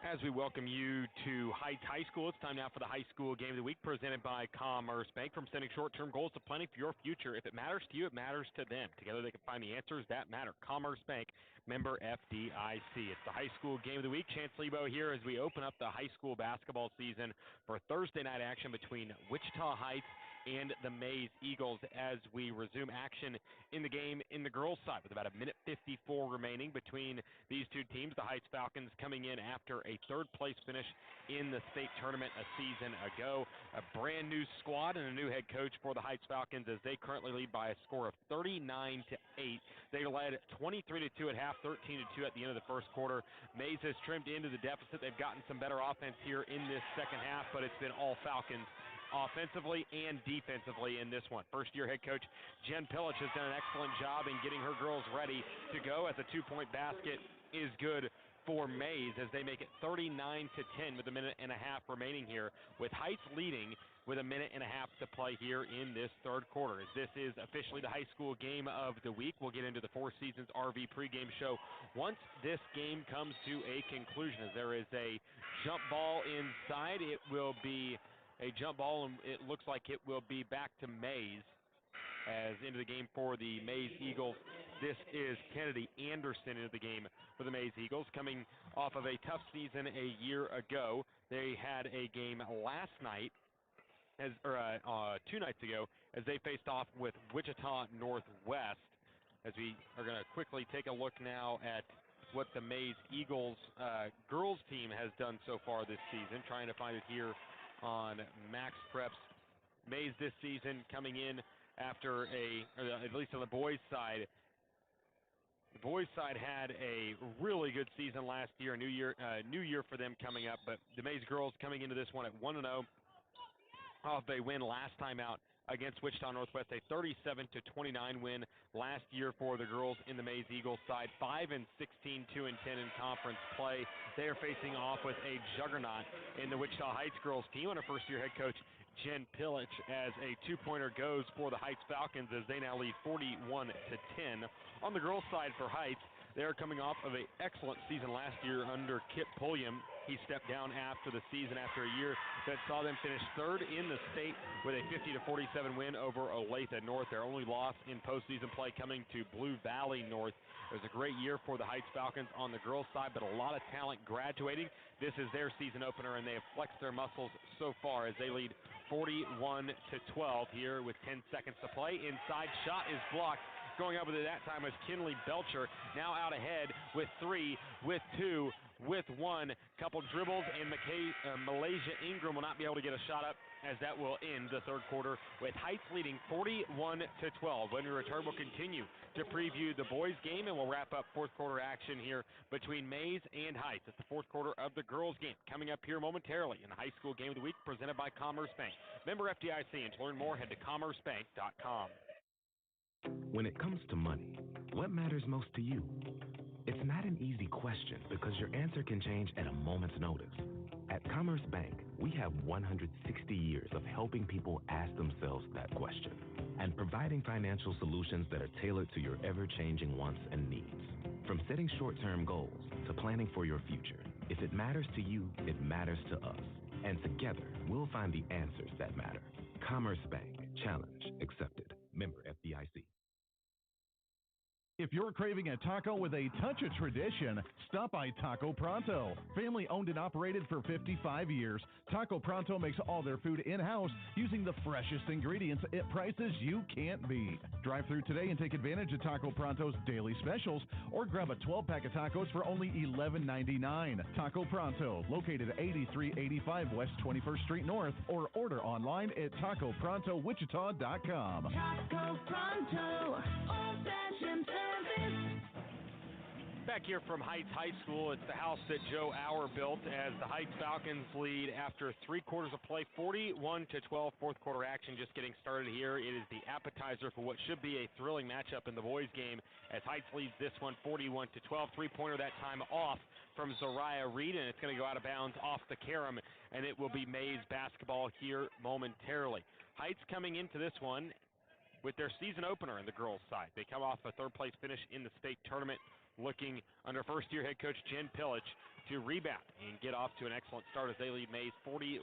As we welcome you to Heights High School, it's time now for the high school game of the week presented by Commerce Bank. From setting short-term goals to planning for your future, if it matters to you, it matters to them. Together they can find the answers that matter. Commerce Bank, member FDIC. It's the high school game of the week. Chance Lebo here as we open up the high school basketball season for Thursday night action between Wichita Heights and the Maize Eagles as we resume action in the game in the girls' side with about a minute 54 remaining between these two teams. The Heights Falcons coming in after a third-place finish in the state tournament a season ago. A brand-new squad and a new head coach for the Heights Falcons as they currently lead by a score of 39-8. They led 23-2 at half, 13-2 at the end of the first quarter. Maize has trimmed into the deficit. They've gotten some better offense here in this second half, but it's been all Falcons offensively and defensively in this one. First-year head coach Jen Pillich has done an excellent job in getting her girls ready to go as a two-point basket is good for Maize as they make it 39-10 with a minute and a half remaining here, with Heights leading with a minute and a half to play here in this third quarter. As this is officially the high school game of the week, we'll get into the Four Seasons RV pregame show once this game comes to a conclusion. As there is a jump ball inside, it will be a jump ball, and it looks like it will be back to Maize as into the game for the Maize Eagles. This is Kennedy Anderson into the game for the Maize Eagles, coming off of a tough season a year ago. They had a game last night, 2 nights ago, as they faced off with Wichita Northwest. As we are going to quickly take a look now at what the Maize Eagles girls team has done so far this season, trying to find it here on Max Preps. Maize this season coming in after at least on the boys' side. The boys' side had a really good season last year, a new year for them coming up, but the Maize girls coming into this one at 1-0 off a win last time out against Wichita Northwest, a 37-29 win last year for the girls in the Maize Eagles side, 5-16, 2-10 in conference play. They are facing off with a juggernaut in the Wichita Heights girls team under first-year head coach Jen Pillich as a two-pointer goes for the Heights Falcons as they now lead 41-10. On the girls' side for Heights, they are coming off of an excellent season last year under Kip Pulliam. He stepped down after the season after a year that saw them finish third in the state with a 50-47 win over Olathe North. Their only loss in postseason play coming to Blue Valley North. It was a great year for the Heights Falcons on the girls' side, but a lot of talent graduating. This is their season opener, and they have flexed their muscles so far as they lead 41-12 here with 10 seconds to play. Inside shot is blocked. Going up with it that time was Kinley Belcher, now out ahead with 3, with 2, with 1. Couple dribbles, and Malaysia Ingram will not be able to get a shot up as that will end the third quarter with Heights leading 41-12. When we return, we'll continue to preview the boys' game, and we'll wrap up fourth quarter action here between Maize and Heights. It's the fourth quarter of the girls' game coming up here momentarily in the high school game of the week presented by Commerce Bank. Member FDIC, and to learn more, head to commercebank.com. When it comes to money, what matters most to you? It's not an easy question because your answer can change at a moment's notice. At Commerce Bank, we have 160 years of helping people ask themselves that question and providing financial solutions that are tailored to your ever-changing wants and needs. From setting short-term goals to planning for your future, if it matters to you, it matters to us. And together, we'll find the answers that matter. Commerce Bank. Challenge accepted. Member FDIC. If you're craving a taco with a touch of tradition, stop by Taco Pronto. Family owned and operated for 55 years, Taco Pronto makes all their food in-house using the freshest ingredients at prices you can't beat. Drive through today and take advantage of Taco Pronto's daily specials or grab a 12-pack of tacos for only $11.99. Taco Pronto, located at 8385 West 21st Street North, or order online at TacoProntoWichita.com. Taco Pronto, old-fashioned service. Back here from Heights High School, it's the house that Joe Auer built as the Heights Falcons lead after 3 quarters of play, 41-12, fourth quarter action just getting started here. It is the appetizer for what should be a thrilling matchup in the boys' game as Heights leads this one 41-12. Three-pointer that time off from Zariah Reed, and it's going to go out of bounds off the carom, and it will be Maize basketball here momentarily. Heights coming into this one with their season opener in the girls' side. They come off a third-place finish in the state tournament, looking under first-year head coach Jen Pillich to rebound and get off to an excellent start as they lead Maize 41-12.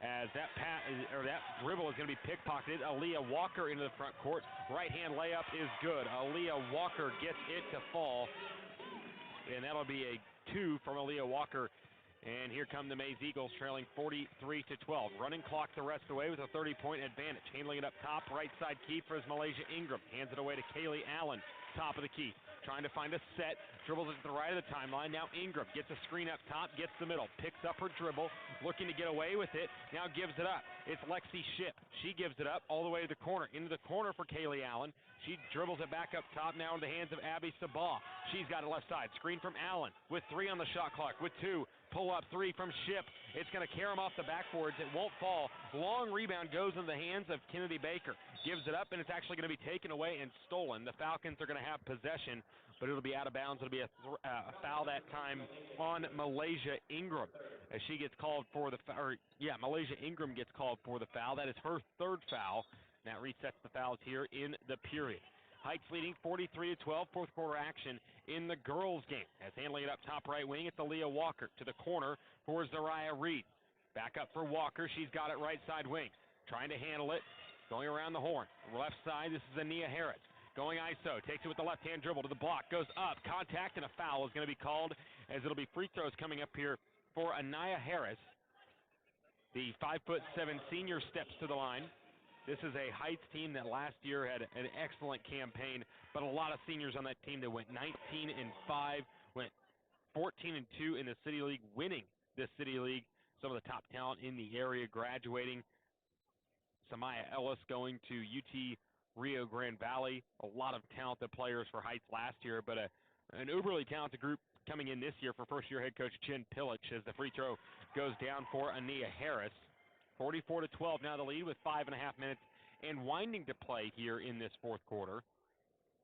As that dribble is going to be pickpocketed, Aaliyah Walker into the front court. Right-hand layup is good. Aaliyah Walker gets it to fall, and that'll be a 2 from Aaliyah Walker. And here come the Maize Eagles trailing 43-12. Running clock the rest of the way with a 30-point advantage. Handling it up top, right side key for Malaysia Ingram. Hands it away to Kaylee Allen, top of the key. Trying to find a set, dribbles it to the right of the timeline. Now Ingram gets a screen up top, gets the middle, picks up her dribble, looking to get away with it. Now gives it up. It's Lexi Shipp. She gives it up all the way to the corner. Into the corner for Kaylee Allen. She dribbles it back up top now in the hands of Abby Sabah. She's got it left side. Screen from Allen with 3 on the shot clock. With 2, pull up 3 from Shipp. It's going to carry him off the backboards. It won't fall. Long rebound goes in the hands of Kennedy Baker. Gives it up, and it's actually going to be taken away and stolen. The Falcons are going to have possession, but it'll be out of bounds. It'll be a foul that time on Malaysia Ingram as she gets called for the foul. Malaysia Ingram gets called for the foul. That is her 3rd foul. That resets the fouls here in the period. Heights leading 43-12, fourth quarter action in the girls' game. As handling it up top right wing, it's Aaliyah Walker to the corner for Zariah Reed. Back up for Walker. She's got it right side wing. Trying to handle it. Going around the horn. Left side, this is Ania Harris. Going ISO. Takes it with the left-hand dribble to the block. Goes up. Contact and a foul is going to be called as it'll be free throws coming up here for Ania Harris. The 5'7" senior steps to the line. This is a Heights team that last year had an excellent campaign, but a lot of seniors on that team that went 19-5, went 14-2 in the City League, winning this City League. Some of the top talent in the area graduating. Samaya Ellis going to UT Rio Grande Valley. A lot of talented players for Heights last year, but an uberly talented group coming in this year for first-year head coach Jen Pillich as the free throw goes down for Ania Harris. 44-12 now the lead with 5.5 minutes and winding to play here in this fourth quarter.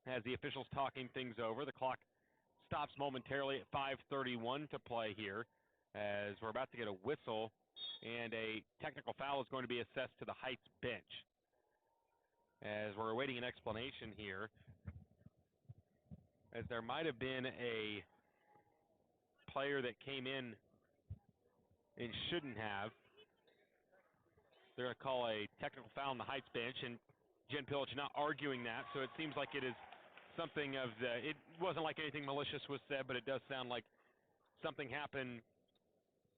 As the officials talking things over, the clock stops momentarily at 5:31 to play here as we're about to get a whistle and a technical foul is going to be assessed to the Heights bench. As we're awaiting an explanation here, as there might have been a player that came in and shouldn't have. They're going to call a technical foul on the Heights bench, and Jen Pillich not arguing that, so it seems like it is something of it wasn't like anything malicious was said, but it does sound like something happened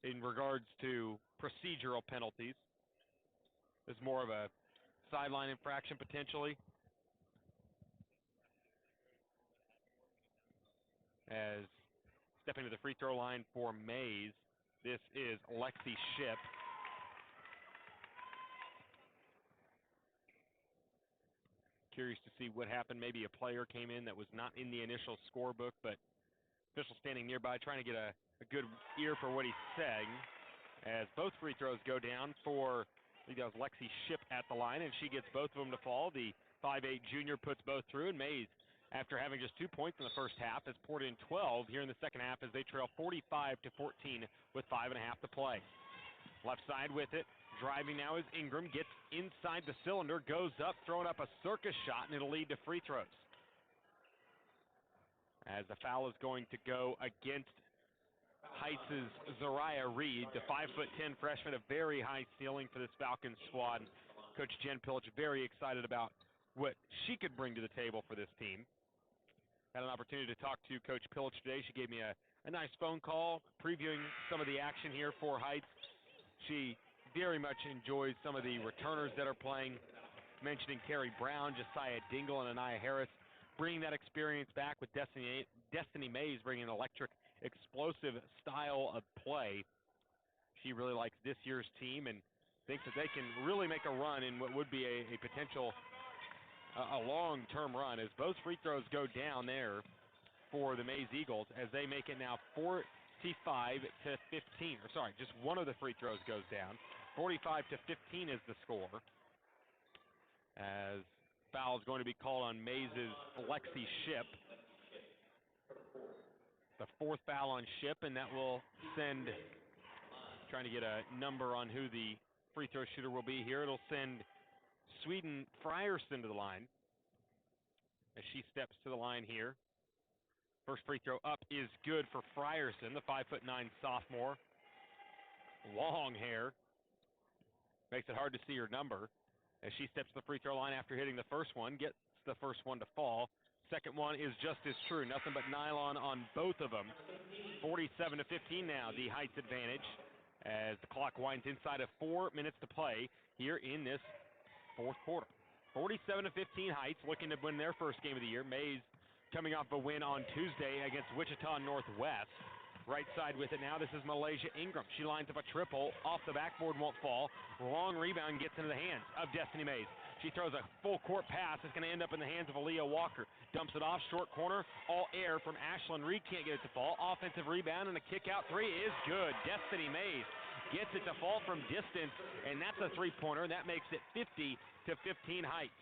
in regards to procedural penalties. It's more of a sideline infraction potentially. As stepping to the free throw line for Maize, this is Lexi Shipp. Curious to see what happened. Maybe a player came in that was not in the initial scorebook, but official standing nearby trying to get a good ear for what he's saying. As both free throws go down for, I think that was Lexi Shipp at the line, and she gets both of them to fall. The 5'8" junior puts both through, and Maize, after having just 2 points in the first half, has poured in 12 here in the second half as they trail 45-14 with 5.5 to play. Left side with it. Driving now is Ingram. Gets inside the cylinder. Goes up. Throwing up a circus shot, and it'll lead to free throws. As the foul is going to go against Heights' Zariah Reed, the 5'10" freshman, a very high ceiling for this Falcons squad. Coach Jen Pillich very excited about what she could bring to the table for this team. Had an opportunity to talk to Coach Pillich today. She gave me a nice phone call previewing some of the action here for Heights. She very much enjoys some of the returners that are playing, mentioning Terry Brown, Josiah Dingle, and Ania Harris, bringing that experience back with Destiny Mays, bringing an electric, explosive style of play. She really likes this year's team and thinks that they can really make a run in what would be a potential a long-term run, as both free throws go down there for the Maize Eagles as they make it now 45-15. Or sorry, just one of the free throws goes down. 45-15 is the score. As foul is going to be called on Maize's Lexi Shipp. The fourth foul on Shipp, and that will send, trying to get a number on who the free throw shooter will be here, it'll send Sweden Frierson to the line as she steps to the line here. First free throw up is good for Frierson, the 5'9" sophomore. Long hair. Makes it hard to see her number as she steps to the free throw line after hitting the first one. Gets the first one to fall. Second one is just as true. Nothing but nylon on both of them. 47-15 now, the Heights advantage as the clock winds inside of 4 minutes to play here in this fourth quarter. 47-15 Heights looking to win their first game of the year. Maize coming off a win on Tuesday against Wichita Northwest. Right side with it now. This is Malaysia Ingram. She lines up a triple. Off the backboard, won't fall. Long rebound gets into the hands of Destiny Maize. She throws a full court pass. It's going to end up in the hands of Aaliyah Walker. Dumps it off, short corner. All air from Ashlyn Reed. Can't get it to fall. Offensive rebound and a kick out three is good. Destiny Maize gets it to fall from distance, and that's a three-pointer. That makes it 50-15 Heights.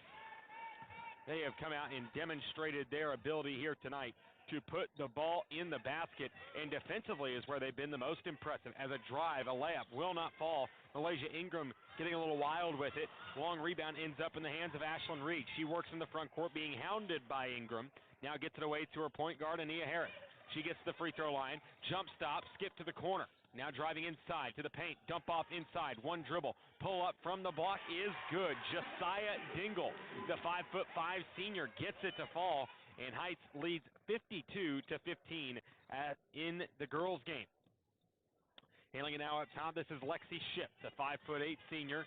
They have come out and demonstrated their ability here tonight to put the ball in the basket, and defensively is where they've been the most impressive. As a drive, a layup will not fall. Malaysia Ingram getting a little wild with it. Long rebound ends up in the hands of Ashlyn Reed. She works in the front court being hounded by Ingram. Now gets it away to her point guard, Ania Harris. She gets to the free throw line, jump stop, skip to the corner. Now driving inside to the paint, dump off inside, one dribble, pull up from the block is good. Josiah Dingle, the 5'5" senior, gets it to fall, and Heights leads 52-15 in the girls' game. Handling it now up top, this is Lexi Shipp, the 5'8" senior.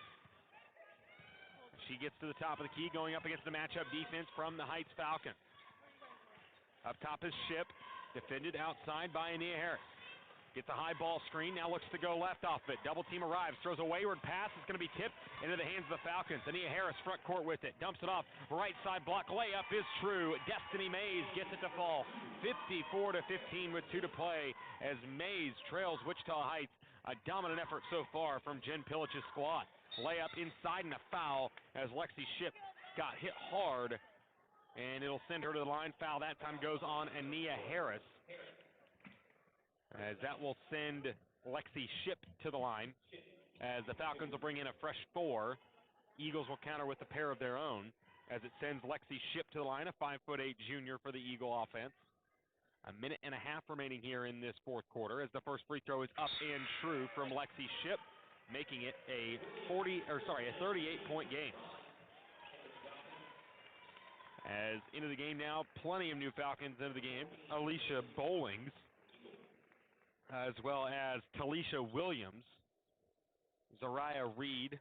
She gets to the top of the key, going up against the matchup defense from the Heights Falcons. Up top is Shipp, defended outside by Ania Harris. Gets a high ball screen, now looks to go left off it. Double team arrives, throws a wayward pass. It's going to be tipped into the hands of the Falcons. Ania Harris front court with it, dumps it off. Right side block layup is true. Destiny Maize gets it to fall. 54-15 with 2 to play as Maize trails Wichita Heights. A dominant effort so far from Jen Pilich's squad. Layup inside and a foul as Lexi Shipp got hit hard, and it'll send her to the line. Foul that time goes on Ania Harris, as that will send Lexi Shipp to the line, as the Falcons will bring in a fresh 4. Eagles will counter with a pair of their own, as it sends Lexi Shipp to the line, a 5'8" junior for the Eagle offense. A minute and a half remaining here in this fourth quarter, as the first free throw is up and true from Lexi Shipp, making it a 38-point game. As into the game now, plenty of new Falcons into the game. Alicia Bowlings, as well as Talisha Williams, Zariah Reed,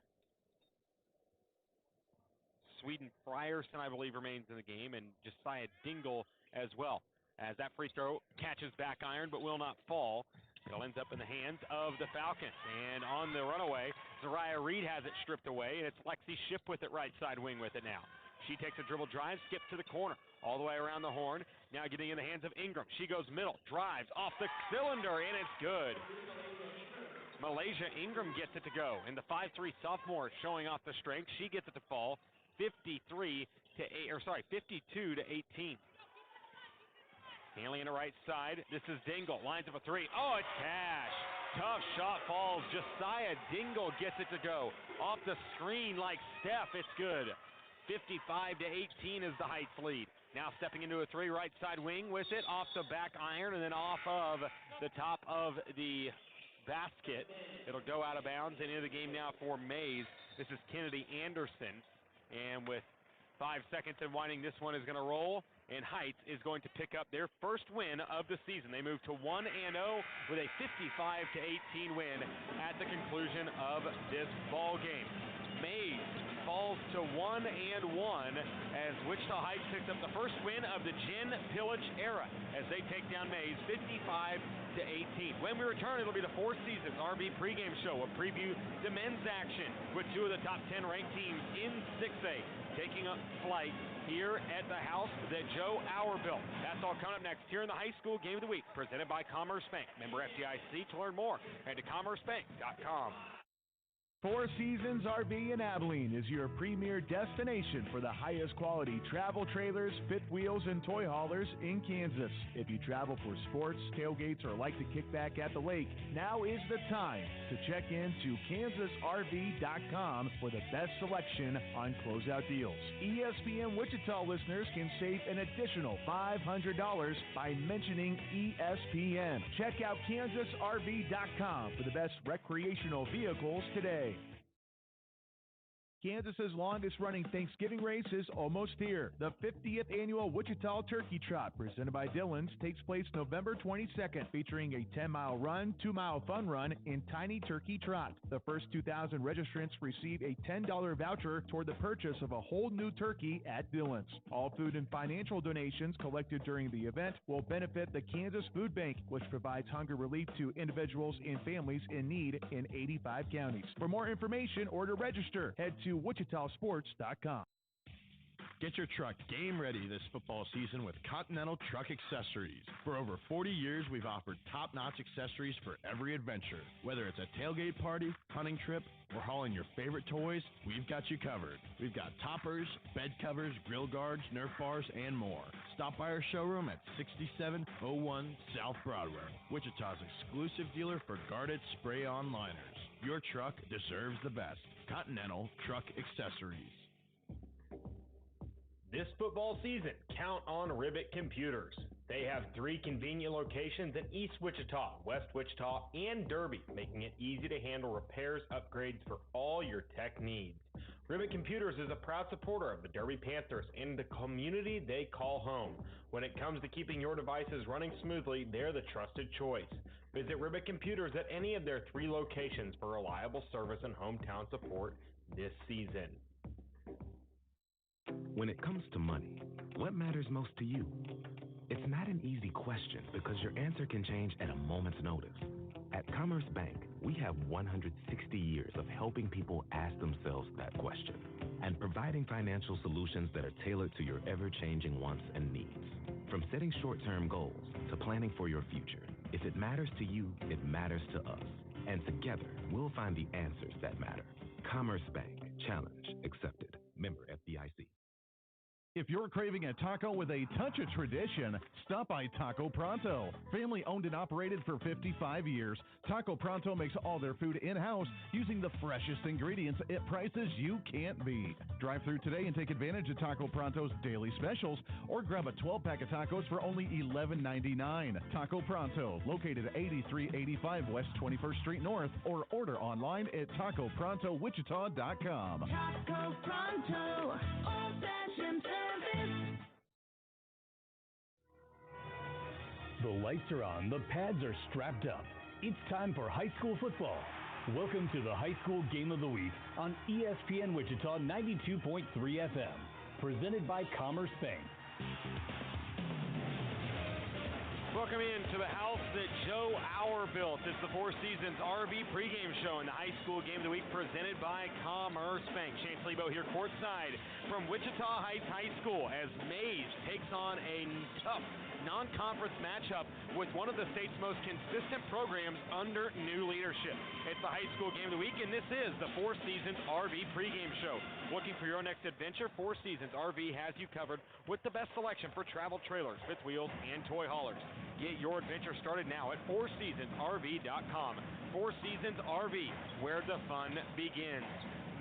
Sweden Frierson, I believe, remains in the game, and Josiah Dingle as well. As that free throw catches back iron but will not fall, it ends up in the hands of the Falcons. And on the runaway, Zariah Reed has it stripped away, and it's Lexi Shipp with it right side wing with it now. She takes a dribble drive, skips to the corner, all the way around the horn. Now getting in the hands of Ingram. She goes middle, drives off the cylinder, and it's good. Malaysia Ingram gets it to go, and the 5'3" sophomore showing off the strength. She gets it to fall, 52-18. Handling in the right side. This is Dingle. Lines up a 3. Oh, it's cash. Tough shot falls. Josiah Dingle gets it to go. Off the screen like Steph. It's good. 55-18 is the Heights lead. Now stepping into a 3, right side wing with it. Off the back iron and then off of the top of the basket. It'll go out of bounds and into the game now for Maize. This is Kennedy Anderson. And with 5 seconds and winding, this one is going to roll. And Heights is going to pick up their first win of the season. They move to 1-0 with a 55-18 win at the conclusion of this ball game. Maize falls to 1-1 as Wichita Heights picks up the first win of the Jen Pillage era as they take down Maize 55-18. When we return, it'll be the Four Seasons RV pregame show, a preview to men's action with 2 of the top 10 ranked teams in 6A taking up flight here at the house that Joe Auer built. That's all coming up next here in the High School Game of the Week, presented by Commerce Bank. Member FDIC. To learn more, head to commercebank.com. Four Seasons RV in Abilene is your premier destination for the highest quality travel trailers, fifth wheels, and toy haulers in Kansas. If you travel for sports, tailgates, or like to kick back at the lake, now is the time to check into kansasrv.com for the best selection on closeout deals. ESPN Wichita listeners can save an additional $500 by mentioning ESPN. Check out kansasrv.com for the best recreational vehicles today. Kansas's longest-running Thanksgiving race is almost here. The 50th annual Wichita Turkey Trot, presented by Dillon's, takes place November 22nd, featuring a 10-mile run, 2-mile fun run, and tiny turkey trot. The first 2,000 registrants receive a $10 voucher toward the purchase of a whole new turkey at Dillon's. All food and financial donations collected during the event will benefit the Kansas Food Bank, which provides hunger relief to individuals and families in need in 85 counties. For more information or to register, head to wichitasports.com. Get your truck game ready this football season with Continental Truck Accessories. For over 40 years, we've offered top-notch accessories for every adventure. Whether it's a tailgate party, hunting trip, or hauling your favorite toys, we've got you covered. We've got toppers, bed covers, grill guards, Nerf bars, and more. Stop by our showroom at 6701 South Broadway, Wichita's exclusive dealer for guarded spray-on liners. Your truck deserves the best. Continental Truck Accessories. This football season, count on Ribbit Computers. They have 3 convenient locations in East Wichita, West Wichita, and Derby, making it easy to handle repairs, upgrades for all your tech needs. Ribbit Computers is a proud supporter of the Derby Panthers and the community they call home. When it comes to keeping your devices running smoothly, they're the trusted choice. Visit Ribbit Computers at any of their 3 locations for reliable service and hometown support this season. When it comes to money, what matters most to you? It's not an easy question because your answer can change at a moment's notice. At Commerce Bank, we have 160 years of helping people ask themselves that question and providing financial solutions that are tailored to your ever-changing wants and needs. From setting short-term goals to planning for your future, if it matters to you, it matters to us. And together, we'll find the answers that matter. Commerce Bank. Challenge accepted. Member FDIC. If you're craving a taco with a touch of tradition, stop by Taco Pronto. Family owned and operated for 55 years, Taco Pronto makes all their food in-house using the freshest ingredients at prices you can't beat. Drive through today and take advantage of Taco Pronto's daily specials or grab a 12-pack of tacos for only $11.99. Taco Pronto, located at 8385 West 21st Street North, or order online at TacoProntoWichita.com. Taco Pronto, old-fashioned service. The lights are on, the pads are strapped up. It's time for high school football. Welcome to the High School Game of the Week on ESPN Wichita 92.3 FM, presented by Commerce Bank. Welcome into the house that Joe Auer built. It's the Four Seasons RV pregame show in the High School Game of the Week presented by Commerce Bank. Shane Slebo here courtside from Wichita Heights High School as Maize takes on a tough non-conference matchup with one of the state's most consistent programs under new leadership. It's the High School Game of the Week, and this is the Four Seasons RV pregame show. Looking for your next adventure? Four Seasons RV has you covered with the best selection for travel trailers, fifth wheels, and toy haulers. Get your adventure started now at fourseasonsrv.com. Four Seasons RV, where the fun begins.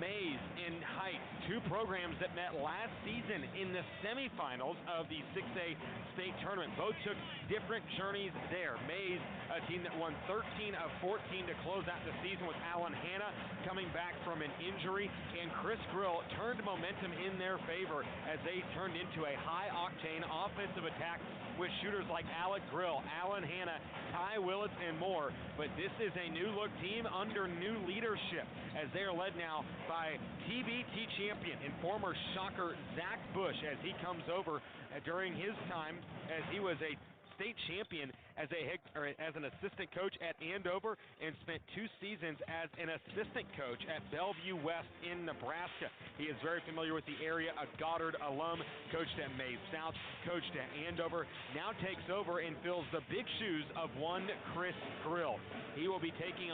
Maize and Heights, 2 programs that met last season in the semifinals of the 6A state tournament. Both took different journeys there. Maize, a team that won 13 of 14 to close out the season with Alan Hanna coming back from an injury, and Chris Grill turned momentum in their favor as they turned into a high-octane offensive attack with shooters like Alec Grill, Alan Hanna, Ty Willits, and more. But this is a new-look team under new leadership as they are led now by TBT champion and former Shocker Zach Bush as he comes over during his time as he was a state champion as an assistant coach at Andover and spent 2 seasons as an assistant coach at Bellevue West in Nebraska. He is very familiar with the area, a Goddard alum, coached at Maize South, coached at Andover, now takes over and fills the big shoes of one Chris Grill. He will be taking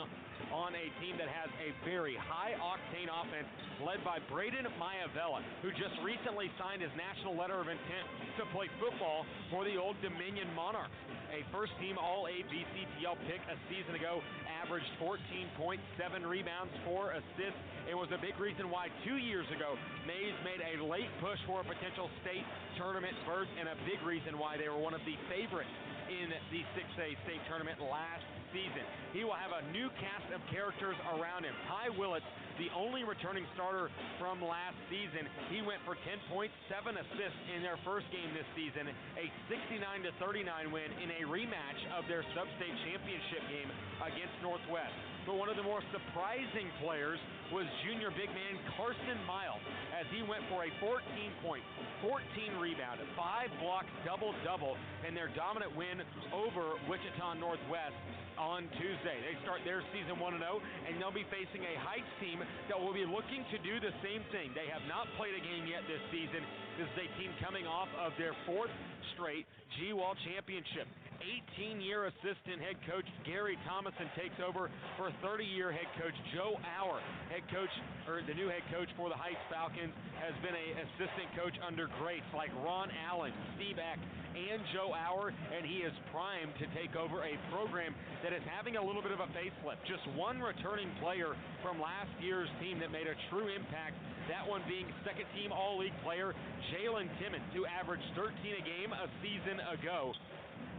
on a team that has a very high-octane offense led by Braden Maivella, who just recently signed his national letter of intent to play football for the Old Dominion Monarchs. A first-team All-ABCTL pick a season ago, averaged 14.7 rebounds, 4 assists. It was a big reason why 2 years ago Maize made a late push for a potential state tournament berth, and a big reason why they were one of the favorites in the 6A state tournament last season. He will have a new cast of characters around him. Ty Willett, the only returning starter from last season, he went for 10.7 assists in their first game this season, a 69-39 win in a rematch of their sub-state championship game against Northwest. But one of the more surprising players was junior big man Carson Miles, as he went for a 14-point, 14-rebound, 5-block double-double in their dominant win over Wichita Northwest on Tuesday. They start their season 1-0, and they'll be facing a Heights team that will be looking to do the same thing. They have not played a game yet this season. This is a team coming off of their 4th straight G-Wall championship. 18-year assistant head coach Gary Thomason takes over for 30-year head coach Joe Auer. The new head coach for the Heights Falcons has been an assistant coach under greats like Ron Allen, Steve Eck, and Joe Auer, and he is primed to take over a program that is having a little bit of a facelift. Just one returning player from last year's team that made a true impact, that one being second-team All-League player Jalen Timmons, who averaged 13 a game a season ago.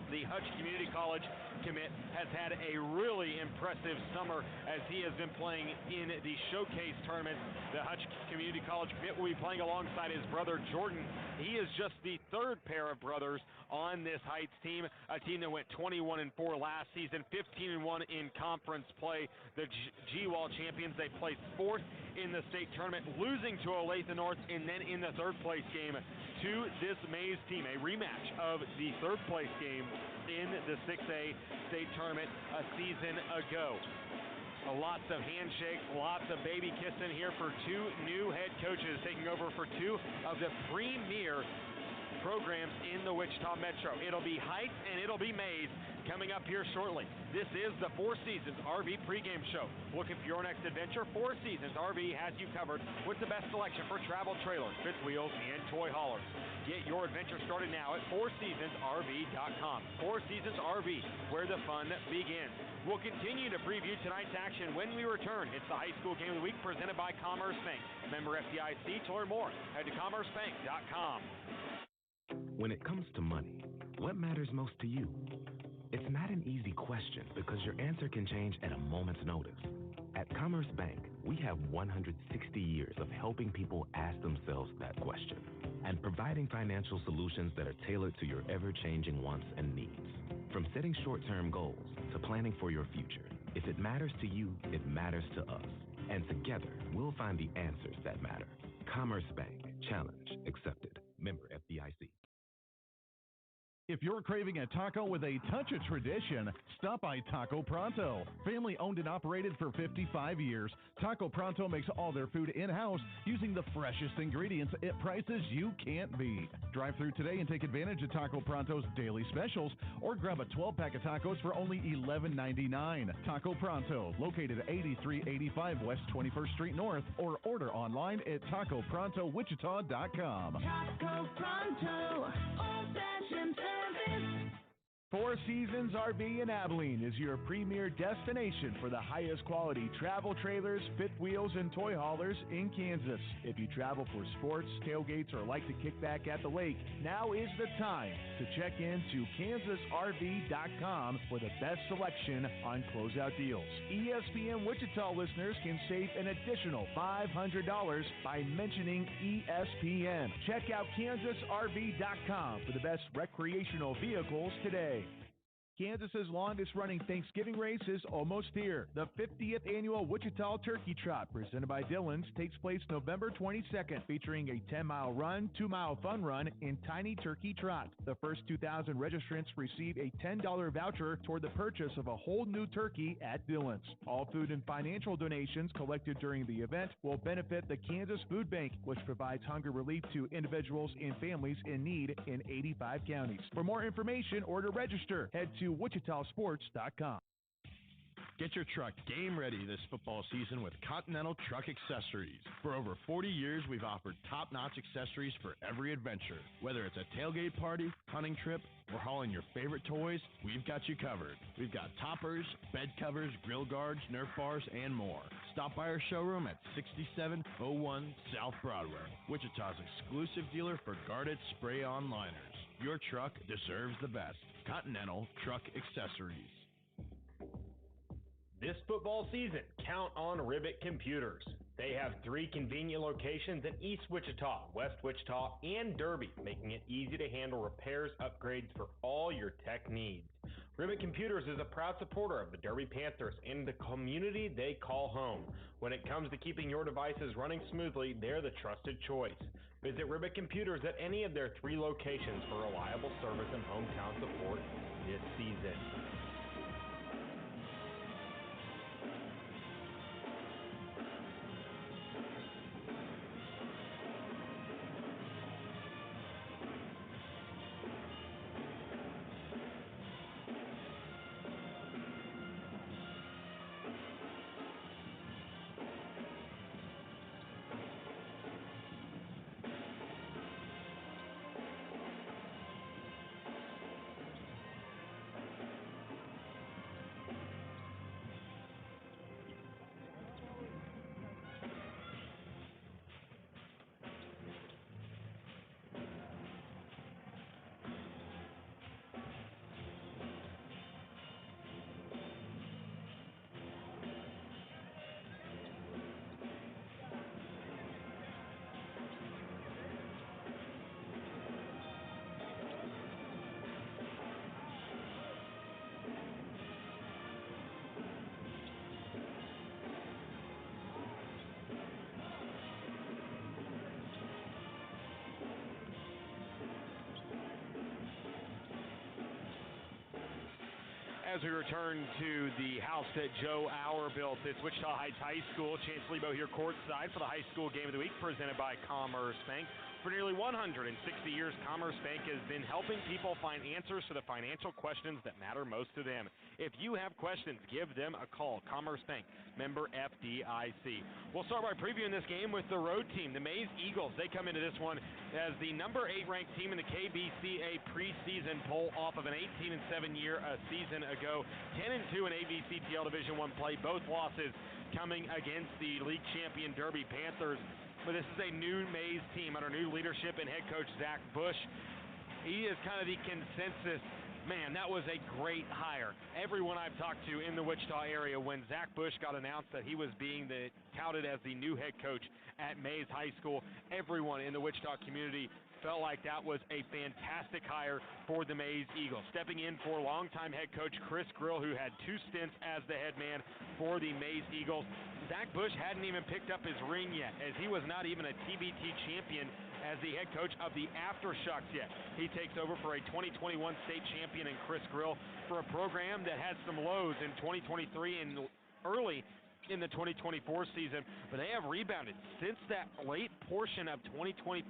The Hutch Community College commit has had a really impressive summer as he has been playing in the showcase tournament. The Hutch Community College commit will be playing alongside his brother Jordan. He is just the 3rd pair of brothers on this Heights team, a team that went 21-4 last season, 15-1 in conference play. The G-Wall champions, they placed 4th in the state tournament, losing to Olathe North, and then in the 3rd place game to this Maize team, a rematch of the 3rd place game in the 6A state tournament a season ago. Lots of handshakes, lots of baby kissing here for 2 new head coaches taking over for 2 of the premier programs in the Wichita Metro. It'll be Heights and it'll be Maize coming up here shortly. This is the Four Seasons RV pregame show. Looking for your next adventure? Four Seasons RV has you covered with the best selection for travel trailers, fifth wheels, and toy haulers. Get your adventure started now at fourseasonsrv.com. Four Seasons RV, where the fun begins. We'll continue to preview tonight's action when we return. It's the High School Game of the Week presented by Commerce Bank. Member FDIC. To learn more, head to commercebank.com. When it comes to money, what matters most to you? It's not an easy question because your answer can change at a moment's notice. At Commerce Bank, we have 160 years of helping people ask themselves that question and providing financial solutions that are tailored to your ever-changing wants and needs. From setting short-term goals to planning for your future, if it matters to you, it matters to us. And together, we'll find the answers that matter. Commerce Bank. Challenge accepted. Member FDIC. If you're craving a taco with a touch of tradition, stop by Taco Pronto. Family owned and operated for 55 years, Taco Pronto makes all their food in-house using the freshest ingredients at prices you can't beat. Drive through today and take advantage of Taco Pronto's daily specials or grab a 12-pack of tacos for only $11.99. Taco Pronto, located at 8385 West 21st Street North, or order online at TacoProntoWichita.com. Taco Pronto, old-fashioned service. Four Seasons RV in Abilene is your premier destination for the highest quality travel trailers, fifth wheels, and toy haulers in Kansas. If you travel for sports, tailgates, or like to kick back at the lake, now is the time to check into KansasRV.com for the best selection on closeout deals. ESPN Wichita listeners can save an additional $500 by mentioning ESPN. Check out KansasRV.com for the best recreational vehicles today. Kansas's longest-running Thanksgiving race is almost here. The 50th annual Wichita Turkey Trot, presented by Dillon's, takes place November 22nd, featuring a 10-mile run, 2-mile fun run, and tiny turkey trot. The first 2,000 registrants receive a $10 voucher toward the purchase of a whole new turkey at Dillon's. All food and financial donations collected during the event will benefit the Kansas Food Bank, which provides hunger relief to individuals and families in need in 85 counties. For more information or to register, head to WichitaSports.com. Get your truck game ready this football season with Continental Truck Accessories. For over 40 years, we've offered top-notch accessories for every adventure. Whether it's a tailgate party, hunting trip, or hauling your favorite toys, we've got you covered. We've got toppers, bed covers, grill guards, Nerf bars, and more. Stop by our showroom at 6701 South Broadway, Wichita's exclusive dealer for guarded spray-on liners. Your truck deserves the best. Continental Truck Accessories. This football season, count on Ribbit Computers. They have 3 convenient locations in East Wichita, West Wichita, and Derby, making it easy to handle repairs, upgrades for all your tech needs. Ribbit Computers is a proud supporter of the Derby Panthers and the community they call home. When it comes to keeping your devices running smoothly, they're the trusted choice. Visit Ribbit Computers at any of their 3 locations for reliable service and hometown support this season. As we return to the house that Joe Auer built, it's Wichita Heights High School. Chance Lebo here courtside for the High School Game of the Week, presented by Commerce Bank. For nearly 160 years, Commerce Bank has been helping people find answers to the financial questions that matter most to them. If you have questions, give them a call. Commerce Bank, member FDIC. We'll start by previewing this game with the road team, the Maize Eagles. They come into this one as the number 8 ranked team in the KBCA preseason poll off of an 18-7 year a season ago. 10-2 in ABCTL Division I play, both losses coming against the league champion Derby Panthers. But this is a new Maize team under new leadership and head coach Zach Bush. He is kind of the consensus. Man, that was a great hire. Everyone I've talked to in the Wichita area, when Zach Bush got announced that he was being touted as the new head coach at Maize High School, everyone in the Wichita community felt like that was a fantastic hire for the Maize Eagles. Stepping in for longtime head coach Chris Grill, who had 2 stints as the head man for the Maize Eagles. Zach Bush hadn't even picked up his ring yet, as he was not even a TBT champion as the head coach of the Aftershocks yet. He takes over for a 2021 state champion in Chris Grill for a program that had some lows in 2023 and early in the 2024 season, but they have rebounded since that late portion of 2024.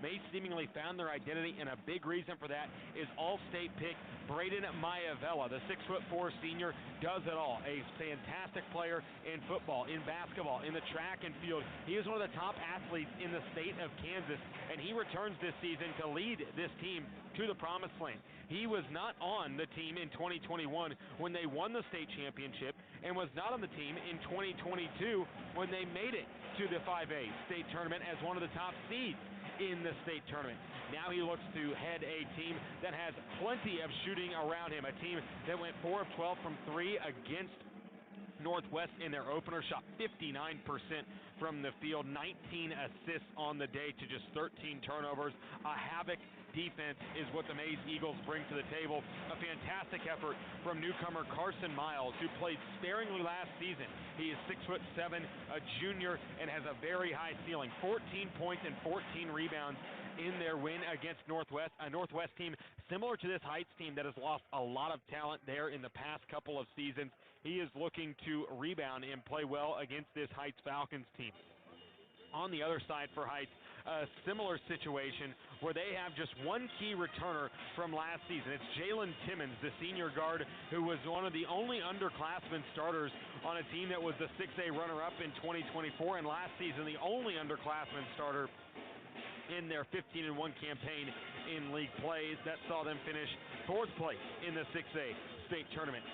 Maize seemingly found their identity, and a big reason for that is all-state pick Braden Maivella, the 6'4" senior, does it all. A fantastic player in football, in basketball, in the track and field. He is one of the top athletes in the state of Kansas, and he returns this season to lead this team to the promised land. He was not on the team in 2021 when they won the state championship, and was not on the team in 2022 when they made it to the 5A state tournament as one of the top seeds in the state tournament. Now he looks to head a team that has plenty of shooting around him, a team that went 4 of 12 from 3 against Northwest in their opener, shot 59% from the field, 19 assists on the day to just 13 turnovers. A havoc defense is what the Maize Eagles bring to the table. A fantastic effort from newcomer Carson Miles, who played sparingly last season. He is 6'7", a junior, and has a very high ceiling. 14 points and 14 rebounds in their win against Northwest, a Northwest team similar to this Heights team that has lost a lot of talent there in the past couple of seasons. He is looking to rebound and play well against this Heights Falcons team. On the other side for Heights, a similar situation where they have just one key returner from last season. It's Jalen Timmons, the senior guard, who was one of the only underclassmen starters on a team that was the 6A runner-up in 2024, and last season the only underclassman starter in their 15-1 campaign in league plays. That saw them finish 4th place in the 6A state tournament.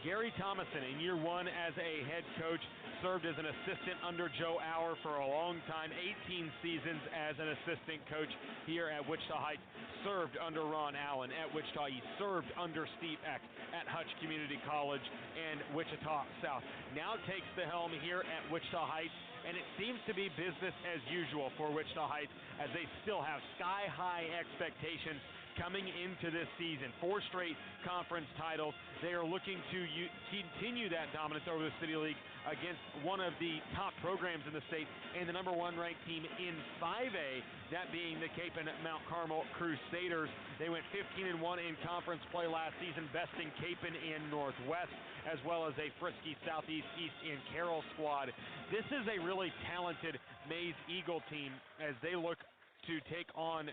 Gary Thomason, in year 1 as a head coach, served as an assistant under Joe Auer for a long time, 18 seasons as an assistant coach here at Wichita Heights, served under Ron Allen at Wichita East, served under Steve Eck at Hutch Community College and Wichita South. Now takes the helm here at Wichita Heights, and it seems to be business as usual for Wichita Heights as they still have sky-high expectations coming into this season. 4 straight conference titles. They are looking to continue that dominance over the City League against one of the top programs in the state and the number 1 ranked team in 5A, that being the Cape and Mount Carmel Crusaders. They went 15-1 in conference play last season, besting Cape and Northwest, as well as a frisky Southeast, East, and Carroll squad. This is a really talented Maize Eagle team as they look to take on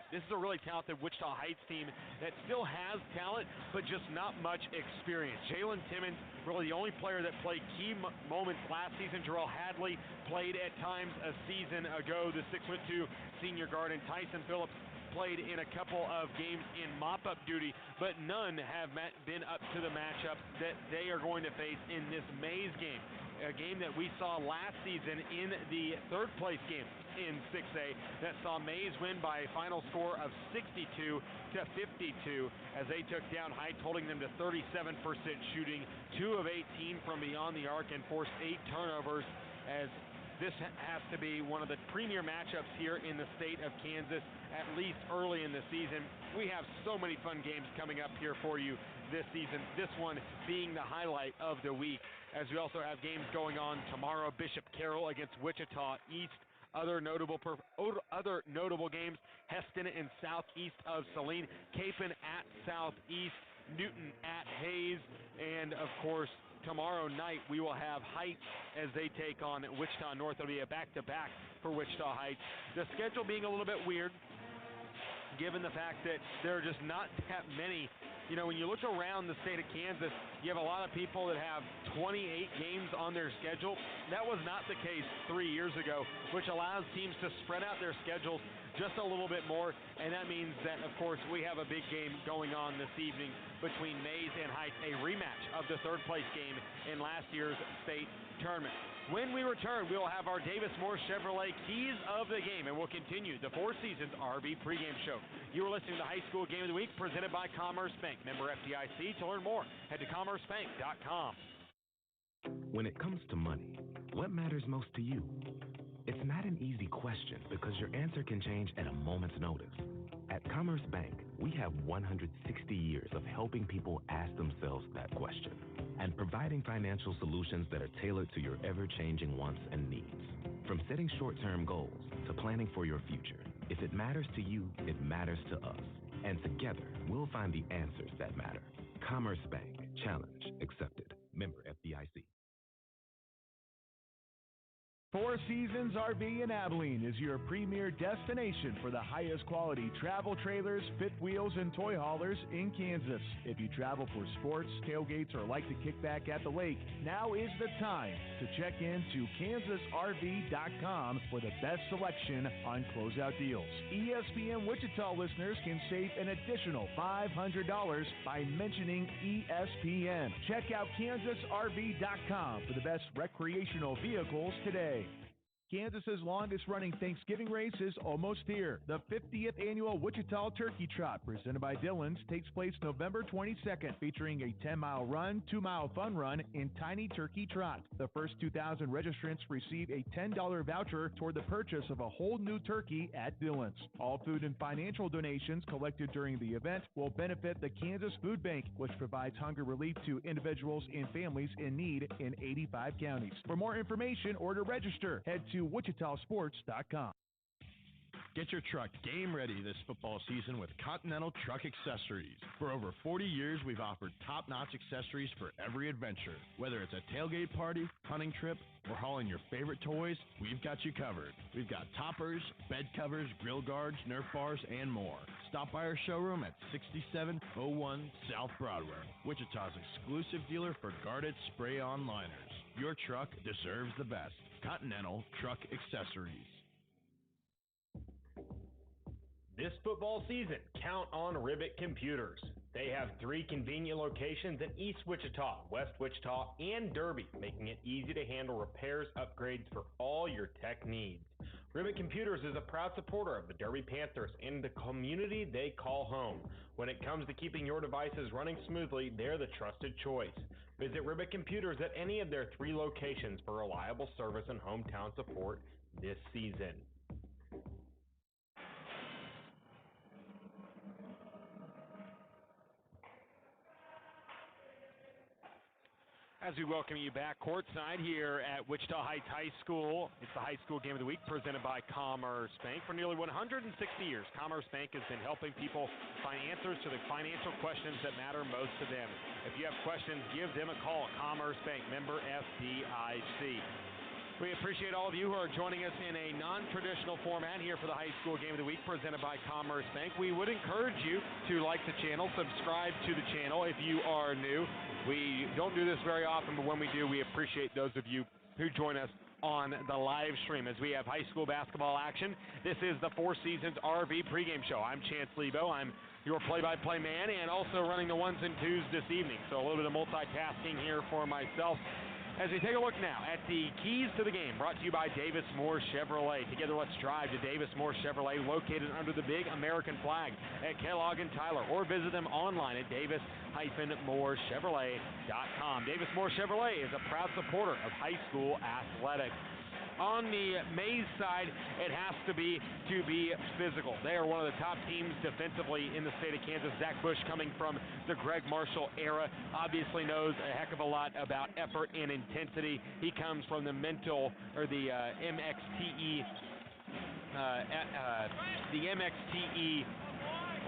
this is a really talented Wichita Heights team that still has talent, but just not much experience. Jalen Timmons, really the only player that played key moments last season. Jarrell Hadley played at times a season ago, the 6'2" senior guard, and Tyson Phillips played in a couple of games in mop-up duty, but none have been up to the matchup that they are going to face in this Maize game, a game that we saw last season in the 3rd place game in 6A that saw Maize win by a final score of 62-52 as they took down Heights, holding them to 37% shooting, 2 of 18 from beyond the arc, and forced 8 turnovers, as this has to be one of the premier matchups here in the state of Kansas, at least early in the season. We have so many fun games coming up here for you this season, this one being the highlight of the week, as we also have games going on tomorrow. Bishop Carroll against Wichita East. Other notable games, Heston and southeast of Saline, Capon at Southeast, Newton at Hayes, and of course tomorrow night we will have Heights as they take on Wichita North. It'll be a back-to-back for Wichita Heights. The schedule being a little bit weird, given the fact that there are just not that many. You know, when you look around the state of Kansas, you have a lot of people that have 28 games on their schedule. That was not the case 3 years ago, which allows teams to spread out their schedules just a little bit more, and that means that, of course, we have a big game going on this evening between Maize and Heights, a rematch of the 3rd place game in last year's state tournament. When we return, we will have our Davis Moore Chevrolet Keys of the Game, and we'll continue the Four Seasons RV pregame show. You are listening to the High School Game of the Week presented by Commerce Bank. Member FDIC. To learn more, head to commercebank.com. When it comes to money, what matters most to you? It's not an easy question because your answer can change at a moment's notice. At Commerce Bank, we have 160 years of helping people ask themselves that question and providing financial solutions that are tailored to your ever-changing wants and needs. From setting short-term goals to planning for your future, if it matters to you, it matters to us. And together, we'll find the answers that matter. Commerce Bank. Challenge accepted. Member FDIC. Four Seasons RV in Abilene is your premier destination for the highest quality travel trailers, fifth wheels, and toy haulers in Kansas. If you travel for sports, tailgates, or like to kick back at the lake, now is the time to check into kansasrv.com for the best selection on closeout deals. ESPN Wichita listeners can save an additional $500 by mentioning ESPN. Check out kansasrv.com for the best recreational vehicles today. Kansas's longest-running Thanksgiving race is almost here. The 50th annual Wichita Turkey Trot, presented by Dillon's, takes place November 22nd, featuring a 10-mile run, 2-mile fun run, and tiny turkey trot. The first 2,000 registrants receive a $10 voucher toward the purchase of a whole new turkey at Dillon's. All food and financial donations collected during the event will benefit the Kansas Food Bank, which provides hunger relief to individuals and families in need in 85 counties. For more information or to register, head to wichitasports.com. Get your truck game ready this football season with Continental Truck Accessories. For over 40 years, we've offered top-notch accessories for every adventure. Whether it's a tailgate party, hunting trip, or hauling your favorite toys, we've got you covered. We've got toppers, bed covers, grill guards, Nerf bars, and more. Stop by our showroom at 6701 South Broadway, Wichita's exclusive dealer for guarded spray-on liners. Your truck deserves the best. Continental Truck Accessories. This football season, count on Ribbit Computers. They have 3 convenient locations in East Wichita, West Wichita, and Derby, making it easy to handle repairs, upgrades for all your tech needs. Ribbit Computers is a proud supporter of the Derby Panthers and the community they call home. When it comes to keeping your devices running smoothly, they're the trusted choice. Visit Ribbit Computers at any of their 3 locations for reliable service and hometown support this season. As we welcome you back courtside here at Wichita Heights High School. It's the High School Game of the Week presented by Commerce Bank. For nearly 160 years, Commerce Bank has been helping people find answers to the financial questions that matter most to them. If you have questions, give them a call. Commerce Bank, member FDIC. We appreciate all of you who are joining us in a non-traditional format here for the High School Game of the Week presented by Commerce Bank. We would encourage you to like the channel, subscribe to the channel if you are new. We don't do this very often, but when we do, we appreciate those of you who join us on the live stream as we have high school basketball action. This is the Four Seasons RV pregame show. I'm Chance Lebo. I'm your play-by-play man and also running the ones and twos this evening. So a little bit of multitasking here for myself. As we take a look now at the keys to the game, brought to you by Davis Moore Chevrolet. Together, let's drive to Davis Moore Chevrolet, located under the big American flag at Kellogg and Tyler, or visit them online at davis-moorechevrolet.com. Davis Moore Chevrolet is a proud supporter of high school athletics. On the Maize side, it has to be physical. They are one of the top teams defensively in the state of Kansas. Zach Bush, coming from the Greg Marshall era, obviously knows a heck of a lot about effort and intensity. He comes from the MXTE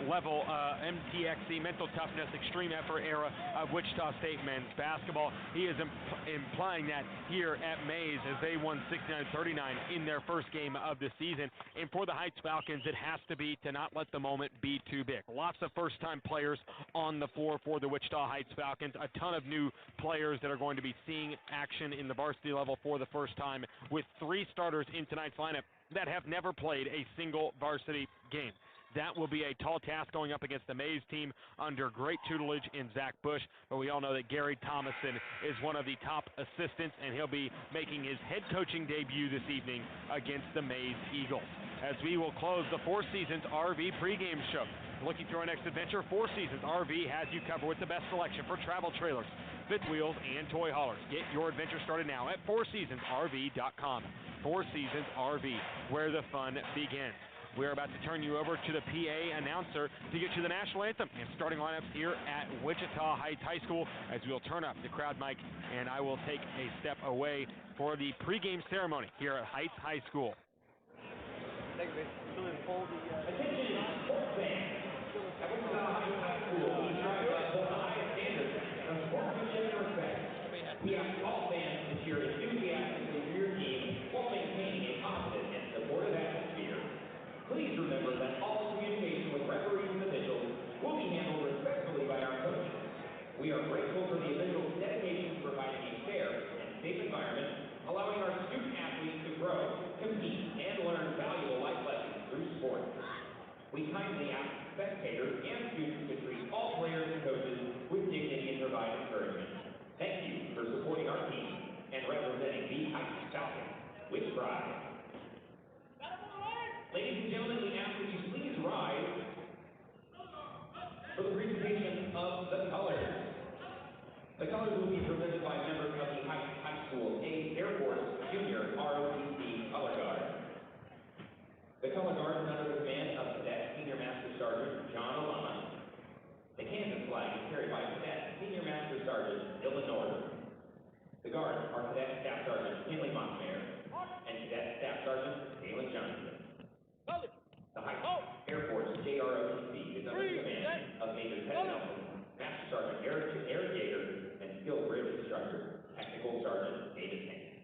level, MTXC, mental toughness, extreme effort era of Wichita State men's basketball. He is implying that here at Maize as they won 69-39 in their first game of the season. And for the Heights Falcons, it has to be to not let the moment be too big. Lots of first-time players on the floor for the Wichita Heights Falcons. A ton of new players that are going to be seeing action in the varsity level for the first time, with 3 starters in tonight's lineup that have never played a single varsity game. That will be a tall task going up against the Maize team under great tutelage in Zach Bush, but we all know that Gary Thomason is one of the top assistants, and he'll be making his head coaching debut this evening against the Maize Eagles. As we will close the Four Seasons RV pregame show. Looking through our next adventure, Four Seasons RV has you covered with the best selection for travel trailers, fifth wheels, and toy haulers. Get your adventure started now at fourseasonsrv.com. Four Seasons RV, where the fun begins. We're about to turn you over to the PA announcer to get you the national anthem and starting lineups here at Wichita Heights High School, as we'll turn up the crowd mic and I will take a step away for the pregame ceremony here at Heights High School. Attention, sports fans. At Wichita Heights High School, we strive to uphold the highest standards of sportsmanship and respect. We ask all fans to cheer enthusiastically for your team while maintaining a positive and supportive atmosphere. Please remember that all communication with referees and officials will be handled respectfully by our coaches. We are grateful for the officials' dedication to providing a fair and safe environment, allowing our student athletes to grow, compete, and learn valuable life lessons through sports. We kindly ask spectators and students to treat all players and coaches with dignity and provide encouragement. Thank you for supporting our team and representing the Heights Falcons with pride. Ladies and gentlemen, we ask that you please rise for the presentation of the colors. The colors will be presented by members of the Heights High School Air Force Junior ROTC Color Guard. The Color Guard is under the command of Cadet Senior Master Sergeant John Alama. The Kansas flag is carried by Cadet Senior Master Sergeant Dylan Norton. The Guards are Cadet Staff Sergeant Henley Montmayer and Cadet Staff Sergeant Galen Johnson. of Major Head Master Sergeant Eric Yeager, and Skilled Bridge Instructor, Technical Sergeant David Hank.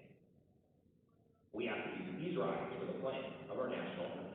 We ask that you please rise for the playing of our national anthem.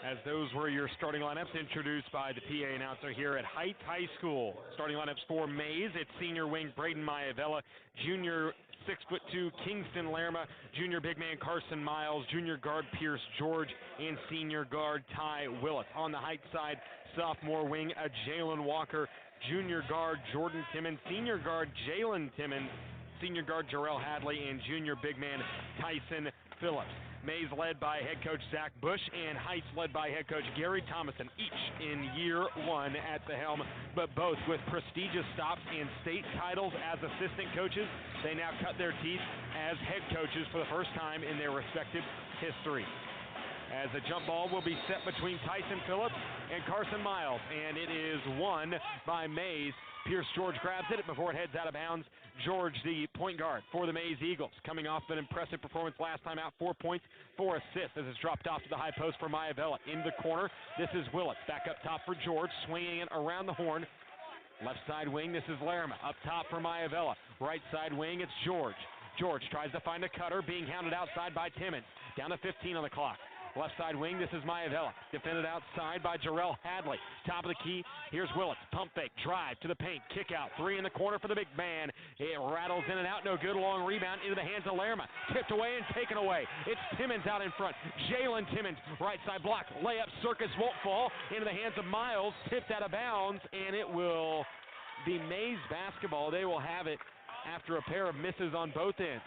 As those were your starting lineups introduced by the PA announcer here at Heights High School. Starting lineups for Maize, it's senior wing Braden Maivella, junior 6'2" Kingston Lerma, junior big man Carson Miles, junior guard Pierce George, and senior guard Ty Willett. On the Heights side, sophomore wing Jalen Walker, junior guard Jordan Timmons, senior guard Jalen Timmons, senior guard Jarrell Hadley, and junior big man Tyson Phillips. Maize led by head coach Zach Bush and Heights led by head coach Gary Thomason, each in year one at the helm, but both with prestigious stops and state titles as assistant coaches. They now cut their teeth as head coaches for the first time in their respective history. As a jump ball will be set between Tyson Phillips and Carson Miles, and it is won by Maize. Pierce George grabs it before it heads out of bounds. George, the point guard for the Maize Eagles, coming off an impressive performance last time out, 4 points, 4 assists, as it's dropped off to the high post for Maivella. In the corner, this is Willett. Back up top for George, swinging it around the horn. Left side wing, this is Lerma. Up top for Maivella. Right side wing, it's George. George tries to find a cutter, being hounded outside by Timmons. Down to 15 on the clock. Left side wing, this is Maivella. Defended outside by Jarrell Hadley. Top of the key, here's Willits. Pump fake, drive to the paint, kick out. 3 in the corner for the big man. It rattles in and out, no good. Long rebound into the hands of Lerma. Tipped away and taken away. It's Timmons out in front. Jalen Timmons, right side block. Layup, circus, won't fall. Into the hands of Miles. Tipped out of bounds, and it will be Maize basketball. They will have it after a pair of misses on both ends.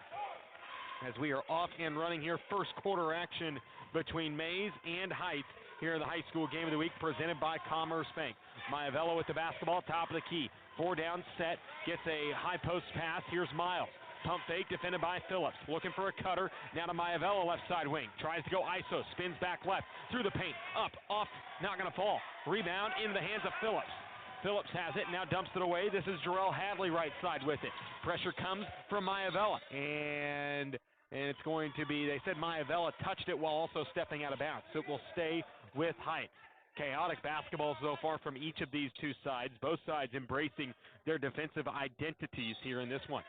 As we are off and running here, first quarter action between Maize and Heights here in the high school game of the week presented by Commerce Bank. Maivella with the basketball, top of the key. 4 down set, gets a high post pass. Here's Miles. Pump fake defended by Phillips. Looking for a cutter. Now to Maivella, left side wing. Tries to go ISO, spins back left, through the paint, up, off, not going to fall. Rebound into the hands of Phillips. Phillips has it, now dumps it away. This is Jarrell Hadley right side with it. Pressure comes from Maivella, and it's going to be, they said Maivella touched it while also stepping out of bounds, so it will stay with Heights. Chaotic basketball so far from each of these two sides, both sides embracing their defensive identities here in this one.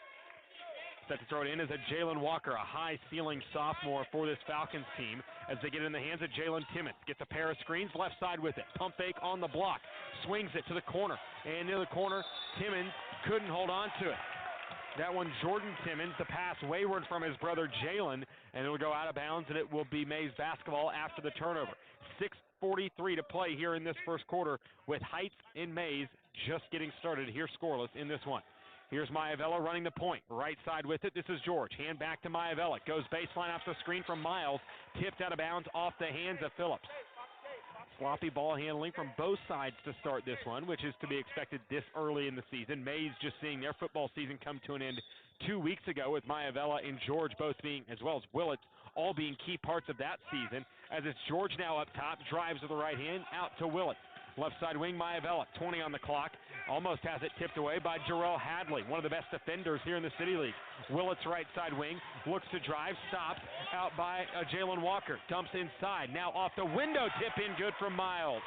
Set to throw it in is a Jalen Walker, a high-ceiling sophomore for this Falcons team as they get it in the hands of Jalen Timmons. Gets a pair of screens, left side with it. Pump fake on the block. Swings it to the corner. And near the corner, Timmons couldn't hold on to it. That one, Jordan Timmons, the pass wayward from his brother Jalen, and it will go out of bounds, and it will be Maize basketball after the turnover. 6:43 to play here in this first quarter with Heights and Maize just getting started here scoreless in this one. Here's Maivella running the point. Right side with it. This is George. Hand back to Maivella. Goes baseline off the screen from Miles. Tipped out of bounds off the hands of Phillips. Sloppy ball handling from both sides to start this one, which is to be expected this early in the season. Maize just seeing their football season come to an end 2 weeks ago with Maivella and George both being, as well as Willits, all being key parts of that season. As it's George now up top, drives with the right hand, out to Willits. Left side wing, Maivella, 20 on the clock. Almost has it tipped away by Jarrell Hadley, one of the best defenders here in the City League. Willits right side wing, looks to drive, stops, out by Jalen Walker. Dumps inside, now off the window, tip in good from Miles.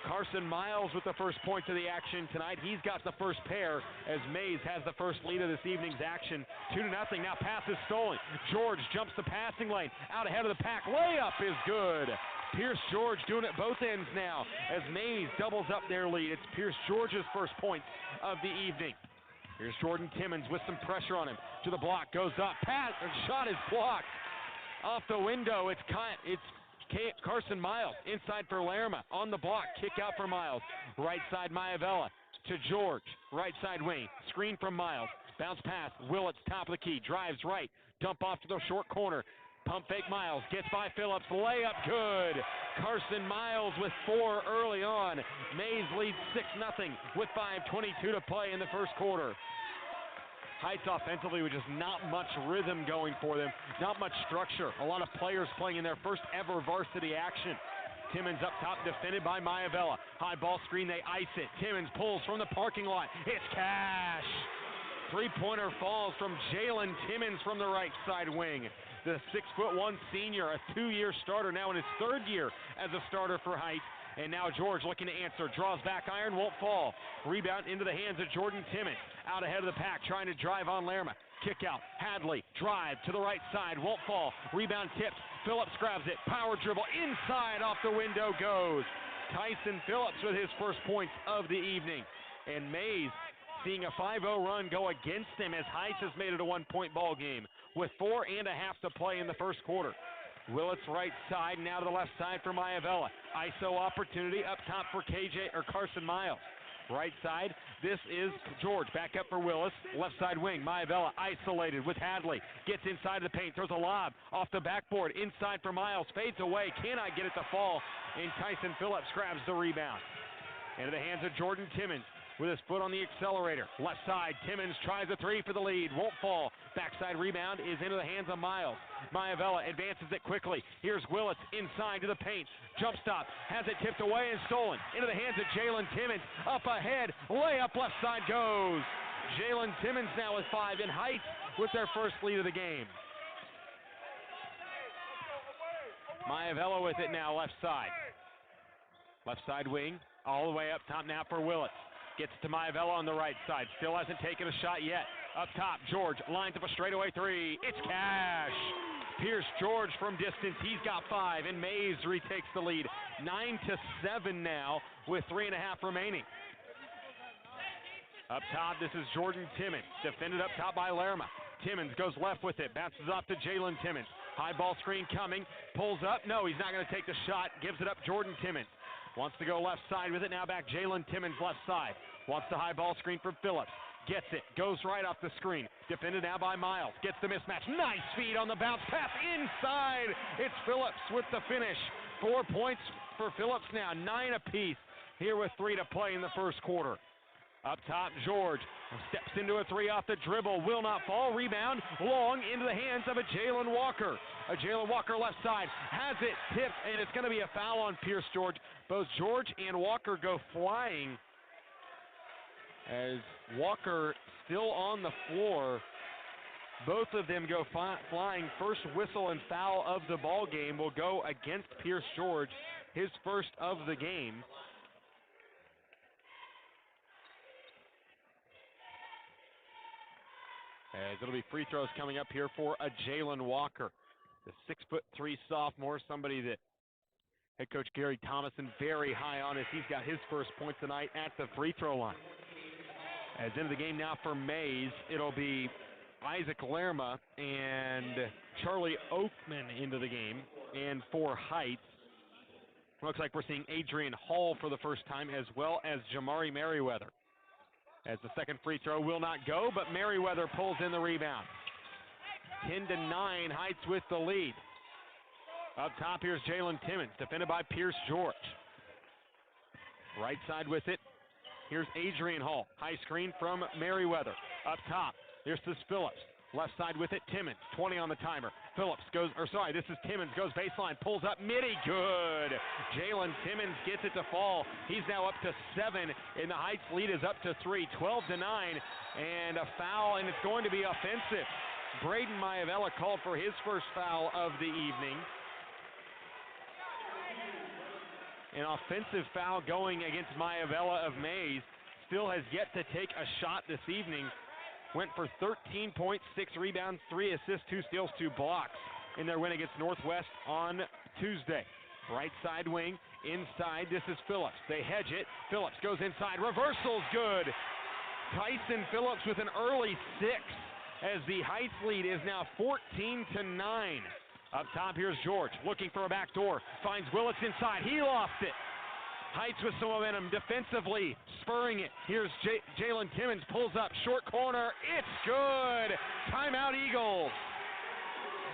Carson Miles with the first points of the action tonight. He's got the first pair as Maize has the first lead of this evening's action. 2-0. Now pass is stolen. George jumps the passing lane. Out ahead of the pack. Layup is good. Pierce George doing it both ends now as Maize doubles up their lead. It's Pierce George's first points of the evening. Here's Jordan Timmons with some pressure on him. To the block. Goes up. Pass. Shot is blocked. Off the window. It's Carson Miles inside for Lerma on the block. Kick out for Miles. Right side Maivella to George. Right side wing. Screen from Miles. Bounce pass. Willits top of the key. Drives right. Dump off to the short corner. Pump fake Miles. Gets by Phillips. Layup good. Carson Miles with 4 early on. Maize leads 6-0 with 5:22 to play in the first quarter. Heights offensively with just not much rhythm going for them, not much structure. A lot of players playing in their first ever varsity action. Timmons up top, defended by Maivella. High ball screen, they ice it. Timmons pulls from the parking lot. It's cash. Three-pointer falls from Jalen Timmons from the right side wing. The 6'1" senior, a 2-year starter, now in his 3rd year as a starter for Heights. And now George looking to answer. Draws back iron, won't fall. Rebound into the hands of Jordan Timmons. Out ahead of the pack, trying to drive on Lerma. Kick out. Hadley, drive to the right side, won't fall. Rebound tipped. Phillips grabs it. Power dribble inside, off the window goes. Tyson Phillips with his first points of the evening. And Maize seeing a 5-0 run go against him as Heights has made it a 1-point ball game with 4.5 to play in the first quarter. Willits right side, now to the left side for Maivella. ISO opportunity up top for Carson Miles. Right side, this is George. Back up for Willis. Left side wing, Maivella isolated with Hadley. Gets inside the paint, throws a lob off the backboard. Inside for Miles, fades away. Cannot get it to fall, and Tyson Phillips grabs the rebound. Into the hands of Jordan Timmons with his foot on the accelerator. Left side, Timmons tries a 3 for the lead. Won't fall. Backside rebound is into the hands of Miles. Maivella advances it quickly. Here's Willits inside to the paint. Jump stop. Has it tipped away and stolen. Into the hands of Jalen Timmons. Up ahead. Layup left side goes. Jalen Timmons now with 5 in Heights with their first lead of the game. Maivella with it now left side. Left side wing. All the way up top now for Willits. Gets to Maivella on the right side. Still hasn't taken a shot yet. Up top, George lines up a straightaway 3. It's cash. Pierce George from distance. He's got 5, and Maize retakes the lead. 9-7 now with 3.5 remaining. Up top, this is Jordan Timmons, defended up top by Lerma. Timmons goes left with it, bounces off to Jalen Timmons. High ball screen coming, pulls up. No, he's not going to take the shot. Gives it up Jordan Timmons. Wants to go left side with it. Now back Jalen Timmons left side. Wants the high ball screen from Phillips. Gets it. Goes right off the screen. Defended now by Miles. Gets the mismatch. Nice feed on the bounce pass inside. It's Phillips with the finish. 4 points for Phillips now. 9 apiece here with 3 to play in the first quarter. Up top, George steps into a 3 off the dribble. Will not fall. Rebound long into the hands of a Jalen Walker. A Jalen Walker left side. Has it tipped, and it's going to be a foul on Pierce George. Both George and Walker go flying as Walker still on the floor. Both of them go flying. First whistle and foul of the ball game will go against Pierce George, his first of the game. As it'll be free throws coming up here for a Jalen Walker, the 6'3" sophomore, somebody that head coach Gary Thomason very high on as he's got his first point tonight at the free throw line. As into the game now for Maize, it'll be Isaac Lerma and Charlie Oakman into the game. And for Heights, looks like we're seeing Adrian Hall for the first time, as well as Jamari Merriweather. As the second free throw will not go, but Merriweather pulls in the rebound. 10-9, Heights with the lead. Up top, here's Jalen Timmons, defended by Pierce George. Right side with it, here's Adrian Hall. High screen from Merriweather. Up top, this is Phillips. Left side with it, Timmons, 20 on the timer. Phillips goes, this is Timmons, goes baseline, pulls up, midi, good. Jalen Timmons gets it to fall. He's now up to 7, and the Heights lead is up to 3, 12-9, and a foul, and it's going to be offensive. Braden Maivella called for his first foul of the evening. An offensive foul going against Maivella of Maize. Still has yet to take a shot this evening. Went for 13 points, 6 rebounds, 3 assists, 2 steals, 2 blocks in their win against Northwest on Tuesday. Right side wing, inside, this is Phillips. They hedge it. Phillips goes inside. Reversal's good. Tyson Phillips with an early 6 as the Heights lead is now 14-9. Up top, here's George looking for a back door. Finds Willits inside. He lost it. Heights with some momentum defensively, spurring it. Here's Jalen Timmons, pulls up, short corner. It's good. Timeout Eagles.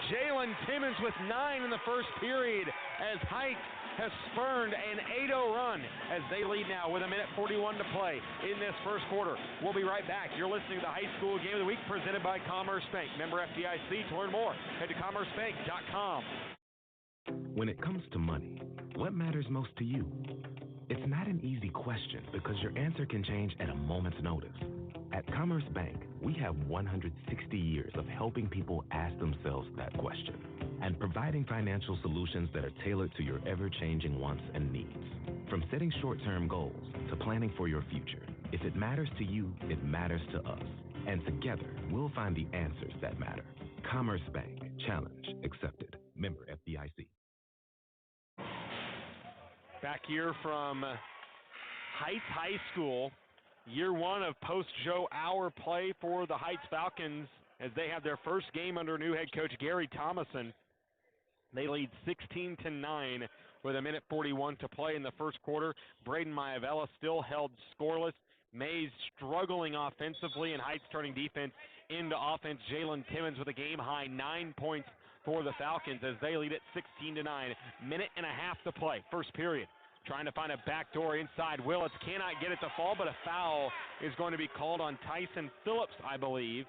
Jalen Timmons with 9 in the first period as Heights has spurned an 8-0 run as they lead now with 1:41 to play in this first quarter. We'll be right back. You're listening to the High School Game of the Week presented by Commerce Bank. Member FDIC. To learn more, head to commercebank.com. When it comes to money, what matters most to you? It's not an easy question because your answer can change at a moment's notice. At Commerce Bank, we have 160 years of helping people ask themselves that question and providing financial solutions that are tailored to your ever-changing wants and needs. From setting short-term goals to planning for your future, if it matters to you, it matters to us. And together, we'll find the answers that matter. Commerce Bank. Challenge accepted. Member FDIC. Back here from Heights High School, year 1 of post-Joe Hour play for the Heights Falcons as they have their first game under new head coach Gary Thomason. They lead 16-9 with 1:41 to play in the first quarter. Braden Maivella still held scoreless. Maize struggling offensively and Heights turning defense into offense. Jalen Timmons with a game-high 9 points for the Falcons as they lead at 16-9. 1.5 to play, first period. Trying to find a backdoor inside. Willits cannot get it to fall, but a foul is going to be called on Tyson Phillips, I believe.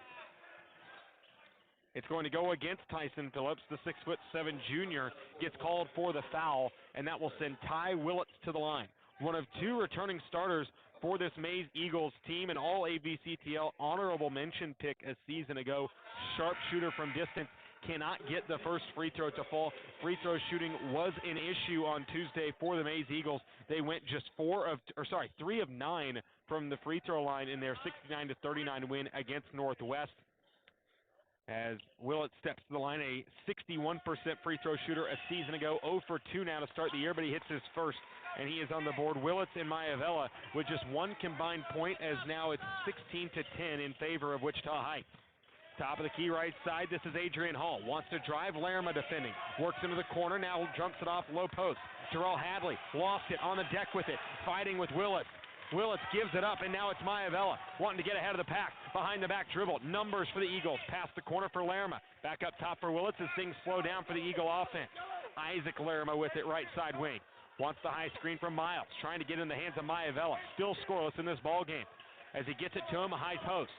It's going to go against Tyson Phillips. The 6'7" junior gets called for the foul, and that will send Ty Willits to the line. One of 2 returning starters for this Maize Eagles team, an all-ABCTL honorable mention pick a season ago. Sharpshooter from distance. Cannot get the first free throw to fall. Free throw shooting was an issue on Tuesday for the Maize Eagles. They went just 3 of 9 from the free throw line in their 69-39 win against Northwest. as Willett steps to the line, a 61% free throw shooter a season ago, 0 for 2 now to start the year, but he hits his first, and he is on the board. Willett and Maivella with just one combined point, as now it's 16-10 in favor of Wichita Heights. Top of the key right side, this is Adrian Hall. Wants to drive, Lerma defending. Works into the corner, now jumps it off, low post. Terrell Hadley lost it, on the deck with it, fighting with Willett. Willits gives it up, and now it's Maivella wanting to get ahead of the pack. Behind the back dribble. Numbers for the Eagles. Past the corner for Lerma. Back up top for Willits as things slow down for the Eagle offense. Isaac Lerma with it, right side wing. Wants the high screen from Miles. Trying to get in the hands of Maivella. Still scoreless in this ball game. As he gets it to him, a high post.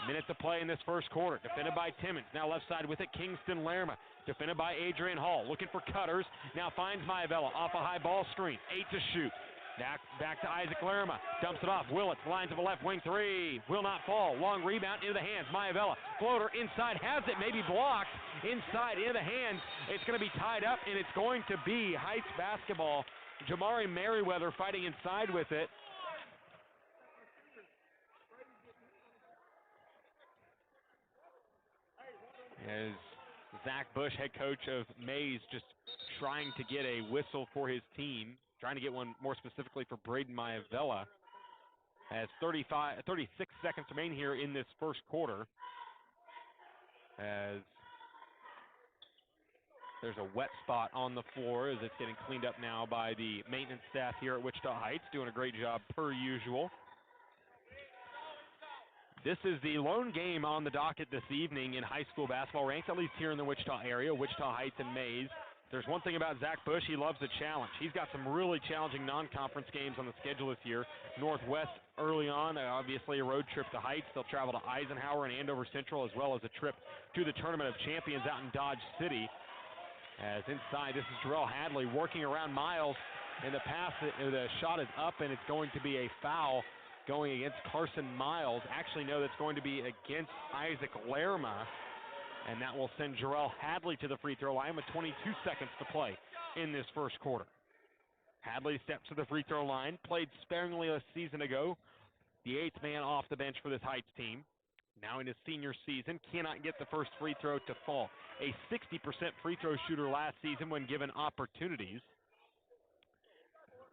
Minute to play in this first quarter. Defended by Timmons. Now left side with it, Kingston Lerma. Defended by Adrian Hall. Looking for cutters. Now finds Maivella off a high ball screen. 8 to shoot. Back to Isaac Lerma. Dumps it off. Willett lines of a left wing three. Will not fall. Long rebound into the hands. Maivella. Floater inside. Has it. Maybe blocked. Inside into the hands. It's going to be tied up, and it's going to be Heights basketball. Jamari Merriweather fighting inside with it. As Zach Bush, head coach of Maize, just trying to get a whistle for his team. Trying to get one more specifically for Braden Maivella. As 36 seconds remain here in this first quarter. As there's a wet spot on the floor as it's getting cleaned up now by the maintenance staff here at Wichita Heights. Doing a great job per usual. This is the lone game on the docket this evening in high school basketball, ranked at least here in the Wichita area, Wichita Heights and Maize. There's one thing about Zach Bush, he loves a challenge. He's got some really challenging non-conference games on the schedule this year. Northwest early on, obviously a road trip to Heights. They'll travel to Eisenhower and Andover Central, as well as a trip to the Tournament of Champions out in Dodge City. As inside, this is Terrell Hadley working around Miles, and the pass, the shot is up, and it's going to be a foul going against Carson Miles. Actually, no, that's going to be against Isaac Lerma. And that will send Jarrell Hadley to the free throw line with 22 seconds to play in this first quarter. Hadley steps to the free throw line, played sparingly a season ago, the 8th man off the bench for this Heights team. Now in his senior season, cannot get the first free throw to fall. A 60% free throw shooter last season when given opportunities.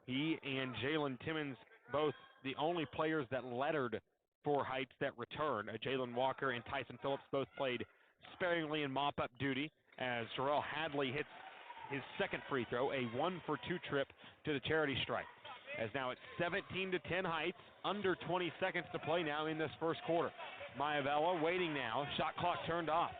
He and Jalen Timmons, both the only players that lettered for Heights that return. Jalen Walker and Tyson Phillips both played sparingly in mop-up duty as Jarrell Hadley hits his second free throw, a 1-for-2 trip to the charity stripe. As now it's 17-10 Heights, under 20 seconds to play now in this first quarter. Maivella waiting now, shot clock turned off.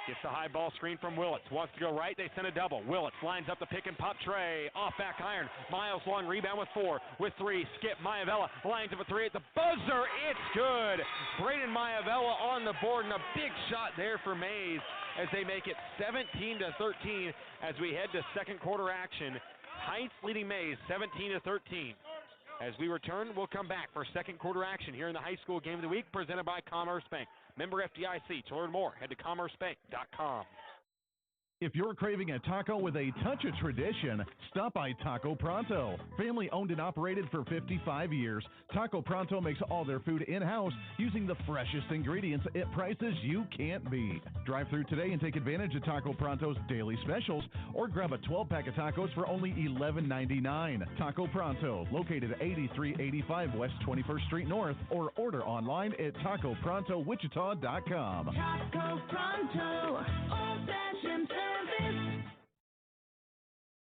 Gets the high ball screen from Willits. Wants to go right. They send a double. Willits lines up the pick and pop tray. Off back iron. Miles long rebound with 4. With 3. Skip. Maivella lines up a 3 at the buzzer. It's good. Braden Maivella on the board, and a big shot there for Maize as they make it 17-13 as we head to second quarter action. Heights leading Maize 17-13. As we return, we'll come back for second quarter action here in the high school game of the week presented by Commerce Bank. Member FDIC. To learn more, head to commercebank.com. If you're craving a taco with a touch of tradition, stop by Taco Pronto. Family owned and operated for 55 years, Taco Pronto makes all their food in-house using the freshest ingredients at prices you can't beat. Drive through today and take advantage of Taco Pronto's daily specials, or grab a 12-pack of tacos for only $11.99. Taco Pronto, located at 8385 West 21st Street North, or order online at TacoProntoWichita.com. Taco Pronto, old-fashioned service.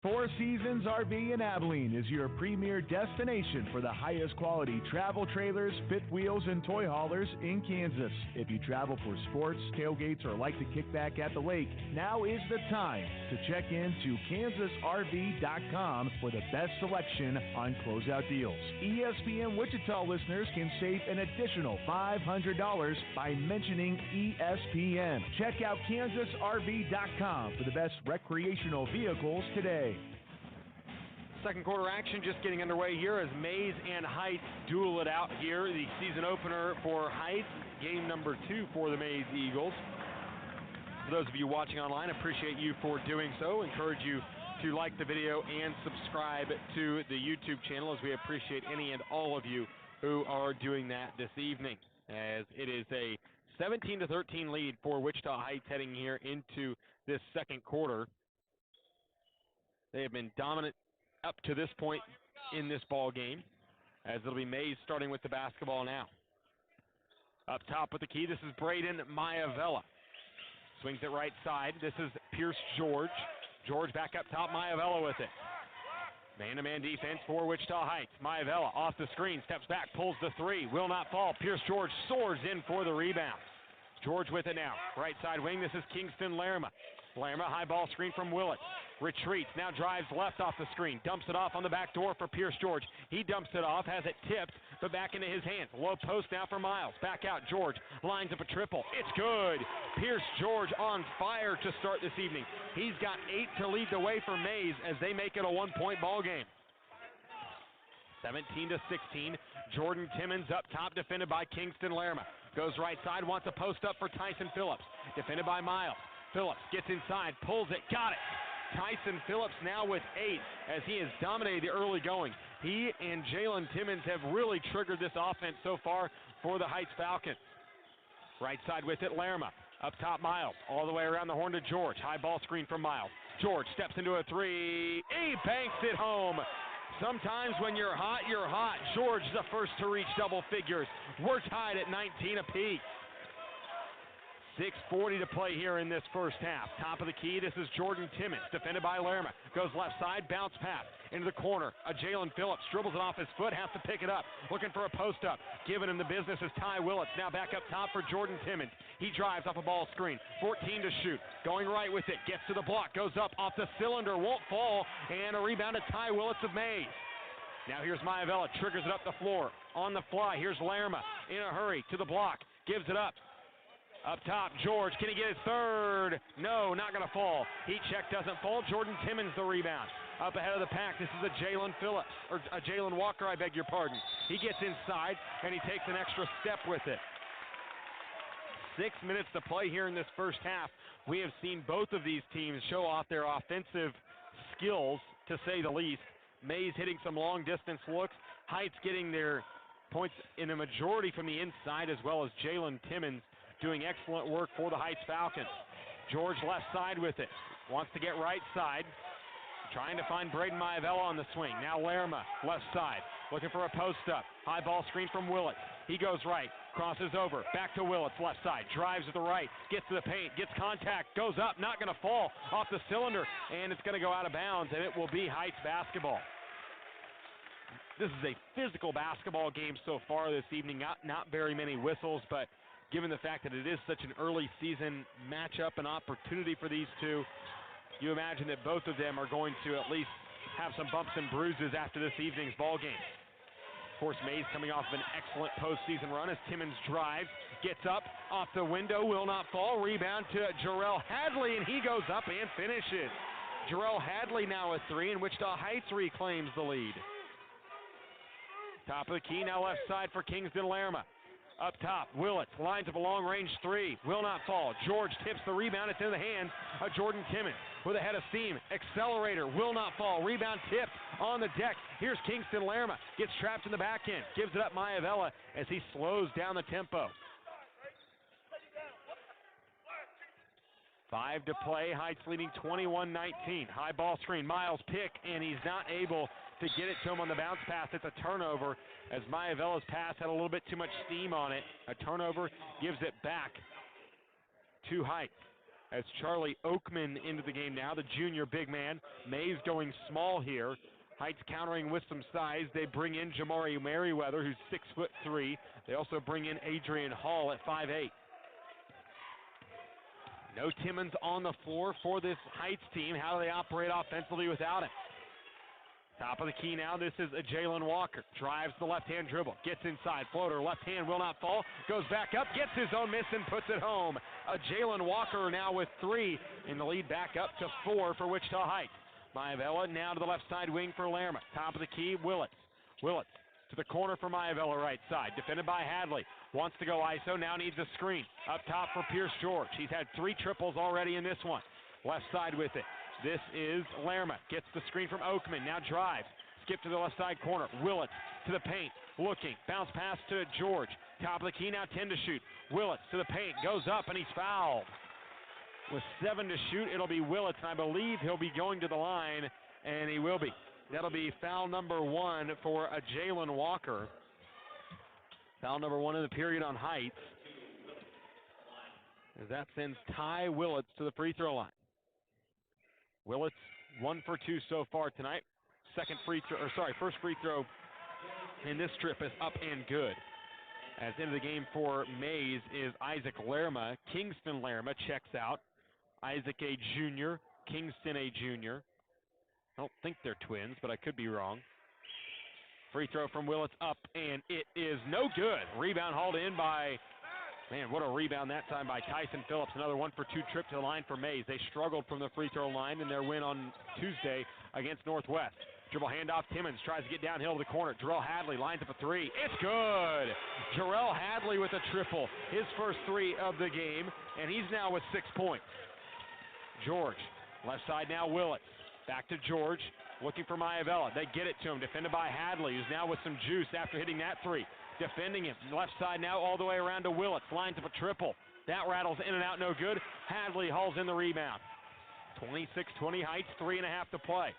Four Seasons RV in Abilene is your premier destination for the highest quality travel trailers, fifth wheels, and toy haulers in Kansas. If you travel for sports, tailgates, or like to kick back at the lake, now is the time to check into KansasRV.com for the best selection on closeout deals. ESPN Wichita listeners can save an additional $500 by mentioning ESPN. Check out KansasRV.com for the best recreational vehicles today. Second quarter action just getting underway here as Maize and Heights duel it out here. The season opener for Heights, game number 2 for the Maize Eagles. For those of you watching online, appreciate you for doing so. Encourage you to like the video and subscribe to the YouTube channel, as we appreciate any and all of you who are doing that this evening, as it is a 17-13 lead for Wichita Heights heading here into this second quarter. They have been dominant up to this point in this ball game, as it'll be Maize starting with the basketball now. Up top with the key, this is Braden Maivella. Swings it right side. This is Pierce George. George back up top, Maivella with it. Man-to-man defense for Wichita Heights. Maivella off the screen, steps back, pulls the three, will not fall. Pierce George soars in for the rebound. George with it now. Right side wing, this is Kingston Lerma. Lerma, high ball screen from Willett. Retreats, now drives left off the screen. Dumps it off on the back door for Pierce George. He dumps it off, has it tipped, but back into his hands. Low post now for Miles. Back out, George lines up a triple. It's good. Pierce George on fire to start this evening. He's got 8 to lead the way for Maize as they make it a 1-point ball game. 17-16. Jordan Timmons up top, defended by Kingston Lerma. Goes right side, wants a post up for Tyson Phillips. Defended by Miles. Phillips gets inside, pulls it, got it. Tyson Phillips now with 8 as he has dominated the early going. He and Jalen Timmons have really triggered this offense so far for the Heights Falcons. Right side with it, Lerma. Up top, Miles. All the way around the horn to George. High ball screen from Miles. George steps into a three. He banks it home. Sometimes when you're hot, you're hot. George the first to reach double figures. We're tied at 19 apiece. 6:40 to play here in this first half. Top of the key, this is Jordan Timmons, defended by Lerma. Goes left side, bounce pass into the corner. Jalen Phillips dribbles it off his foot, has to pick it up. Looking for a post up. Giving him the business is Ty Willits. Now back up top for Jordan Timmons. He drives off a ball screen. 14 to shoot. Going right with it. Gets to the block. Goes up off the cylinder. Won't fall. And a rebound to Ty Willits of Maize. Now here's Maivella. Triggers it up the floor. On the fly. Here's Lerma. In a hurry to the block. Gives it up. Up top, George, can he get his third? No, not going to fall. Heat check doesn't fall. Jordan Timmons the rebound. Up ahead of the pack, this is a Jalen Phillips, or a Jalen Walker, I beg your pardon. He gets inside, and he takes an extra step with it. 6 minutes to play here in this first half. We have seen both of these teams show off their offensive skills, to say the least. Maize hitting some long-distance looks. Heights getting their points in a majority from the inside, as well as Jalen Timmons doing excellent work for the Heights Falcons. George left side with it. Wants to get right side. Trying to find Braden Maivella on the swing. Now Lerma, left side. Looking for a post up. High ball screen from Willett. He goes right. Crosses over. Back to Willett's left side. Drives to the right. Gets to the paint. Gets contact. Goes up. Not going to fall off the cylinder. And it's going to go out of bounds. And it will be Heights basketball. This is a physical basketball game so far this evening. Not very many whistles, but given the fact that it is such an early season matchup and opportunity for these two, you imagine that both of them are going to at least have some bumps and bruises after this evening's ball game. Of course, Maize coming off of an excellent postseason run as Timmons drives, gets up, off the window, will not fall. Rebound to Jarrell Hadley, and he goes up and finishes. Jarrell Hadley now with 3, and Wichita Heights reclaims the lead. Top of the key, now left side for Kingston Lerma. Up top, Willits lines up a long-range 3. Will not fall. George tips the rebound. It's in the hands of Jordan Timmons with a head of steam. Accelerator, will not fall. Rebound tipped on the deck. Here's Kingston Lerma. Gets trapped in the back end. Gives it up Maivella as he slows down the tempo. 5 to play. Heights leading 21-19. High ball screen. Miles pick, and he's not able to get it to him on the bounce pass. It's a turnover as Maivella's pass had a little bit too much steam on it. A turnover gives it back to Heights as Charlie Oakman into the game now, the junior big man. Maize going small here. Heights countering with some size. They bring in Jamari Merriweather, who's 6'3". They also bring in Adrian Hall at 5'8". No Timmons on the floor for this Heights team. How do they operate offensively without him? Top of the key now, this is a Jalen Walker. Drives the left-hand dribble, gets inside, floater, left hand will not fall, goes back up, gets his own miss and puts it home. A Jalen Walker now with 3, and the lead back up to 4 for Wichita Heights. Maivella now to the left side wing for Lerma. Top of the key, Willits. Willits to the corner for Maivella right side, defended by Hadley. Wants to go ISO, now needs a screen. Up top for Pierce George. He's had 3 triples already in this one. Left side with it. This is Lerma. Gets the screen from Oakman. Now drives. Skip to the left side corner. Willits to the paint, looking, bounce pass to George. Top of the key now, 10 to shoot. Willits to the paint, goes up, and he's fouled. With 7 to shoot, it'll be Willits, and I believe he'll be going to the line, and he will be. That'll be foul number 1 for Jalen Walker. Foul number 1 in the period on Heights. As that sends Ty Willits to the free throw line. Willits 1 for 2 so far tonight. First free throw in this trip is up and good. As into the game for Maize is Isaac Lerma. Kingston Lerma checks out. Isaac a junior, Kingston a junior. I don't think they're twins, but I could be wrong. Free throw from Willits up, and it is no good. Rebound hauled in by, man, what a rebound that time by Tyson Phillips. Another 1 for 2 trip to the line for Maize. They struggled from the free throw line in their win on Tuesday against Northwest. Dribble handoff, Timmons tries to get downhill to the corner. Jarrell Hadley lines up a 3. It's good! Jarrell Hadley with a triple. His first 3 of the game, and he's now with 6 points. George, left side now, Willits. Back to George, looking for Maivella. They get it to him, defended by Hadley, who's now with some juice after hitting that 3. Defending him, left side now all the way around to Willits. Lines up a triple. That rattles in and out, no good. Hadley hauls in the rebound. 26-20 Heights, 3.5 to play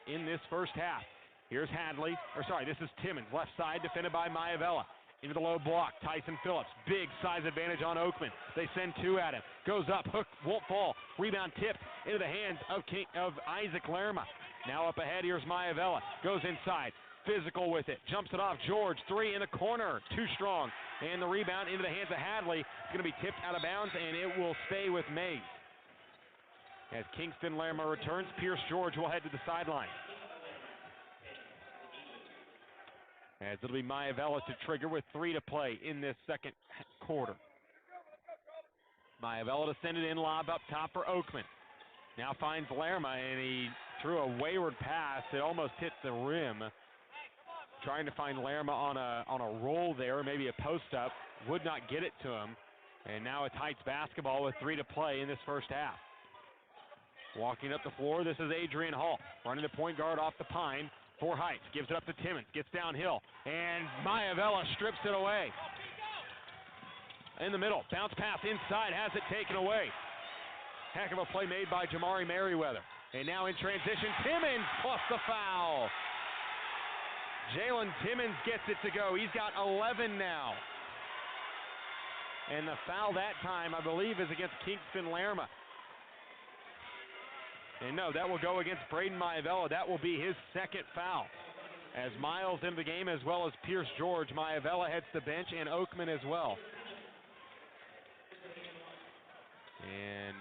in this first half. Here's this is Timmons, left side, defended by Maivella. Into the low block, Tyson Phillips, big size advantage on Oakman. They send 2 at him, goes up, hook, won't fall. Rebound tipped into the hands of Isaac Lerma. Now up ahead, here's Maivella, goes inside, physical with it, jumps it off George, 3 in the corner, too strong. And the rebound into the hands of Hadley. It's going to be tipped out of bounds, and it will stay with Maize. As Kingston Lerma returns, Pierce George will head to the sideline. As it'll be Maivella to trigger with 3 to play in this second quarter. Maivella to send it in, lob up top for Oakman. Now finds Lerma, and he threw a wayward pass. It almost hit the rim. Trying to find Lerma on a roll there, maybe a post-up. Would not get it to him. And now it's Heights basketball with 3 to play in this first half. Walking up the floor, this is Adrian Hall. Running the point guard off the pine for Heights. Gives it up to Timmons. Gets downhill. And Maivella strips it away. In the middle. Bounce pass inside. Has it taken away. Heck of a play made by Jamari Merriweather. And now in transition, Timmons plus the foul. Jalen Timmons gets it to go. He's got 11 now. And the foul that time, I believe, is against Kingston Lerma. And no, that will go against Braden Maivella. That will be his second foul. As Miles into the game, as well as Pierce George, Maivella heads to the bench, and Oakman as well. And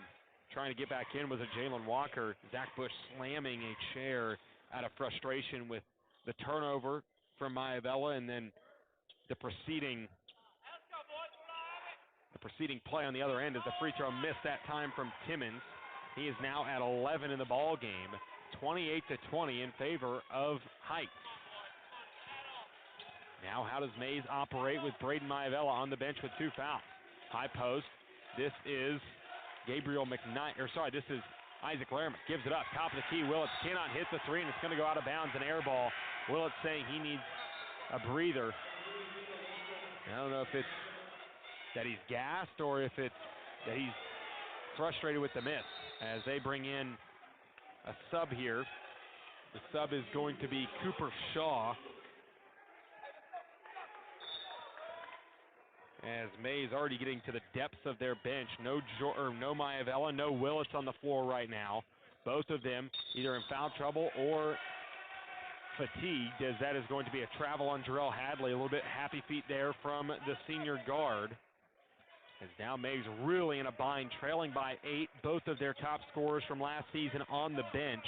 trying to get back in was a Jalen Walker. Zach Bush slamming a chair out of frustration with the turnover from Maivella, and then the preceding play on the other end as the free throw missed that time from Timmons. He is now at 11 in the ball game, 28-20 in favor of Heights. Now how does Maize operate with Braden Maivella on the bench with 2 fouls? High post. This is this is Isaac Lerma. Gives it up. Top of the key. Willits cannot hit the 3, and it's going to go out of bounds, an air ball. Willits saying he needs a breather. I don't know if it's that he's gassed or if it's that he's frustrated with the miss, as they bring in a sub here. The sub is going to be Cooper Shaw. As Maize already getting to the depths of their bench. No Maivella, no Willits on the floor right now. Both of them either in foul trouble or fatigued, as that is going to be a travel on Jarrell Hadley. A little bit happy feet there from the senior guard. As now Maize really in a bind, trailing by 8. Both of their top scorers from last season on the bench.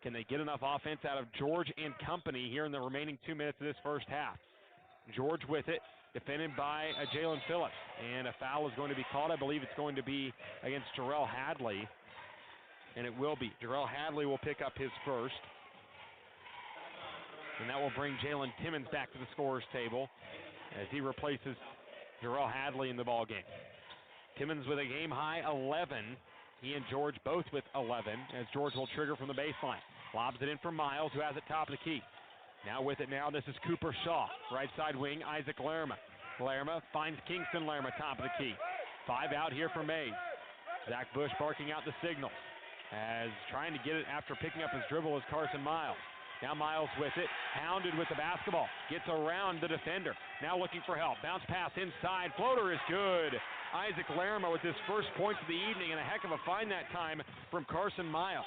Can they get enough offense out of George and company here in the remaining 2 minutes of this first half? George with it, defended by Jalen Phillips. And a foul is going to be called. I believe it's going to be against Jarrell Hadley. And it will be. Jarrell Hadley will pick up his first. And that will bring Jalen Timmons back to the scorer's table as he replaces Jarrell Hadley in the ball game. Timmons with a game-high 11. He and George both with 11, as George will trigger from the baseline. Lobs it in for Miles, who has it top of the key. Now with it now, this is Cooper Shaw. Right side wing, Isaac Lerma. Lerma finds Kingston Lerma, top of the key. 5 out here for Maize. Zach Bush barking out the signal. As trying to get it after picking up his dribble is Carson Miles. Now Miles with it, hounded with the basketball. Gets around the defender. Now looking for help. Bounce pass inside. Floater is good. Isaac Lerma with his first points of the evening, and a heck of a find that time from Carson Miles.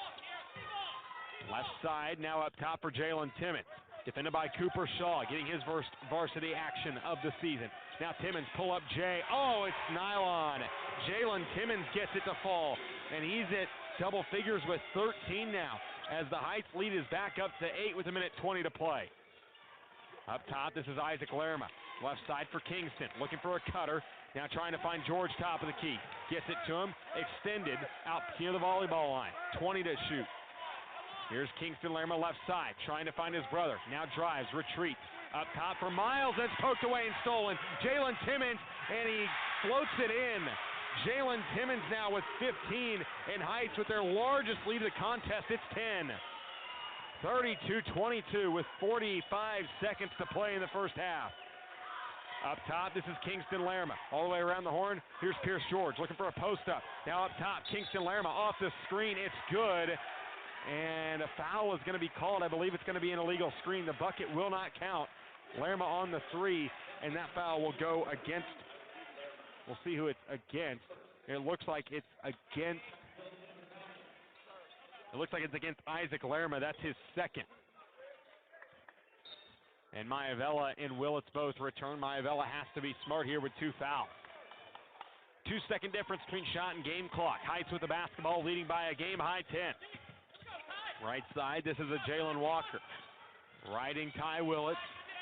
Left side now up top for Jalen Timmons. Defended by Cooper Shaw, getting his first varsity action of the season. Now Timmons pull up Jay. Oh, it's nylon. Jalen Timmons gets it to fall, and he's at double figures with 13 now, as the Heights lead is back up to 8 with 1:20 to play. Up top, this is Isaac Lerma. Left side for Kingston, looking for a cutter. Now trying to find George top of the key. Gets it to him, extended, out near the volleyball line. 20 to shoot. Here's Kingston Lerma left side, trying to find his brother. Now drives, retreats. Up top for Miles, that's poked away and stolen. Jalen Timmons, and he floats it in. Jalen Timmons now with 15, and Heights with their largest lead of the contest. It's 10. 32-22 with 45 seconds to play in the first half. Up top, this is Kingston Lerma. All the way around the horn, here's Pierce George looking for a post-up. Now up top, Kingston Lerma off the screen. It's good. And a foul is going to be called. I believe it's going to be an illegal screen. The bucket will not count. Lerma on the 3, and that foul will go against. We'll see who it's against. It looks like it's against. It looks like it's against Isaac Lerma. That's his second. And Maivella and Willits both return. Maivella has to be smart here with 2 fouls. 2-second difference between shot and game clock. Heights with the basketball, leading by a game-high 10. Right side, this is a Jalen Walker. Riding Ty Willits,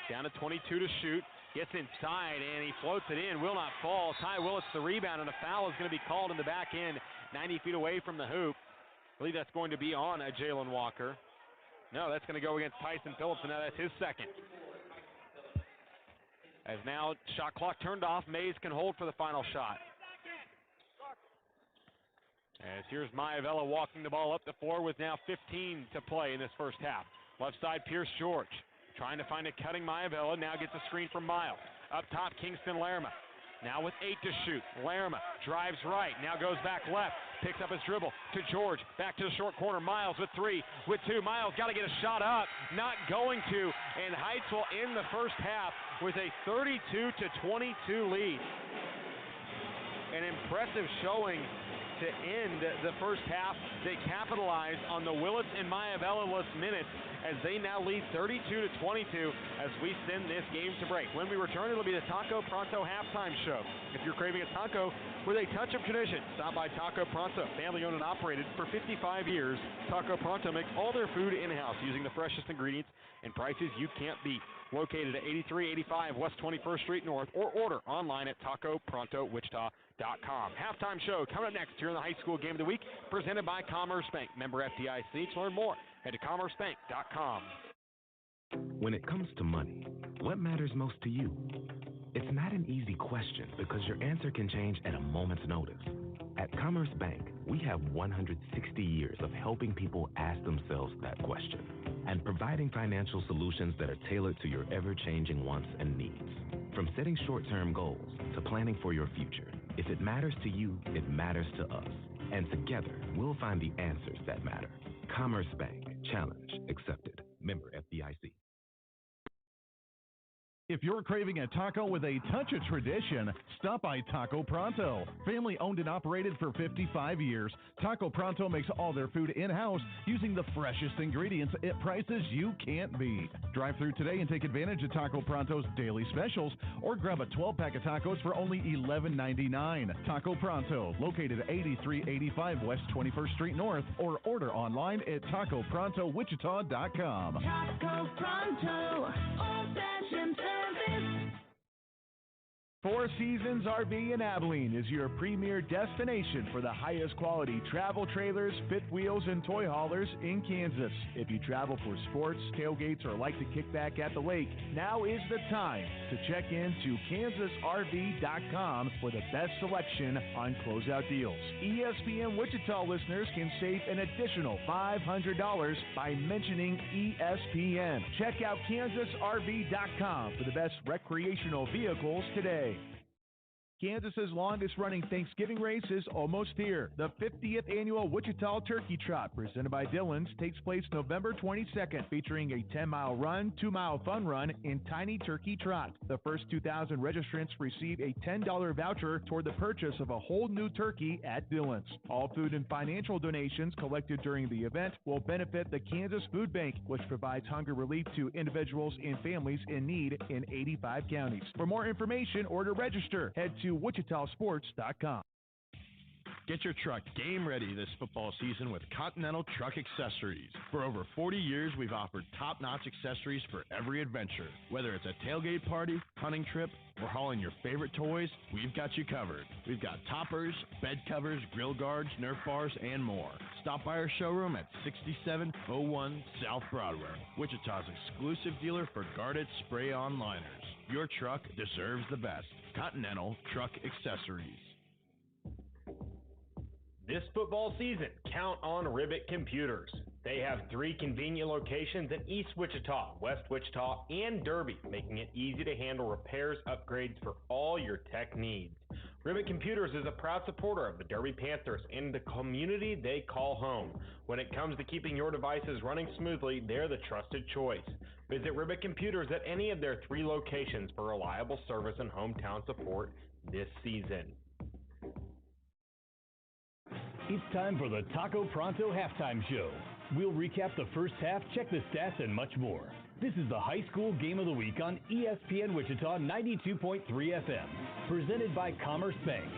down to 22 to shoot. Gets inside, and he floats it in, will not fall. Ty Willits the rebound, and a foul is going to be called in the back end, 90 feet away from the hoop. I believe that's going to be on a Jalen Walker. No, that's going to go against Tyson Phillips, and now that's his second. As now shot clock turned off, Maize can hold for the final shot. As here's Maivella walking the ball up the floor with now 15 to play in this first half. Left side, Pierce George trying to find a cutting Maivella. Now gets a screen from Miles. Up top, Kingston Lerma. Now with 8 to shoot. Lerma drives right. Now goes back left. Picks up his dribble to George. Back to the short corner. Miles with 3. With 2. Miles got to get a shot up. Not going to. And Heights will end the first half with a 32-22 lead. An impressive showing to end the first half. They capitalized on the Willits and Maivella-less minutes as they now lead 32-22 as we send this game to break. When we return, it'll be the Taco Pronto halftime show. If you're craving a taco with a touch of tradition, stop by Taco Pronto. Family owned and operated for 55 years. Taco Pronto makes all their food in-house using the freshest ingredients and prices you can't beat. Located at 8385 West 21st Street North, or order online at TacoProntoWichita.com. Halftime show coming up next here in the high school game of the week, presented by Commerce Bank. Member FDIC. To learn more, head to CommerceBank.com. When it comes to money, what matters most to you? It's not an easy question because your answer can change at a moment's notice. At Commerce Bank, we have 160 years of helping people ask themselves that question and providing financial solutions that are tailored to your ever-changing wants and needs. From setting short-term goals to planning for your future, if it matters to you, it matters to us. And together, we'll find the answers that matter. Commerce Bank. Challenge accepted. Member FDIC. If you're craving a taco with a touch of tradition, stop by Taco Pronto. Family owned and operated for 55 years, Taco Pronto makes all their food in-house using the freshest ingredients at prices you can't beat. Drive through today and take advantage of Taco Pronto's daily specials, or grab a 12-pack of tacos for only $11.99. Taco Pronto, located at 8385 West 21st Street North, or order online at TacoProntoWichita.com. Taco Pronto, old-fashioned service. Four Seasons RV in Abilene is your premier destination for the highest quality travel trailers, fifth wheels, and toy haulers in Kansas. If you travel for sports, tailgates, or like to kick back at the lake, now is the time to check into kansasrv.com for the best selection on closeout deals. ESPN Wichita listeners can save an additional $500 by mentioning ESPN. Check out kansasrv.com for the best recreational vehicles today. Kansas's longest-running Thanksgiving race is almost here. The 50th annual Wichita Turkey Trot, presented by Dillon's, takes place November 22nd, featuring a 10-mile run, 2-mile fun run, and tiny turkey trot. The first 2,000 registrants receive a $10 voucher toward the purchase of a whole new turkey at Dillon's. All food and financial donations collected during the event will benefit the Kansas Food Bank, which provides hunger relief to individuals and families in need in 85 counties. For more information or to register, head to wichitasports.com. Get your truck game ready this football season with Continental Truck Accessories. For over 40 years, we've offered top-notch accessories for every adventure. Whether it's a tailgate party, hunting trip, or hauling your favorite toys, we've got you covered. We've got toppers, bed covers, grill guards, Nerf bars, and more. Stop by our showroom at 6701 South Broadway, Wichita's exclusive dealer for guarded spray-on liners. Your truck deserves the best. Continental Truck Accessories. This football season, count on Ribbit Computers. They have 3 convenient locations in East Wichita, West Wichita, and Derby, making it easy to handle repairs, upgrades for all your tech needs. Ribbit Computers is a proud supporter of the Derby Panthers and the community they call home. When it comes to keeping your devices running smoothly, they're the trusted choice. Visit Ribbit Computers at any of their 3 locations for reliable service and hometown support this season. It's time for the Taco Pronto Halftime Show. We'll recap the first half, check the stats, and much more. This is the High School Game of the Week on ESPN Wichita 92.3 FM, presented by Commerce Bank.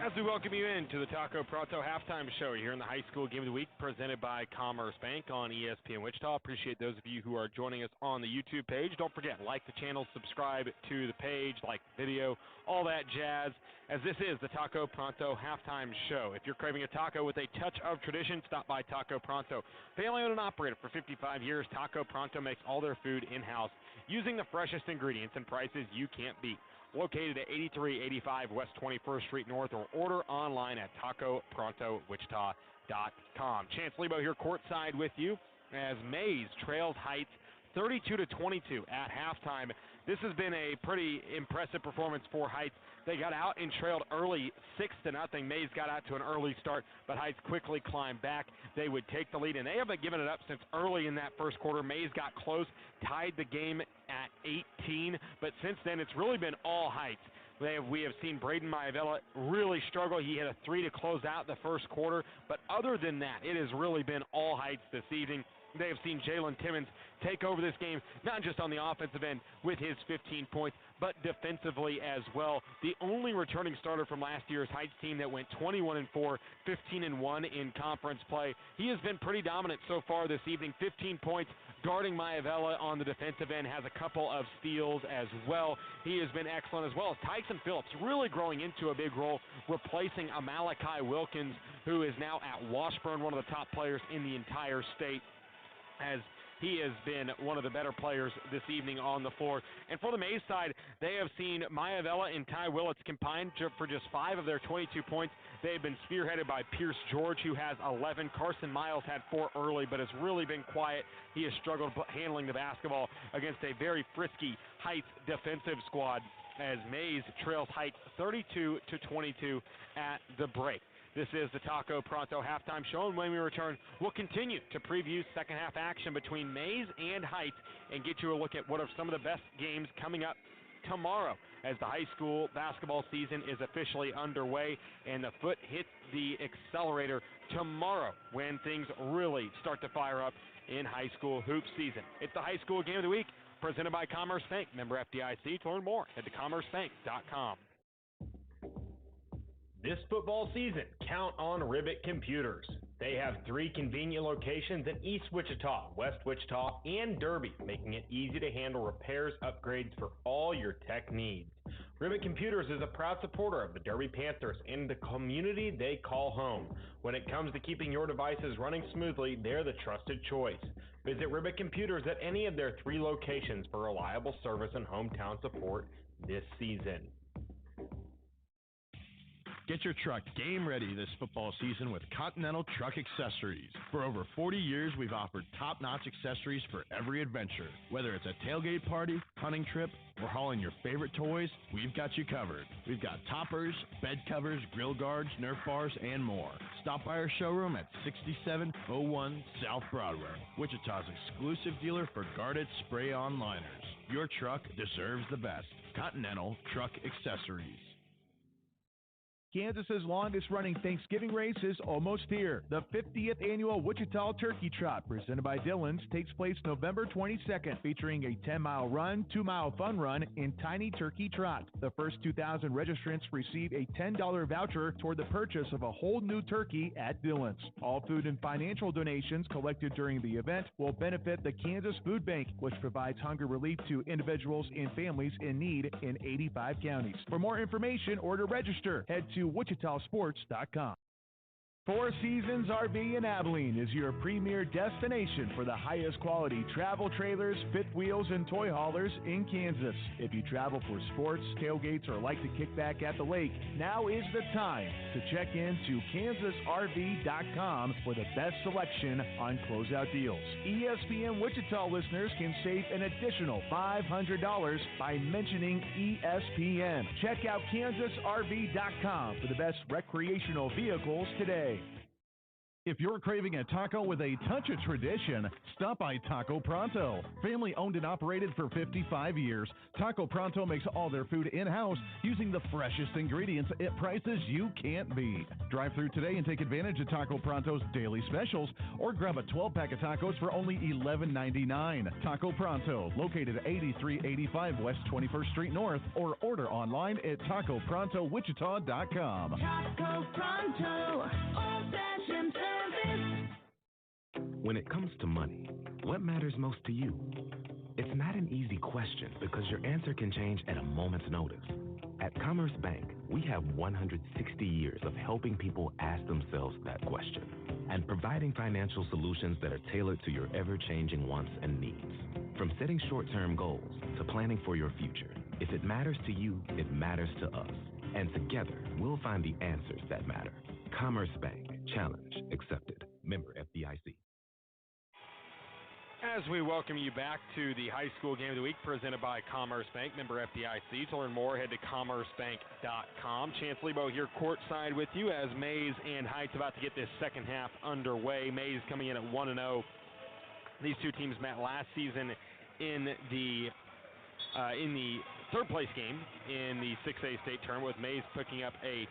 As we welcome you into the Taco Pronto Halftime Show here in the High School Game of the Week, presented by Commerce Bank on ESPN Wichita. Appreciate those of you who are joining us on the YouTube page. Don't forget, like the channel, subscribe to the page, like the video, all that jazz, as this is the Taco Pronto Halftime Show. If you're craving a taco with a touch of tradition, stop by Taco Pronto. Family owned and operated for 55 years, Taco Pronto makes all their food in-house using the freshest ingredients and prices you can't beat. Located at 8385 West 21st Street North, or order online at TacoProntoWichita.com. Chance Lebo here courtside with you as Maize trails Heights 32-22 at halftime. This has been a pretty impressive performance for Heights. They got out and trailed early 6-0. Maize got out to an early start, but Heights quickly climbed back. They would take the lead, and they haven't given it up since early in that first quarter. Maize got close, tied the game at 18, but since then it's really been all Heights. We have seen Braden Maivella really struggle. He hit a 3 to close out the first quarter, but other than that, it has really been all Heights this evening. They have seen Jalen Timmons take over this game, not just on the offensive end with his 15 points, but defensively as well. The only returning starter from last year's Heights team that went 21-4, 15-1 in conference play. He has been pretty dominant so far this evening. 15 points, guarding Maivella on the defensive end, has a couple of steals as well. He has been excellent, as well as Tyson Phillips really growing into a big role, replacing Malachi Wilkins, who is now at Washburn, one of the top players in the entire state, as he has been one of the better players this evening on the floor. And for the Maize side, they have seen Maivella and Ty Willits combined for just 5 of their 22 points. They have been spearheaded by Pierce George, who has 11. Carson Miles had 4 early, but has really been quiet. He has struggled handling the basketball against a very frisky Heights defensive squad, as Maize trails Heights 32-22 at the break. This is the Taco Pronto Halftime Show, and when we return, we'll continue to preview second half action between Maize and Heights and get you a look at what are some of the best games coming up tomorrow as the high school basketball season is officially underway and the foot hits the accelerator tomorrow when things really start to fire up in high school hoop season. It's the High School Game of the Week presented by Commerce Bank. Member FDIC. To learn more, head to commercebank.com. This football season, count on Ribbit Computers. They have 3 convenient locations in East Wichita, West Wichita, and Derby, making it easy to handle repairs, upgrades for all your tech needs. Ribbit Computers is a proud supporter of the Derby Panthers and the community they call home. When it comes to keeping your devices running smoothly, they're the trusted choice. Visit Ribbit Computers at any of their 3 locations for reliable service and hometown support this season. Get your truck game ready this football season with Continental Truck Accessories. For over 40 years, we've offered top-notch accessories for every adventure. Whether it's a tailgate party, hunting trip, or hauling your favorite toys, we've got you covered. We've got toppers, bed covers, grill guards, Nerf bars, and more. Stop by our showroom at 6701 South Broadway, Wichita's exclusive dealer for guarded spray-on liners. Your truck deserves the best. Continental Truck Accessories. Kansas's longest-running Thanksgiving race is almost here. The 50th annual Wichita Turkey Trot, presented by Dillon's, takes place November 22nd, featuring a 10-mile run, 2-mile fun run, and tiny turkey trot. The first 2,000 registrants receive a $10 voucher toward the purchase of a whole new turkey at Dillon's. All food and financial donations collected during the event will benefit the Kansas Food Bank, which provides hunger relief to individuals and families in need in 85 counties. For more information or to register, head to WichitaSports.com. Four Seasons RV in Abilene is your premier destination for the highest quality travel trailers, fifth wheels, and toy haulers in Kansas. If you travel for sports, tailgates, or like to kick back at the lake, now is the time to check into KansasRV.com for the best selection on closeout deals. ESPN Wichita listeners can save an additional $500 by mentioning ESPN. Check out KansasRV.com for the best recreational vehicles today. If you're craving a taco with a touch of tradition, stop by Taco Pronto. Family owned and operated for 55 years, Taco Pronto makes all their food in-house using the freshest ingredients at prices you can't beat. Drive through today and take advantage of Taco Pronto's daily specials, or grab a 12-pack of tacos for only $11.99. Taco Pronto, located at 8385 West 21st Street North, or order online at TacoProntoWichita.com. Taco Pronto, old-fashioned service. When it comes to money, what matters most to you? It's not an easy question because your answer can change at a moment's notice. At Commerce Bank, we have 160 years of helping people ask themselves that question and providing financial solutions that are tailored to your ever-changing wants and needs. From setting short-term goals to planning for your future, if it matters to you, it matters to us. And together, we'll find the answers that matter. Commerce Bank. Challenge accepted. Member FDIC. As we welcome you back to the High School Game of the Week presented by Commerce Bank, member FDIC. To learn more, head to commercebank.com. Chance Lebo here courtside with you as Maize and Heights about to get this second half underway. Maize coming in at 1-0. These two teams met last season in the third place game in the 6A state tournament, with Maize picking up a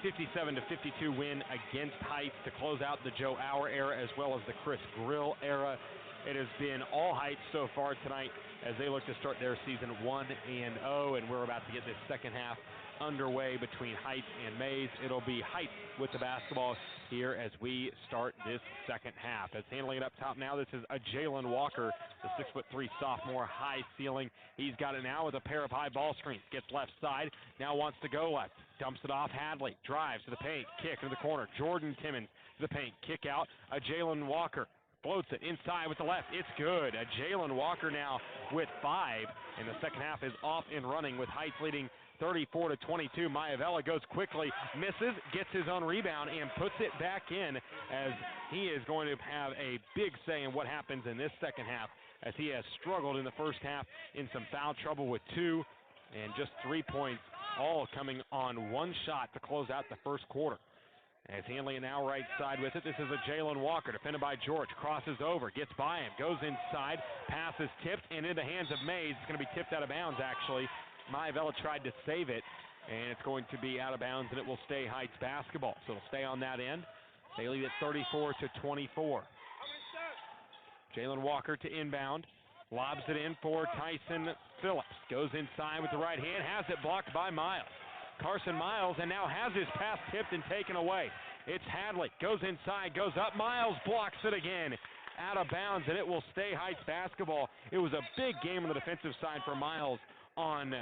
57-52 win against Heights to close out the Joe Auer era as well as the Chris Grill era. It has been all Heights so far tonight as they look to start their season 1-0, and we're about to get this second half underway between Heights and Maize. It'll be Heights with the basketball here as we start this second half. As handling it up top now, this is a Jalen Walker, the 6'3" sophomore, high ceiling. He's got it now with a pair of high ball screens. Gets left side, now wants to go left. Dumps it off Hadley, drives to the paint, kick into the corner. Jordan Timmons to the paint, kick out. A Jalen Walker floats it inside with the left. It's good. A Jalen Walker now with 5, and the second half is off and running with Heights leading 34-22. Maivella goes quickly, misses, gets his own rebound, and puts it back in as he is going to have a big say in what happens in this second half, as he has struggled in the first half in some foul trouble with 2 and just 3 points, all coming on one shot to close out the first quarter. As handling it now right side with it, this is a Jalen Walker, defended by George, crosses over, gets by him, goes inside, pass is tipped, and in the hands of Maize. It's going to be tipped out of bounds, actually. Maivella tried to save it, and it's going to be out of bounds, and it will stay Heights basketball. So it'll stay on that end. They lead at 34-24. Jalen Walker to inbound. Lobs it in for Tyson Phillips. Goes inside with the right hand. Has it blocked by Miles. Carson Miles, and now has his pass tipped and taken away. It's Hadley. Goes inside. Goes up. Miles blocks it again. out of bounds, and it will stay Heights basketball. It was a big game on the defensive side for Miles on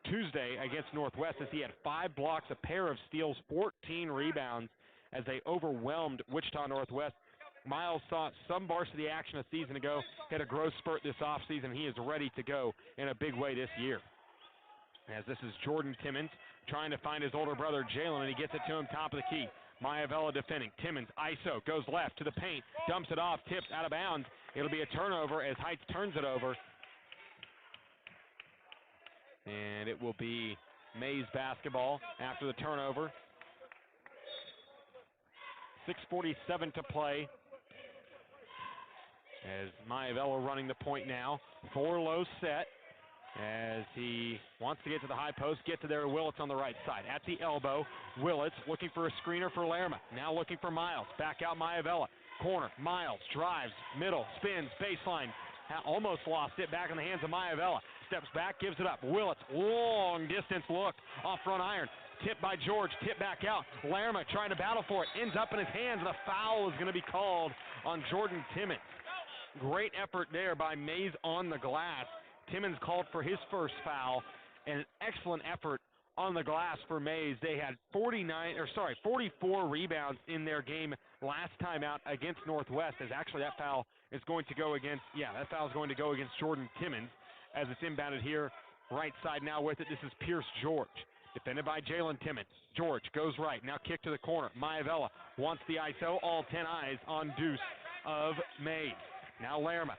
Tuesday against Northwest, as he had 5 blocks, a pair of steals, 14 rebounds as they overwhelmed Wichita Northwest. Miles saw some varsity action a season ago, had a growth spurt this offseason. He is ready to go in a big way this year. As this is Jordan Timmons trying to find his older brother Jalen, and he gets it to him top of the key. Maivella defending. Timmons, ISO, goes left to the paint, dumps it off, tips out of bounds. It'll be a turnover as Heights turns it over. And it will be Maize basketball after the turnover. 6:47 to play. As Maivella running the point now. 4-low set. As he wants to get to the high post, get to there. Willits on the right side. At the elbow, Willits looking for a screener for Lerma. Now looking for Miles. Back out Maivella. Corner, Miles drives, middle, spins, baseline. Almost lost it, back in the hands of Maivella. Steps back, gives it up. Willits, long distance look off front iron. Tip by George, tip back out. Lerma trying to battle for it, ends up in his hands, and a foul is going to be called on Jordan Timmons. Great effort there by Maize on the glass. Timmons called for his first foul, and an excellent effort on the glass for Maize. They had 44 rebounds in their game last time out against Northwest, as actually that foul is going to go against, that foul is going to go against Jordan Timmons as it's inbounded here. Right side now with it. This is Pierce George, defended by Jalen Timmons. George goes right, now kick to the corner. Maivella wants the ISO, all 10 eyes on Deuce of Maize. Now Lerma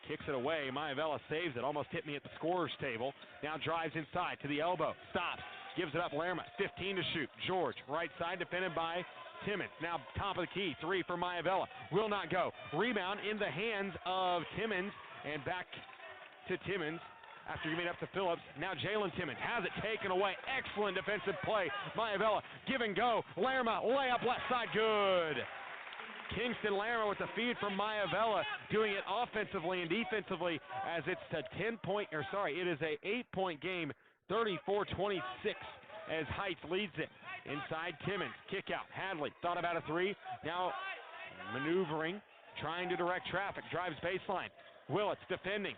kicks it away. Maivella saves it. Almost hit me at the scorer's table. Now drives inside to the elbow. Stops. Gives it up. Lerma. 15 to shoot. George. Right side defended by Timmons. Now top of the key. 3 for Maivella. Will not go. Rebound in the hands of Timmons. And back to Timmons after giving it up to Phillips. Now Jalen Timmons has it taken away. Excellent defensive play. Maivella. Give and go. Lerma. Layup left side. Good. Kingston Lerma with the feed from Maivella, doing it offensively and defensively, as it's a 8-point game, 34-26, as Heights leads it. Inside Timmons, kick out. Hadley thought about a 3, now maneuvering, trying to direct traffic, drives baseline. Willits defending,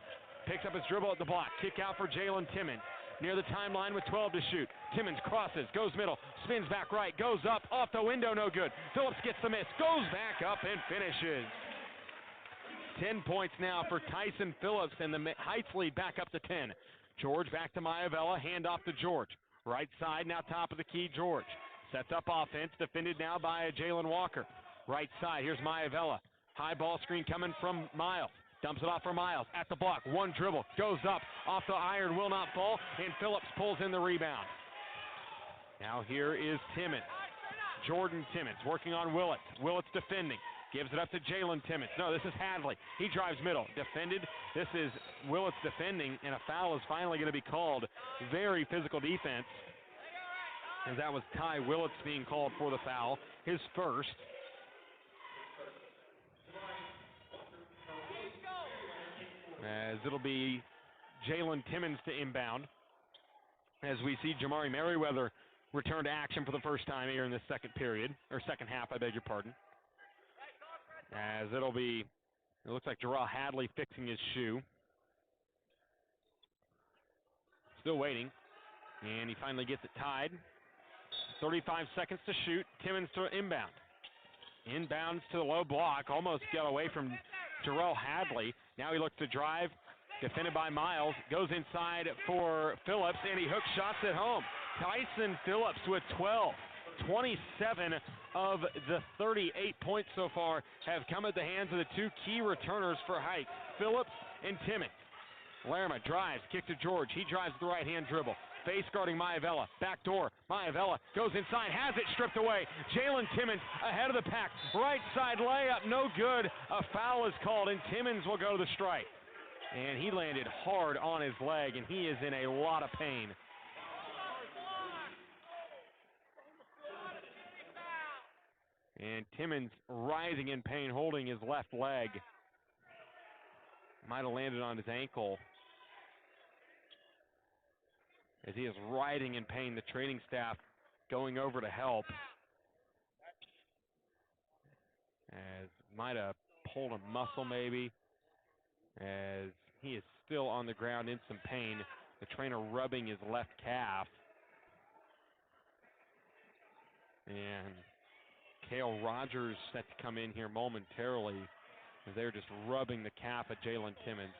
picks up his dribble at the block, kick out for Jalen Timmons. Near the timeline with 12 to shoot. Timmons crosses, goes middle, spins back right, goes up, off the window, no good. Phillips gets the miss, goes back up and finishes. 10 points now for Tyson Phillips, and the Heights lead back up to 10. George back to Maivella, hand off to George. Right side, now top of the key, George. Sets up offense, defended now by Jalen Walker. Right side, here's Maivella. High ball screen coming from Miles. Dumps it off for Miles. At the block. One dribble. Goes up. Off the iron. Will not fall. And Phillips pulls in the rebound. Now here is Timmons. Jordan Timmons working on Willits. Willits defending. Gives it up to Jalen Timmons. No, this is Hadley. He drives middle. Defended. This is Willits defending, and a foul is finally going to be called. Very physical defense. And that was Ty Willits being called for the foul. His first. As it'll be Jalen Timmons to inbound, as we see Jamari Merriweather return to action for the first time here in this second half, I beg your pardon. As it looks like Jarrell Hadley fixing his shoe. Still waiting, and he finally gets it tied. 35 seconds to shoot. Timmons to inbound. Inbounds to the low block, almost got away from Jarrell Hadley. Now he looks to drive, defended by Miles, goes inside for Phillips, and he hooks shots at home. Tyson Phillips with 12. 27 of the 38 points so far have come at the hands of the two key returners for Heights, Phillips and Timmons. Lerma drives, kick to George. He drives the right-hand dribble. Face guarding Maivella. Back door. Maivella goes inside, has it stripped away. Jalen Timmons ahead of the pack. Right side layup, no good. A foul is called, and Timmons will go to the strike. And he landed hard on his leg, and he is in a lot of pain. And Timmons rising in pain, holding his left leg. Might have landed on his ankle. As he is writhing in pain, the training staff going over to help. As might have pulled a muscle maybe, as he is still on the ground in some pain. The trainer rubbing his left calf. And Cale Rogers set to come in here momentarily as they're just rubbing the calf of Jalen Timmons.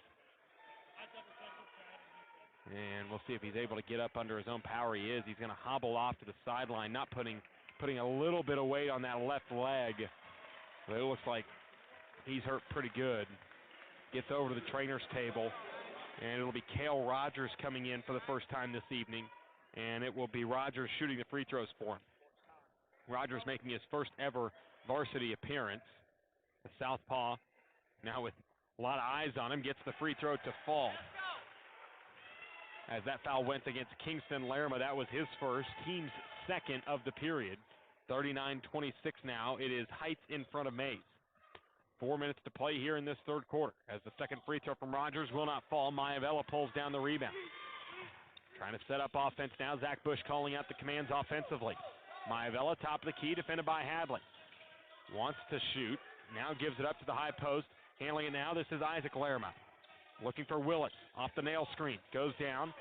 And we'll see if he's able to get up under his own power. He is. He's going to hobble off to the sideline, not putting a little bit of weight on that left leg. But it looks like he's hurt pretty good. Gets over to the trainer's table, and it'll be Cale Rogers coming in for the first time this evening, and it will be Rogers shooting the free throws for him. Rogers making his first ever varsity appearance. The southpaw, now with a lot of eyes on him, gets the free throw to fall. As that foul went against Kingston Lerma, that was his first, team's second of the period. 39-26 now. It is Heights in front of Maize. 4 minutes to play here in this third quarter. As the second free throw from Rogers will not fall, Maivella pulls down the rebound. Trying to set up offense now. Zach Bush calling out the commands offensively. Maivella, top of the key, defended by Hadley. Wants to shoot. Now gives it up to the high post. Handling it now, this is Isaac Lerma. Looking for Willits. Off the nail screen. Goes down.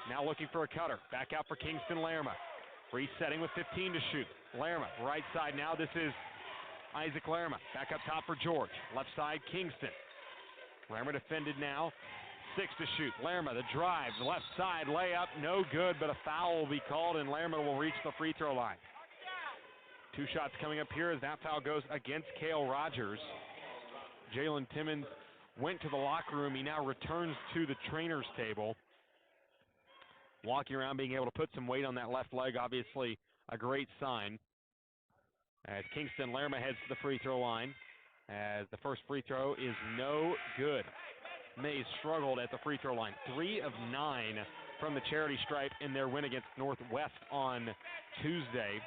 Now looking for a cutter. Back out for Kingston Lerma. Resetting with 15 to shoot. Lerma, right side now. This is Isaac Lerma. Back up top for George. Left side, Kingston. Lerma defended now. 6 to shoot. Lerma, the drive. The left side layup. No good, but a foul will be called, and Lerma will reach the free throw line. 2 shots coming up here as that foul goes against Cale Rogers. Jalen Timmons went to the locker room. He now returns to the trainer's table. Walking around, being able to put some weight on that left leg, obviously a great sign. As Kingston Lerma heads to the free throw line, as the first free throw is no good. Maize struggled at the free throw line. 3 of 9 from the charity stripe in their win against Northwest on Tuesday.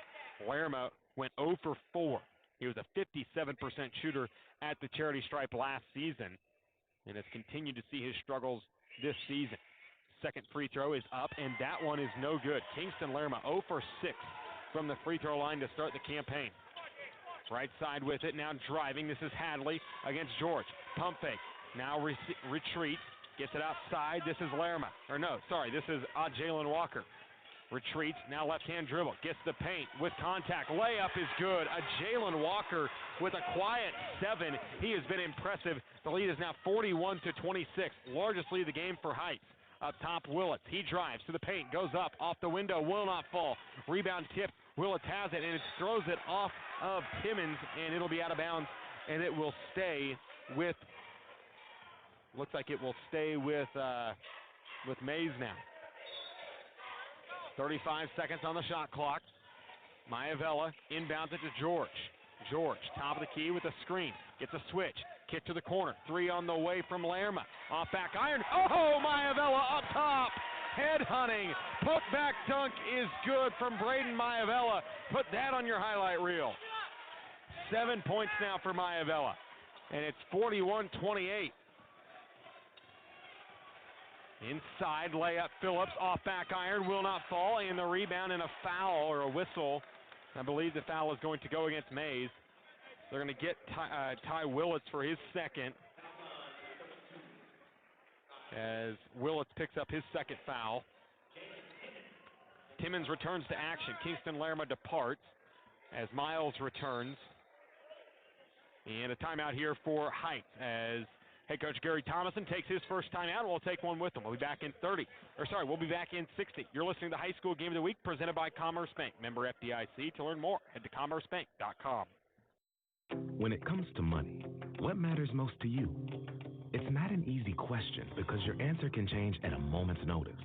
Lerma went 0 for 4. He was a 57% shooter at the charity stripe last season and has continued to see his struggles this season. Second free throw is up, and that one is no good. Kingston Lerma 0 for 6 from the free throw line to start the campaign. Right side with it, now driving. This is Hadley against George. Pump fake. Now retreats. Gets it outside. This is Lerma. This is Jalen Walker. Retreats. Now left-hand dribble. Gets the paint with contact. Layup is good. Jalen Walker with a quiet 7. He has been impressive. The lead is now 41-26. Largest lead of the game for Heights. Up top, Willits. He drives to the paint. Goes up. Off the window. Will not fall. Rebound tip. Willits has it, and it throws it off of Timmons, and it'll be out of bounds, and it will stay with, looks like it will stay with Maize now. 35 seconds on the shot clock. Maivella inbounds it to George. George, top of the key with a screen. Gets a switch. Kick to the corner. 3 on the way from Lerma. Off back iron. Oh, Maivella up top. Head hunting. Put back dunk is good from Braden Maivella. Put that on your highlight reel. 7 points now for Maivella. And it's 41-28. Inside layup, Phillips off back iron, will not fall, and the rebound and a foul or a whistle. I believe the foul is going to go against Maize. They're going to get Ty Willits for his second, as Willits picks up his second foul. Timmons returns to action. Kingston Lerma departs as Miles returns. And a timeout here for Heights as head coach Gary Thomason takes his first timeout. We'll take one with him. We'll be back in 60. You're listening to High School Game of the Week presented by Commerce Bank. Member FDIC. To learn more, head to commercebank.com. When it comes to money, what matters most to you? It's not an easy question because your answer can change at a moment's notice.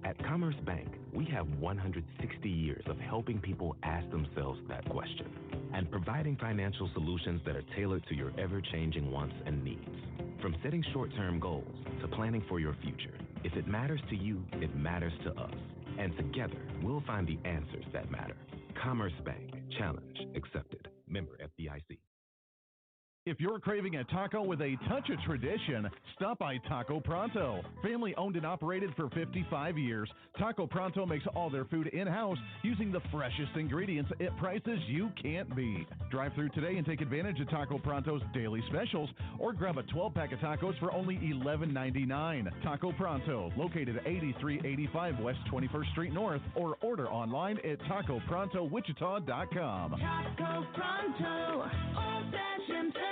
At Commerce Bank, we have 160 years of helping people ask themselves that question and providing financial solutions that are tailored to your ever-changing wants and needs. From setting short-term goals to planning for your future, if it matters to you, it matters to us. And together, we'll find the answers that matter. Commerce Bank. Challenge accepted. Member FDIC. If you're craving a taco with a touch of tradition, stop by Taco Pronto. Family owned and operated for 55 years, Taco Pronto makes all their food in-house using the freshest ingredients at prices you can't beat. Drive through today and take advantage of Taco Pronto's daily specials or grab a 12-pack of tacos for only $11.99. Taco Pronto, located at 8385 West 21st Street North, or order online at TacoProntoWichita.com. Taco Pronto, old-fashioned service.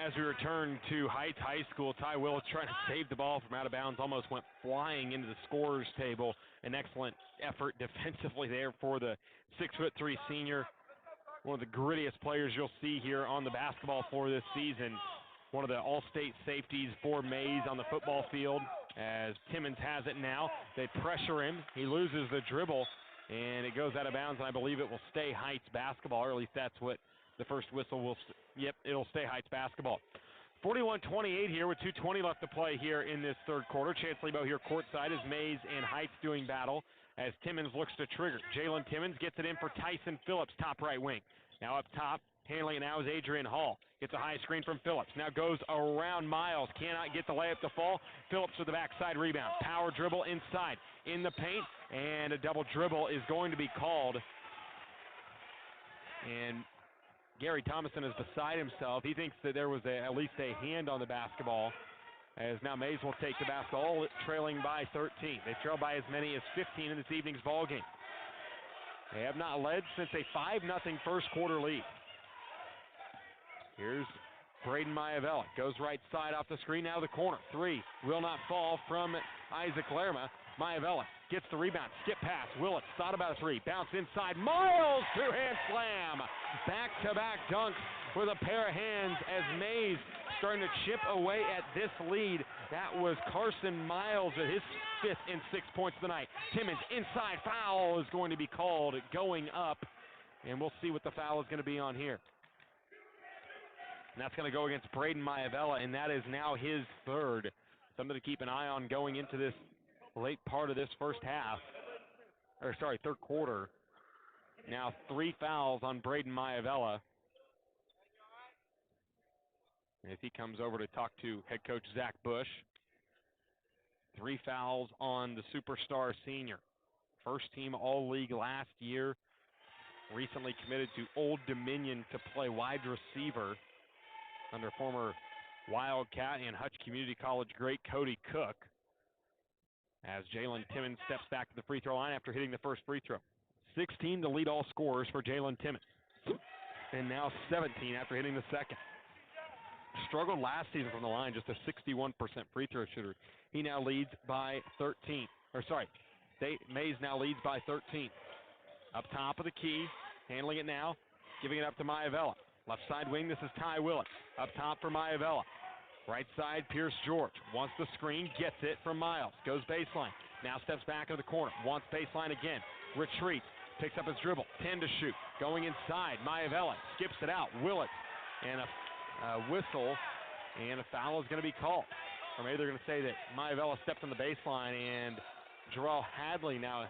As we return to Heights High School, Ty Willits trying to save the ball from out of bounds, almost went flying into the scorer's table. An excellent effort defensively there for the 6'3" senior. One of the grittiest players you'll see here on the basketball floor this season. One of the all-state safeties for Maize on the football field. As Timmons has it now, they pressure him. He loses the dribble, and it goes out of bounds, and I believe it will stay Heights basketball, or at least that's what the first whistle will. Yep, it'll stay Heights basketball. 41-28 here with 2:20 left to play here in this third quarter. Chance Lebo here courtside as Maize and Heights doing battle as Timmons looks to trigger. Jalen Timmons gets it in for Tyson Phillips, top right wing. Now up top, handling it now is Adrian Hall. Gets a high screen from Phillips. Now goes around Miles. Cannot get the layup to fall. Phillips with the backside rebound. Power dribble inside in the paint, and a double dribble is going to be called. And Gary Thomason is beside himself. He thinks that there was at least a hand on the basketball, as now Maize will take the basketball, trailing by 13. They trail by as many as 15 in this evening's ball game. They have not led since a 5-0 first quarter lead. Here's Braden Maivella. Goes right side off the screen, now the corner. Three will not fall from Isaac Lerma. Maivella gets the rebound. Skip pass. Willits thought about a three. Bounce inside. Miles, two-hand slam. Back-to-back dunks with a pair of hands as Maize starting to chip away at this lead. That was Carson Miles at his 5th and 6th points of the night. Timmons inside. Foul is going to be called going up, and we'll see what the foul is going to be on here. And that's going to go against Braden Maivella, and that is now his third. Something to keep an eye on going into this late part of this third quarter. Now 3 fouls on Braden Maivella. And if he comes over to talk to head coach Zach Bush, 3 fouls on the superstar senior. First team All-League last year. Recently committed to Old Dominion to play wide receiver under former Wildcat and Hutch Community College great Cody Cook. As Jalen Timmons steps back to the free throw line after hitting the first free throw. 16 to lead all scorers for Jalen Timmons. And now 17 after hitting the second. Struggled last season from the line, just a 61% free throw shooter. He now leads by 13. Maize now leads by 13. Up top of the key, handling it now, giving it up to Maivella. Left side wing, this is Ty Willits. Up top for Maivella. Right side, Pierce George. Wants the screen, gets it from Miles. Goes baseline. Now steps back into the corner. Wants baseline again. Retreats. Picks up his dribble. 10 to shoot. Going inside. Maivella skips it out. Willits. And a whistle. And a foul is going to be called. Or maybe they're going to say that Maivella stepped on the baseline, and Jarrell Hadley now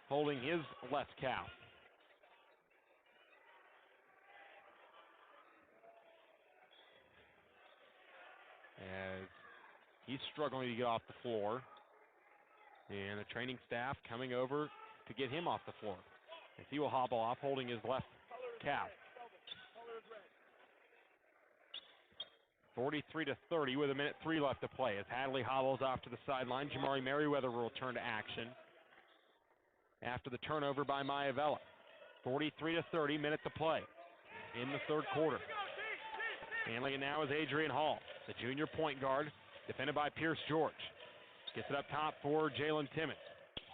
holding his left calf. As he's struggling to get off the floor. And the training staff coming over to get him off the floor. As he will hobble off holding his left calf. 43-30 with 1:03 left to play. As Hadley hobbles off to the sideline, Jamari Merriweather will return to action after the turnover by Maivella. 43-30, minute to play in the third quarter. Handling it now is Adrian Hall, the junior point guard, defended by Pierce George. Gets it up top for Jalen Timmons.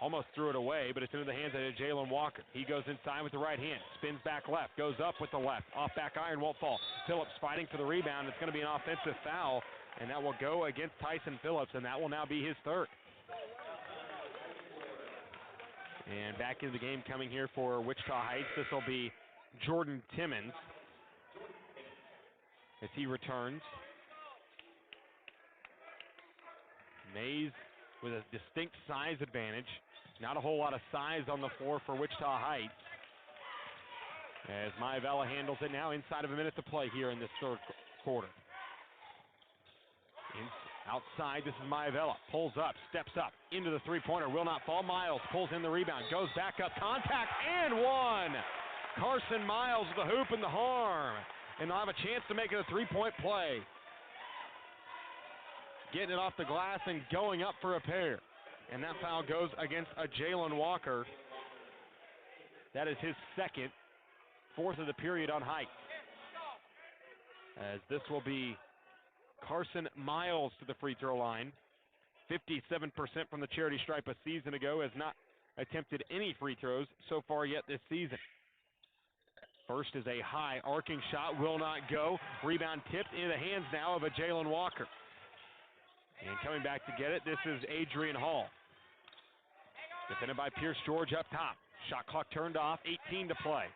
Almost threw it away, but it's into the hands of Jalen Walker. He goes inside with the right hand, spins back left, goes up with the left. Off back iron, won't fall. Phillips fighting for the rebound. It's going to be an offensive foul, and that will go against Tyson Phillips, and that will now be his third. And back into the game coming here for Wichita Heights. This will be Jordan Timmons as he returns. Maize with a distinct size advantage. Not a whole lot of size on the floor for Wichita Heights. As Maivella handles it now, inside of a minute to play here in this third quarter. Outside, this is Maivella. Pulls up, steps up, into the three-pointer, will not fall. Miles pulls in the rebound, goes back up, contact, and one! Carson Miles with the hoop and the harm. And they'll have a chance to make it a three-point play. Getting it off the glass and going up for a pair. And that foul goes against a Jalen Walker. That is his second, fourth of the period on Heights. As this will be Carson Miles to the free throw line. 57% from the charity stripe a season ago, has not attempted any free throws so far yet this season. First is a high arcing shot, will not go. Rebound tipped into the hands now of a Jalen Walker. And coming back to get it, this is Adrian Hall. Defended by Pierce George up top. Shot clock turned off, 18 to play.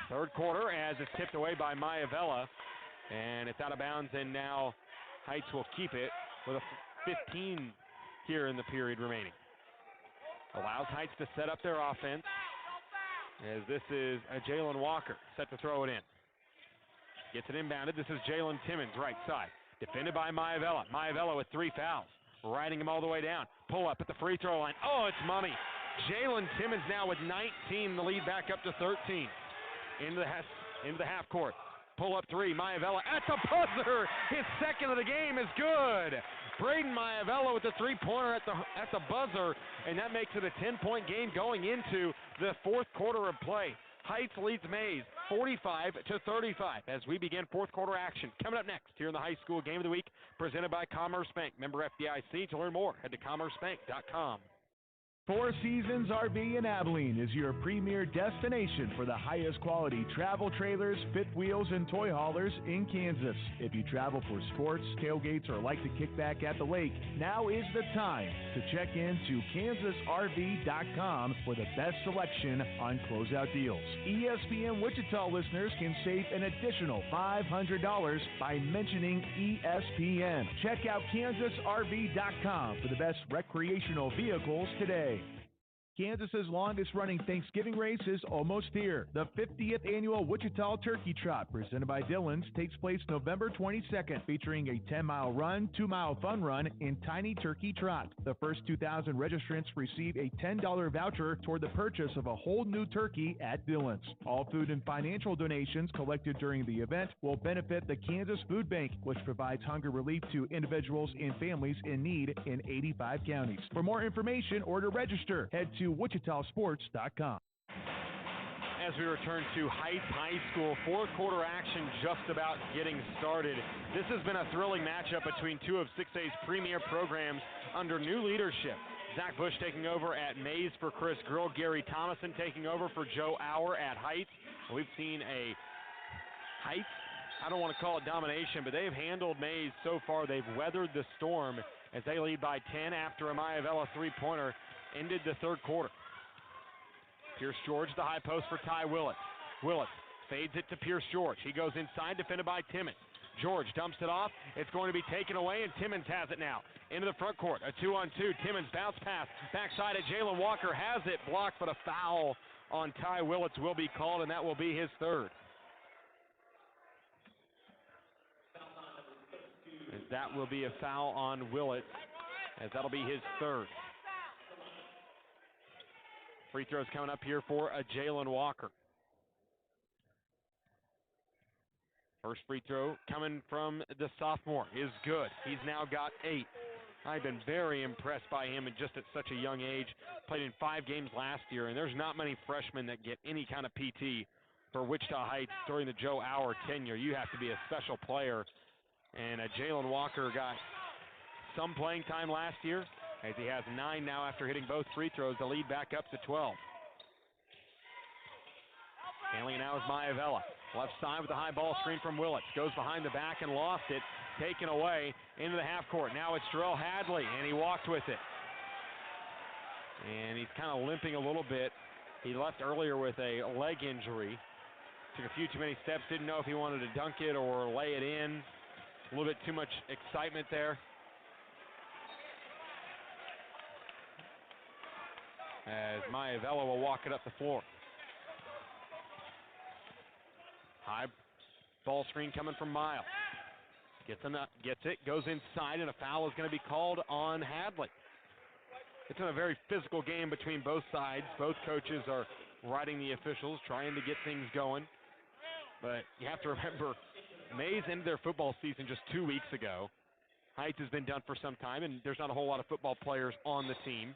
Third quarter as it's tipped away by Maivella. And it's out of bounds, and now Heights will keep it with a 15 here in the period remaining. Allows Heights to set up their offense, as this is a Jalen Walker set to throw it in. Gets it inbounded. This is Jalen Timmons, right side. Defended by Maivella. Maivella with 3 fouls, riding him all the way down. Pull up at the free throw line. Oh, it's money. Jalen Timmons now with 19, the lead back up to 13. Into the half court. Pull up three, Maivella at the buzzer. His second of the game is good. Braden Maivella with the three-pointer at the buzzer, and that makes it a 10-point game going into the fourth quarter of play. Heights leads Maize 45-35 as we begin fourth quarter action. Coming up next here in the high school game of the week, presented by Commerce Bank. Member FDIC. To learn more, head to commercebank.com. Four Seasons RV in Abilene is your premier destination for the highest quality travel trailers, fifth wheels, and toy haulers in Kansas. If you travel for sports, tailgates, or like to kick back at the lake, now is the time to check into kansasrv.com for the best selection on closeout deals. ESPN Wichita listeners can save an additional $500 by mentioning ESPN. Check out kansasrv.com for the best recreational vehicles today. Kansas's longest-running Thanksgiving race is almost here. The 50th annual Wichita Turkey Trot, presented by Dillon's, takes place November 22nd, featuring a 10-mile run, 2-mile fun run, and tiny turkey trot. The first 2,000 registrants receive a $10 voucher toward the purchase of a whole new turkey at Dillon's. All food and financial donations collected during the event will benefit the Kansas Food Bank, which provides hunger relief to individuals and families in need in 85 counties. For more information or to register, head to wichitasports.com. As we return to Heights High School, fourth quarter action just about getting started. This has been a thrilling matchup between two of 6A's premier programs under new leadership. Zach Bush taking over at Maize for Chris Grill, Gary Thomason taking over for Joe Auer at Heights. We've seen a Heights, I don't want to call it domination, but they've handled Maize so far. They've weathered the storm as they lead by 10 after a Maivella three-pointer ended the third quarter. Pierce George, the high post for Ty Willits. Willits fades it to Pierce George. He goes inside, defended by Timmons. George dumps it off. It's going to be taken away, and Timmons has it now. Into the front court, a 2-on-2. Timmons bounce pass. Backside at Jalen Walker, has it blocked, but a foul on Ty Willits will be called, and that will be his third. And that will be a foul on Willits, as that'll be his third. Free throws coming up here for a Jalen Walker. First free throw coming from the sophomore is good. He's now got 8. I've been very impressed by him and just at such a young age. Played in 5 games last year, and there's not many freshmen that get any kind of PT for Wichita Heights during the Joe Auer tenure. You have to be a special player. And Jalen Walker got some playing time last year, as he has 9 now after hitting both free throws. The lead back up to 12. Handling it now is Maivella. Left side with the high ball screen from Willits. Goes behind the back and lost it. Taken away into the half court. Now it's Jarrell Hadley, and he walked with it. And he's kind of limping a little bit. He left earlier with a leg injury. Took a few too many steps. Didn't know if he wanted to dunk it or lay it in. A little bit too much excitement there. As Maivella will walk it up the floor. High ball screen coming from Miles. Gets it, goes inside, and a foul is going to be called on Hadley. It's been a very physical game between both sides. Both coaches are riding the officials, trying to get things going. But you have to remember, Maize ended their football season just 2 weeks ago. Heights has been done for some time, and there's not a whole lot of football players on the team.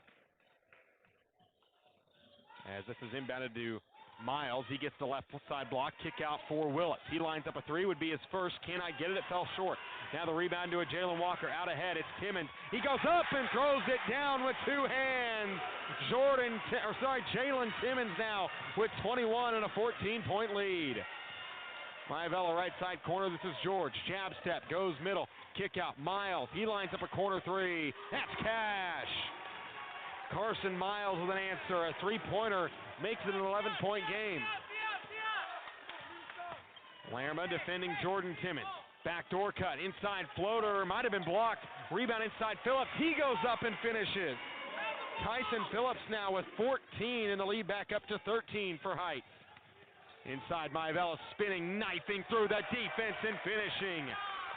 As this is inbounded to Miles, he gets the left side block, kick out for Willits. He lines up a three, would be his first. Cannot get it, it fell short. Now the rebound to a Jalen Walker, out ahead, it's Timmons. He goes up and throws it down with two hands. Jalen Timmons now with 21 and a 14-point lead. Maivella right side corner, this is George. Jab step, goes middle, kick out. Miles, he lines up a corner three. That's cash. Carson Miles with an answer. A three-pointer makes it an 11-point game. Lerma defending Jordan Timmons. Backdoor cut, inside floater, might have been blocked. Rebound inside Phillips. He goes up and finishes. Tyson Phillips now with 14 and the lead back up to 13 for Heights. Inside Maivella spinning, knifing through the defense and finishing.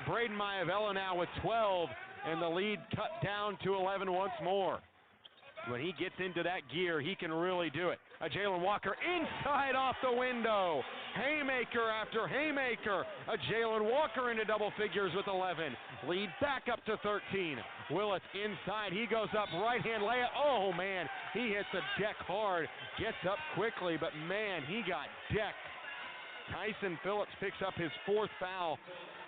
Braden Maivella now with 12 and the lead cut down to 11 once more. When he gets into that gear, he can really do it. A Jalen Walker inside off the window. Haymaker after haymaker. A Jalen Walker into double figures with 11. Lead back up to 13. Willits inside. He goes up, right-hand layup. Oh, man, he hits the deck hard. Gets up quickly, but, man, he got decked. Tyson Phillips picks up his fourth foul,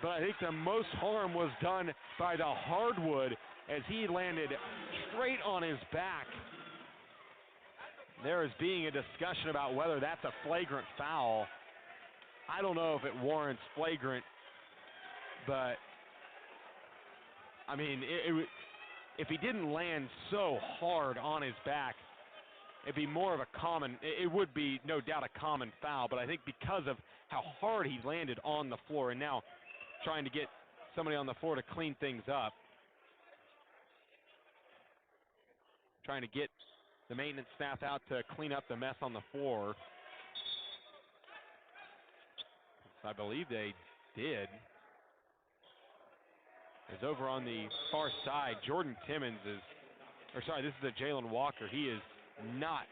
but I think the most harm was done by the hardwood as he landed straight on his back. There is being a discussion about whether that's a flagrant foul. I don't know if it warrants flagrant, but I mean, if he didn't land so hard on his back, it'd be more of a common, it would be no doubt a common foul, but I think because of how hard he landed on the floor and now trying to get somebody on the floor to clean things up, trying to get the maintenance staff out to clean up the mess on the floor. I believe they did. Is over on the far side. Jordan Timmons is, this is a Jalen Walker. He is not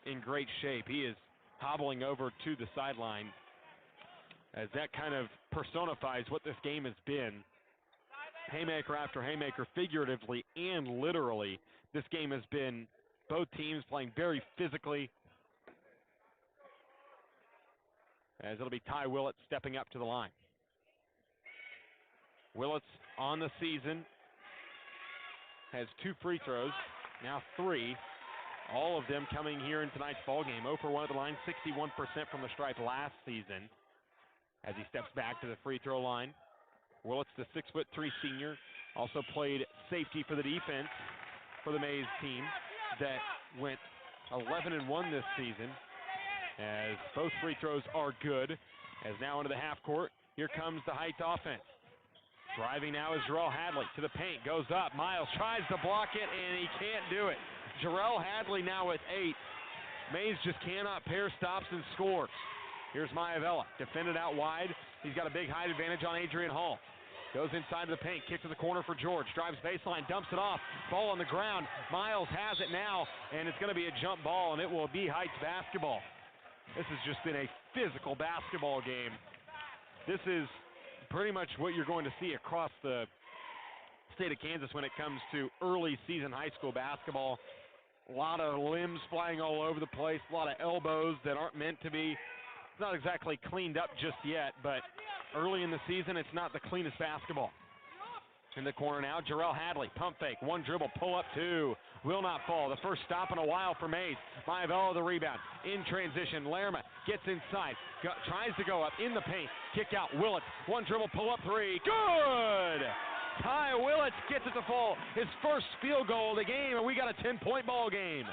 in great shape. He is hobbling over to the sideline as that kind of personifies what this game has been. Haymaker after haymaker, figuratively and literally. This game has been both teams playing very physically. As it'll be Ty Willits stepping up to the line. Willits on the season has 2 free throws, now 3. All of them coming here in tonight's ballgame. 0 for 1 at the line, 61% from the stripe last season. As he steps back to the free throw line. Willits, the 6'3" senior, also played safety for the defense for the Maize team that went 11-1 this season. As both free throws are good. As now into the half court, here comes the Heights offense. Driving now is Jarrell Hadley to the paint, goes up. Miles tries to block it, and he can't do it. Jarrell Hadley now with 8. Maize just cannot pair stops and scores. Here's Maivella, defended out wide. He's got a big height advantage on Adrian Hall. Goes inside of the paint, kick to the corner for George. Drives baseline, dumps it off. Ball on the ground. Miles has it now, and it's going to be a jump ball, and it will be Heights basketball. This has just been a physical basketball game. This is pretty much what you're going to see across the state of Kansas when it comes to early season high school basketball. A lot of limbs flying all over the place, a lot of elbows that aren't meant to be. It's not exactly cleaned up just yet, but early in the season, it's not the cleanest basketball. In the corner now, Jarrell Hadley, pump fake, 1 dribble, pull up 2, will not fall. The first stop in a while for Maize. Maivella the rebound, in transition, Lerma gets inside, tries to go up in the paint, kick out, Willits, 1 dribble, pull up 3, good! Ty Willits gets it to fall, his first field goal of the game, and we got a 10-point ball game.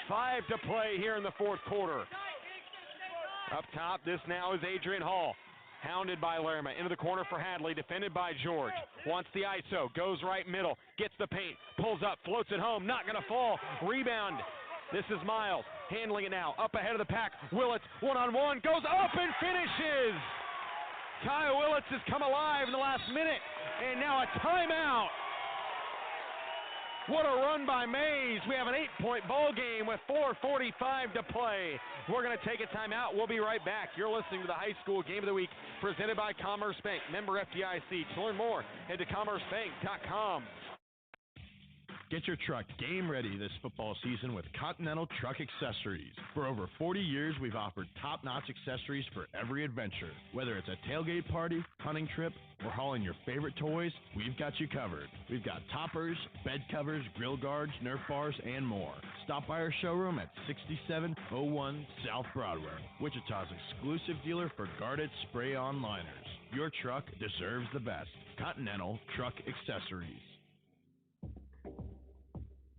5 to play here in the fourth quarter. Up top, this now is Adrian Hall. Hounded by Lerma, into the corner for Hadley, defended by George. Wants the ISO, goes right middle, gets the paint, pulls up, floats it home, not gonna fall. Rebound, this is Miles, handling it now, up ahead of the pack. Willits, one-on-one, goes up and finishes! Ty Willits has come alive in the last minute, and now a timeout. What a run by Maize. We have an 8-point ball game with 4:45 to play. We're going to take a timeout. We'll be right back. You're listening to the High School Game of the Week presented by Commerce Bank. Member FDIC. To learn more, head to commercebank.com. Get your truck game ready this football season with Continental Truck Accessories. For over 40 years, we've offered top-notch accessories for every adventure. Whether it's a tailgate party, hunting trip, or hauling your favorite toys, we've got you covered. We've got toppers, bed covers, grill guards, Nerf bars, and more. Stop by our showroom at 6701 South Broadway, Wichita's exclusive dealer for guarded spray-on liners. Your truck deserves the best. Continental Truck Accessories.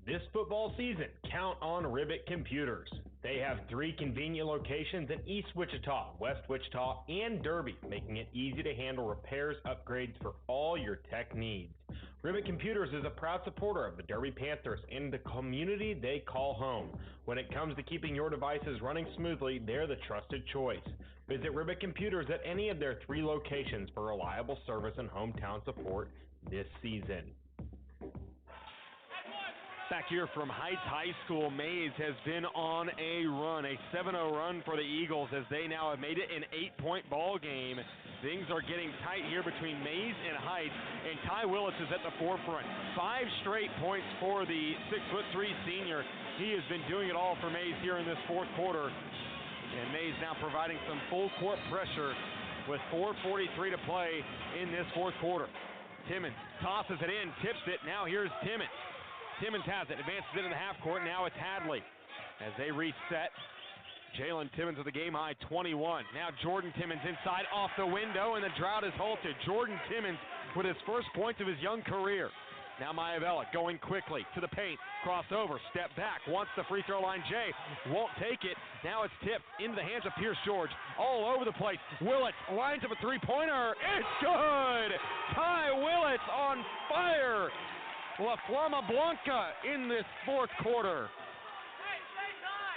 This football season, count on Ribbit Computers. They have 3 convenient locations in East Wichita, West Wichita, and Derby, making it easy to handle repairs, upgrades for all your tech needs. Ribbit Computers is a proud supporter of the Derby Panthers and the community they call home. When it comes to keeping your devices running smoothly, they're the trusted choice. Visit Ribbit Computers at any of their 3 locations for reliable service and hometown support this season. Back here from Heights High School, Maize has been on a run, a 7-0 run for the Eagles as they now have made it an 8-point ball game. Things are getting tight here between Maize and Heights, and Ty Willits is at the forefront. 5 straight points for the 6'3" senior. He has been doing it all for Maize here in this fourth quarter, and Maize now providing some full court pressure with 4:43 to play in this fourth quarter. Timmons tosses it in, tips it. Now here's Timmons. Timmons has it, advances into the half court. Now it's Hadley. As they reset, Jalen Timmons with a game-high 21. Now Jordan Timmons inside off the window, and the drought is halted. Jordan Timmons with his first points of his young career. Now Maivella going quickly to the paint. Crossover, step back, wants the free throw line. Jay won't take it. Now it's tipped into the hands of Pierce George. All over the place. Willits lines up a three-pointer. It's good! Ty Willits on fire! La Flama Blanca in this fourth quarter.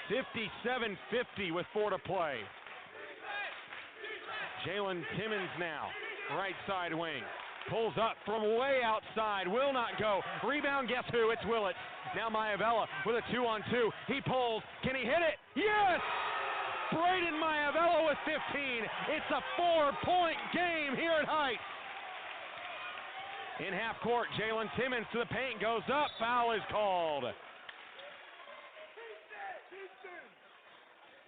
57-50 with 4 to play. Jalen Timmons now, right side wing. Pulls up from way outside, will not go. Rebound, guess who? It's Willits. Now Maivella with a 2-on-2. He pulls. Can he hit it? Yes! Braden Maivella with 15. It's a 4-point game here at Heights. In half court, Jalen Timmons to the paint, goes up, foul is called.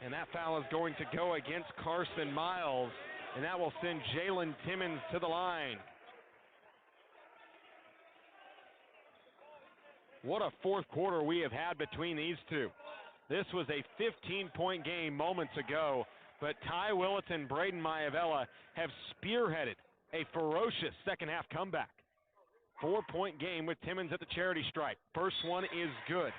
And that foul is going to go against Carson Miles, and that will send Jalen Timmons to the line. What a fourth quarter we have had between these two. This was a 15-point game moments ago, but Ty Willits and Braden Maivella have spearheaded a ferocious second-half comeback. 4-point game with Timmons at the charity stripe. First one is good.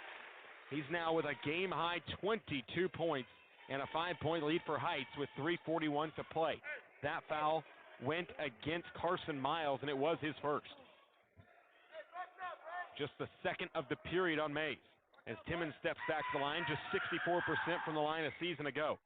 He's now with a game-high 22 points and a 5-point lead for Heights with 3:41 to play. That foul went against Carson Miles, and it was his first. Just the second of the period on Maize. As Timmons steps back to the line, just 64% from the line a season ago.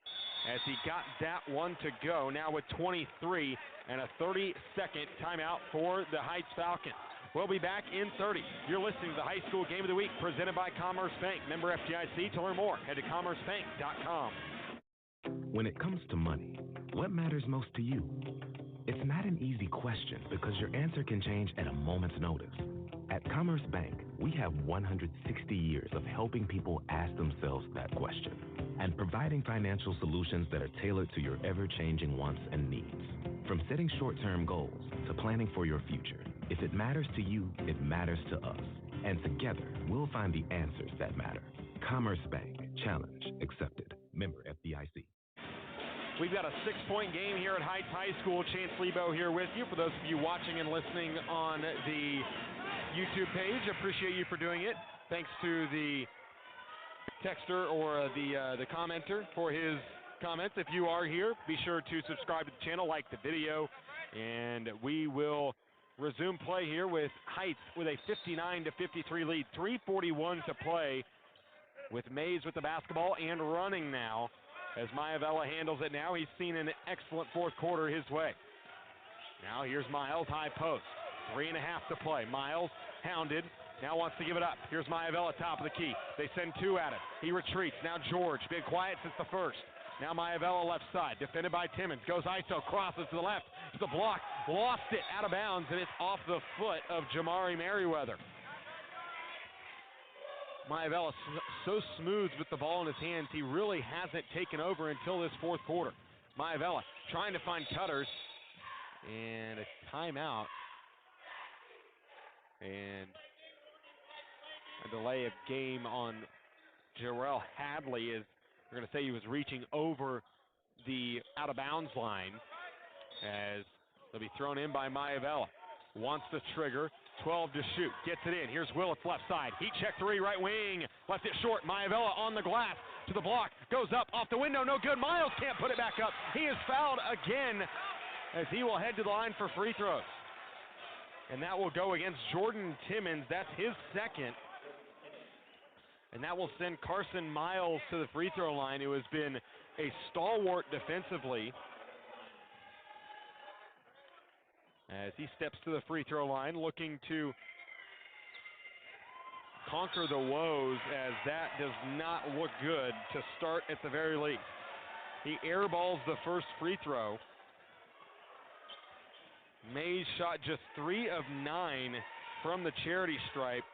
As he got that one to go, now with 23 and a 30-second timeout for the Heights Falcons. We'll be back in 30. You're listening to the High School Game of the Week presented by Commerce Bank. Member FDIC. To learn more, head to commercebank.com. When it comes to money, what matters most to you? It's not an easy question because your answer can change at a moment's notice. At Commerce Bank, we have 160 years of helping people ask themselves that question and providing financial solutions that are tailored to your ever-changing wants and needs. From setting short-term goals to planning for your future, if it matters to you, it matters to us. And together, we'll find the answers that matter. Commerce Bank. Challenge accepted. Member FDIC. We've got a 6-point game here at Heights High School. Chance Lebo here with you. For those of you watching and listening on the YouTube page, appreciate you for doing it. Thanks to the texter or the commenter for his comments. If you are here, be sure to subscribe to the channel, like the video, and we will resume play here with Heights with a 59-53 lead. 3:41 to play with Maize with the basketball and running now. As Maivella handles it now, he's seen an excellent fourth quarter his way. Now here's Miles, high post. 3.5 to play. Miles, hounded, now wants to give it up. Here's Maivella, top of the key. They send 2 at him. He retreats. Now George, been quiet since the first. Now Maivella left side, defended by Timmons. Goes ISO, crosses to the left. It's a block, lost it out of bounds, and it's off the foot of Jamari Merriweather. Maivella so smooth with the ball in his hands, he really hasn't taken over until this fourth quarter. Maivella trying to find cutters, and a timeout. And a delay of game on Jarrell Hadley, is we're going to say he was reaching over the out-of-bounds line, as they'll be thrown in by Maivella. Wants the trigger, 12 to shoot, gets it in. Here's Willits left side. Heat check 3, right wing, left it short. Maivella on the glass to the block, goes up off the window, no good. Miles can't put it back up. He is fouled again, as he will head to the line for free throws. And that will go against Jordan Timmons. That's his second. And that will send Carson Miles to the free throw line, who has been a stalwart defensively, as he steps to the free throw line, looking to conquer the woes, as that does not look good to start at the very least. He airballs the first free throw. Maize shot just 3 of 9 from the charity stripe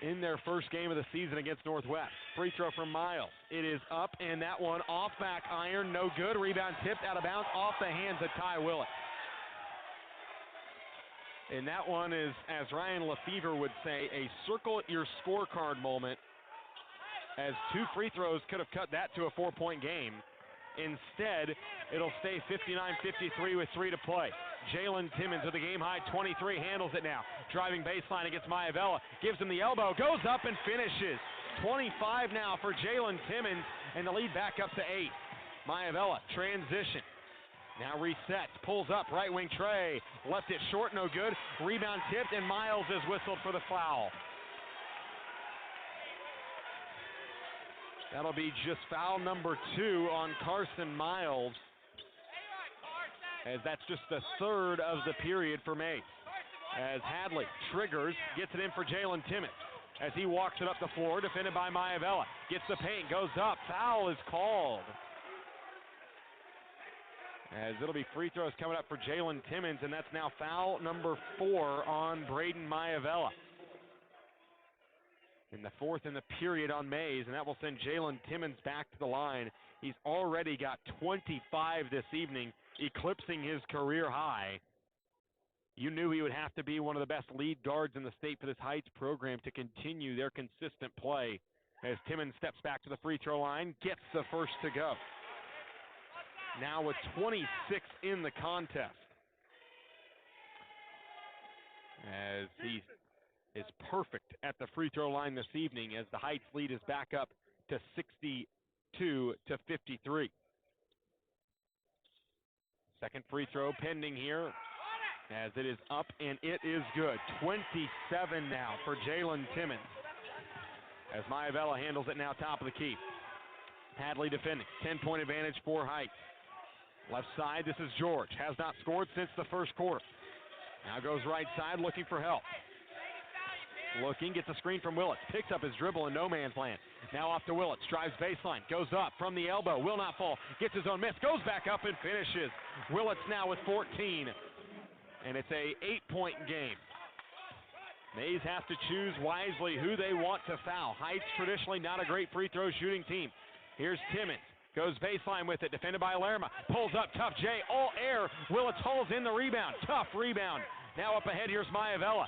in their first game of the season against Northwest. Free throw from Miles. It is up, and that one off back iron, no good. Rebound tipped out of bounds off the hands of Ty Willett. And that one is, as Ryan Lefevre would say, a circle your scorecard moment, as 2 free throws could have cut that to a 4-point game. Instead, it'll stay 59-53 with 3 to play. Jalen Timmons with a game-high 23, handles it now. Driving baseline against Maivella, gives him the elbow, goes up and finishes. 25 now for Jalen Timmons, and the lead back up to 8. Maivella, transition. Now resets, pulls up, right wing Trey, left it short, no good. Rebound tipped, and Miles is whistled for the foul. That'll be just foul number 2 on Carson Miles, as that's just the 3rd of the period for Maize. As Hadley triggers, gets it in for Jalen Timmons. As he walks it up the floor, defended by Maivella. Gets the paint, goes up, foul is called. As it'll be free throws coming up for Jalen Timmons, and that's now foul number 4 on Braden Maivella. In the 4th in the period on Maize, and that will send Jalen Timmons back to the line. He's already got 25 this evening, eclipsing his career high. You knew he would have to be one of the best lead guards in the state for this Heights program to continue their consistent play. As Timmons steps back to the free throw line, gets the first to go. Now with 26 in the contest, as he is perfect at the free throw line this evening, as the Heights lead is back up to 62-53. Second free throw pending here, as it is up and it is good. 27 now for Jalen Timmons, as Maivella handles it now top of the key. Hadley defending, 10-point advantage for Heights. Left side, this is George, has not scored since the first quarter. Now goes right side looking for help. Looking, gets a screen from Willits, picks up his dribble in no man's land. Now off to Willits, drives baseline, goes up from the elbow, will not fall, gets his own miss, goes back up and finishes. Willits now with 14, and it's a 8-point game. Maize has to choose wisely who they want to foul. Heights traditionally not a great free throw shooting team. Here's Timmons, goes baseline with it, defended by Lerma, pulls up, tough J, all air. Willits hauls in the rebound, tough rebound. Now up ahead, here's Maivella.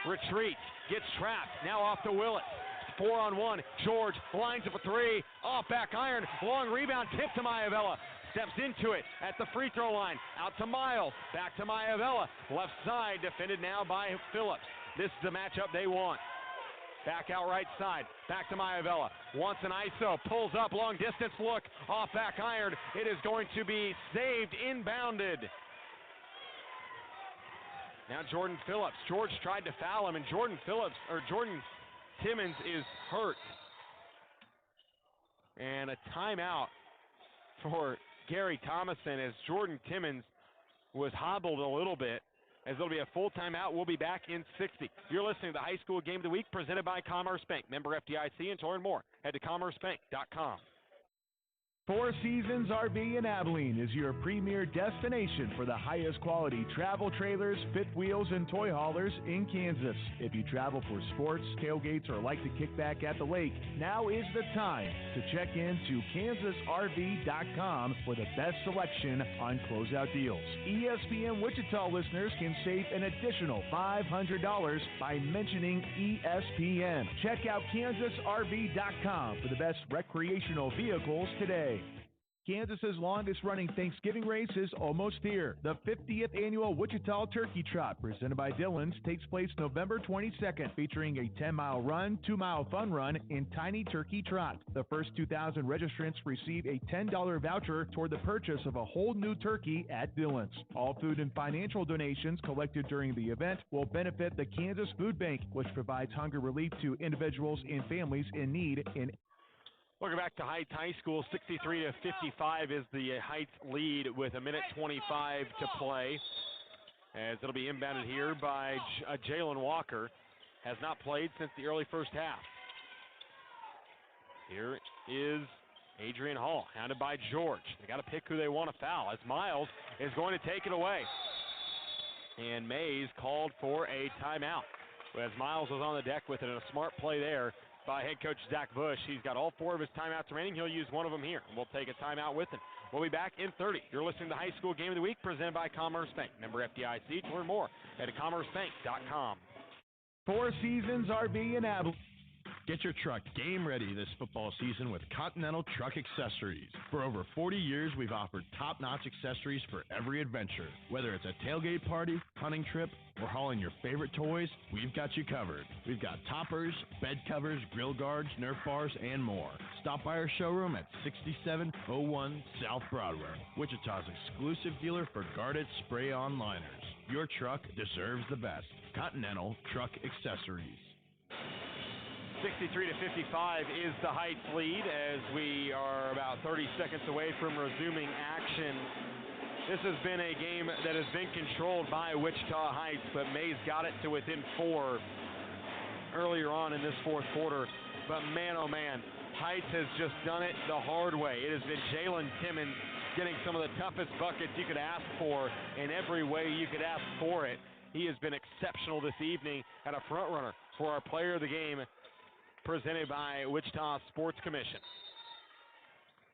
Retreats, gets trapped, now off to Willits. 4-on-1, George lines up a 3, off back iron, long rebound, tip to Maivella. Steps into it at the free throw line, out to Miles, back to Maivella. Left side, defended now by Phillips. This is the matchup they want. Back out right side, back to Maivella. Wants an ISO, pulls up, long distance look, off back iron. It is going to be saved, inbounded. Now Jordan Phillips. George tried to foul him, and Jordan Timmons is hurt. And a timeout for Gary Thomason, as Jordan Timmons was hobbled a little bit, as there'll be a full timeout. We'll be back in 60. You're listening to the High School Game of the Week presented by Commerce Bank. Member FDIC, and to learn more, head to commercebank.com. Four Seasons RV in Abilene is your premier destination for the highest quality travel trailers, fifth wheels, and toy haulers in Kansas. If you travel for sports, tailgates, or like to kick back at the lake, now is the time to check into kansasrv.com for the best selection on closeout deals. ESPN Wichita listeners can save an additional $500 by mentioning ESPN. Check out kansasrv.com for the best recreational vehicles today. Kansas's longest-running Thanksgiving race is almost here. The 50th annual Wichita Turkey Trot, presented by Dillon's, takes place November 22nd, featuring a 10-mile run, 2-mile fun run, and tiny turkey trot. The first 2,000 registrants receive a $10 voucher toward the purchase of a whole new turkey at Dillon's. All food and financial donations collected during the event will benefit the Kansas Food Bank, which provides hunger relief to individuals and families in need in Welcome back to Heights High School. 63-55 is the Heights lead with 1:25 to play. As it'll be inbounded here by Jalen Walker. Has not played since the early first half. Here is Adrian Hall, hounded by George. They got to pick who they want to foul, as Miles is going to take it away. And Mays called for a timeout. As Miles was on the deck with it, and a smart play there by head coach Zach Bush. He's got all 4 of his timeouts remaining. He'll use one of them here, and we'll take a timeout with him. We'll be back in 30. You're listening to the High School Game of the Week presented by Commerce Bank. Member FDIC. To learn more, head to commercebank.com. Four Seasons RV in Abilene. Get your truck game ready this football season with Continental Truck Accessories. For over 40 years, we've offered top-notch accessories for every adventure. Whether it's a tailgate party, hunting trip, or hauling your favorite toys, we've got you covered. We've got toppers, bed covers, grill guards, Nerf bars, and more. Stop by our showroom at 6701 South Broadway, Wichita's exclusive dealer for guarded spray-on liners. Your truck deserves the best. Continental Truck Accessories. 63-55 is the Heights lead as we are about 30 seconds away from resuming action. This has been a game that has been controlled by Wichita Heights, but Mays got it to within 4 earlier on in this fourth quarter. But man, oh man, Heights has just done it the hard way. It has been Jalen Timmons getting some of the toughest buckets you could ask for in every way you could ask for it. He has been exceptional this evening and a front runner for our player of the game, presented by Wichita Sports Commission.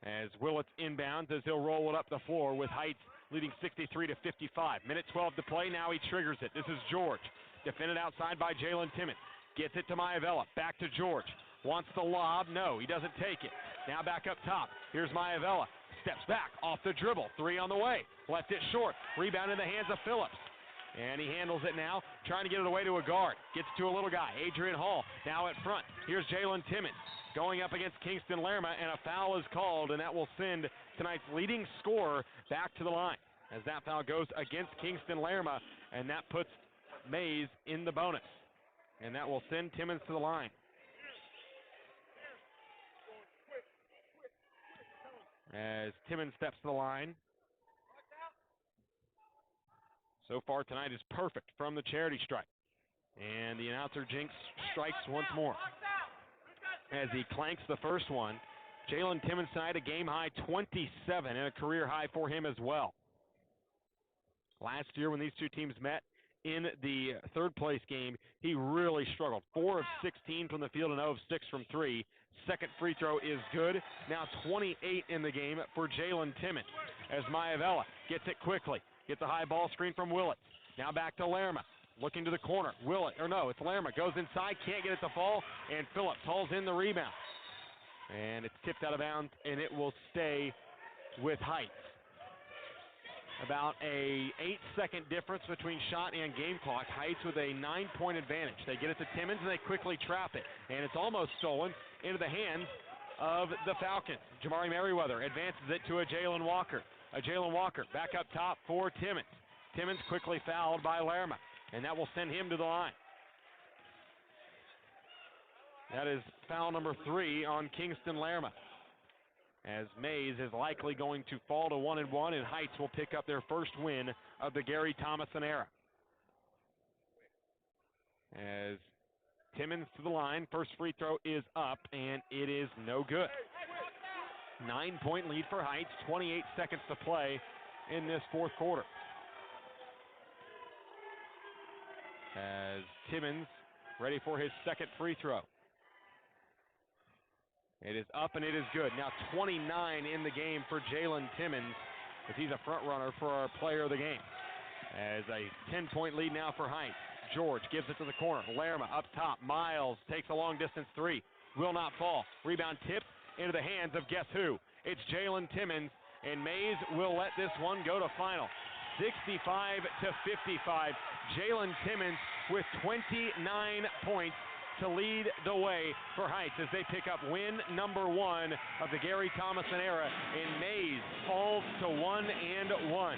As Willits inbounds, as he'll roll it up the floor with Heights leading 63-55. Minute 12 to play. Now he triggers it. This is George. Defended outside by Jalen Timmons. Gets it to Maivella. Back to George. Wants the lob. No, he doesn't take it. Now back up top. Here's Maivella. Steps back off the dribble. 3 on the way. Left it short. Rebound in the hands of Phillips. And he handles it now, trying to get it away to a guard. Gets to a little guy, Adrian Hall, now at front. Here's Jalen Timmons going up against Kingston Lerma, and a foul is called, and that will send tonight's leading scorer back to the line, as that foul goes against Kingston Lerma, and that puts Mays in the bonus. And that will send Timmons to the line. As Timmons steps to the line. So far tonight is perfect from the charity stripe. And the announcer Jinx strikes once more. As he clanks the first one, Jalen Timmons tonight a game-high 27 and a career high for him as well. Last year when these two teams met in the third-place game, he really struggled. 4 of 16 from the field and 0 of 6 from 3. Second free throw is good. Now 28 in the game for Jalen Timmons as Maivella gets it quickly. Gets a high ball screen from Willits. Now back to Lerma. Looking to the corner. It's Lerma. Goes inside. Can't get it to fall. And Phillips hauls in the rebound. And it's tipped out of bounds, and it will stay with Heights. About a 8-second difference between shot and game clock. Heights with a 9-point advantage. They get it to Timmons, and they quickly trap it. And it's almost stolen into the hands of the Falcons. Jamari Merriweather advances it to a Jalen Walker. Jalen Walker back up top for Timmons. Timmons quickly fouled by Lerma, and that will send him to the line. That is foul number 3 on Kingston Lerma. as Maize is likely going to fall to 1-1, and Heights will pick up their first win of the Gary Thomason era. As Timmons to the line, first free throw is up, and it is no good. 9-point lead for Heights, 28 seconds to play in this fourth quarter. As Timmons ready for his second free throw. It is up and it is good. Now 29 in the game for Jalen Timmons, as he's a front runner for our player of the game. As a 10-point lead now for Heights. George gives it to the corner. Lerma up top. Miles takes a long distance three. Will not fall. Rebound tipped into the hands of guess who? It's Jalen Timmons, and Maize will let this one go to final. 65-55. Jalen Timmons with 29 points to lead the way for Heights as they pick up win number 1 of the Gary Thomason era, and Maize falls to 1-1.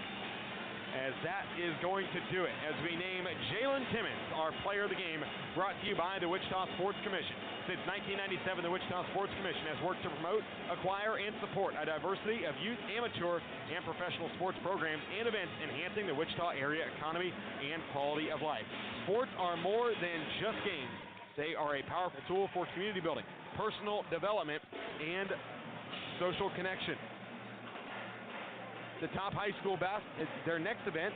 As that is going to do it, as we name Jalen Timmons our player of the game, brought to you by the Wichita Sports Commission. Since 1997, the Wichita Sports Commission has worked to promote, acquire, and support a diversity of youth, amateur, and professional sports programs and events enhancing the Wichita area economy and quality of life. Sports are more than just games. They are a powerful tool for community building, personal development, and social connection. The top high school their next event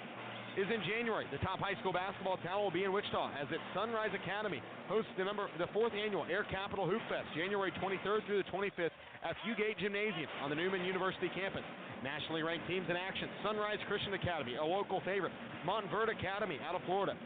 is in January. The top high school basketball town will be in Wichita as its Sunrise Academy hosts the 4th annual Air Capital Hoop Fest, January 23rd through the 25th at Fugate Gymnasium on the Newman University campus. Nationally ranked teams in action: Sunrise Christian Academy, a local favorite; Montverde Academy out of Florida,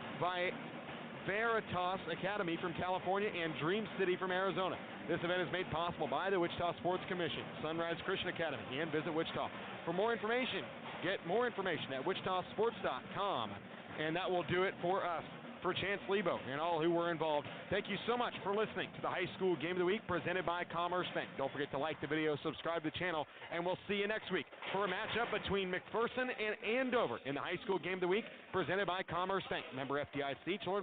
Veritas Academy from California, and Dream City from Arizona. This event is made possible by the Wichita Sports Commission, Sunrise Christian Academy, and Visit Wichita. For more information, get more information at wichitasports.com. And that will do it for us. For Chance Lebo and all who were involved, thank you so much for listening to the High School Game of the Week presented by Commerce Bank. Don't forget to like the video, subscribe to the channel, and we'll see you next week for a matchup between McPherson and Andover in the High School Game of the Week presented by Commerce Bank. Member FDIC. To learn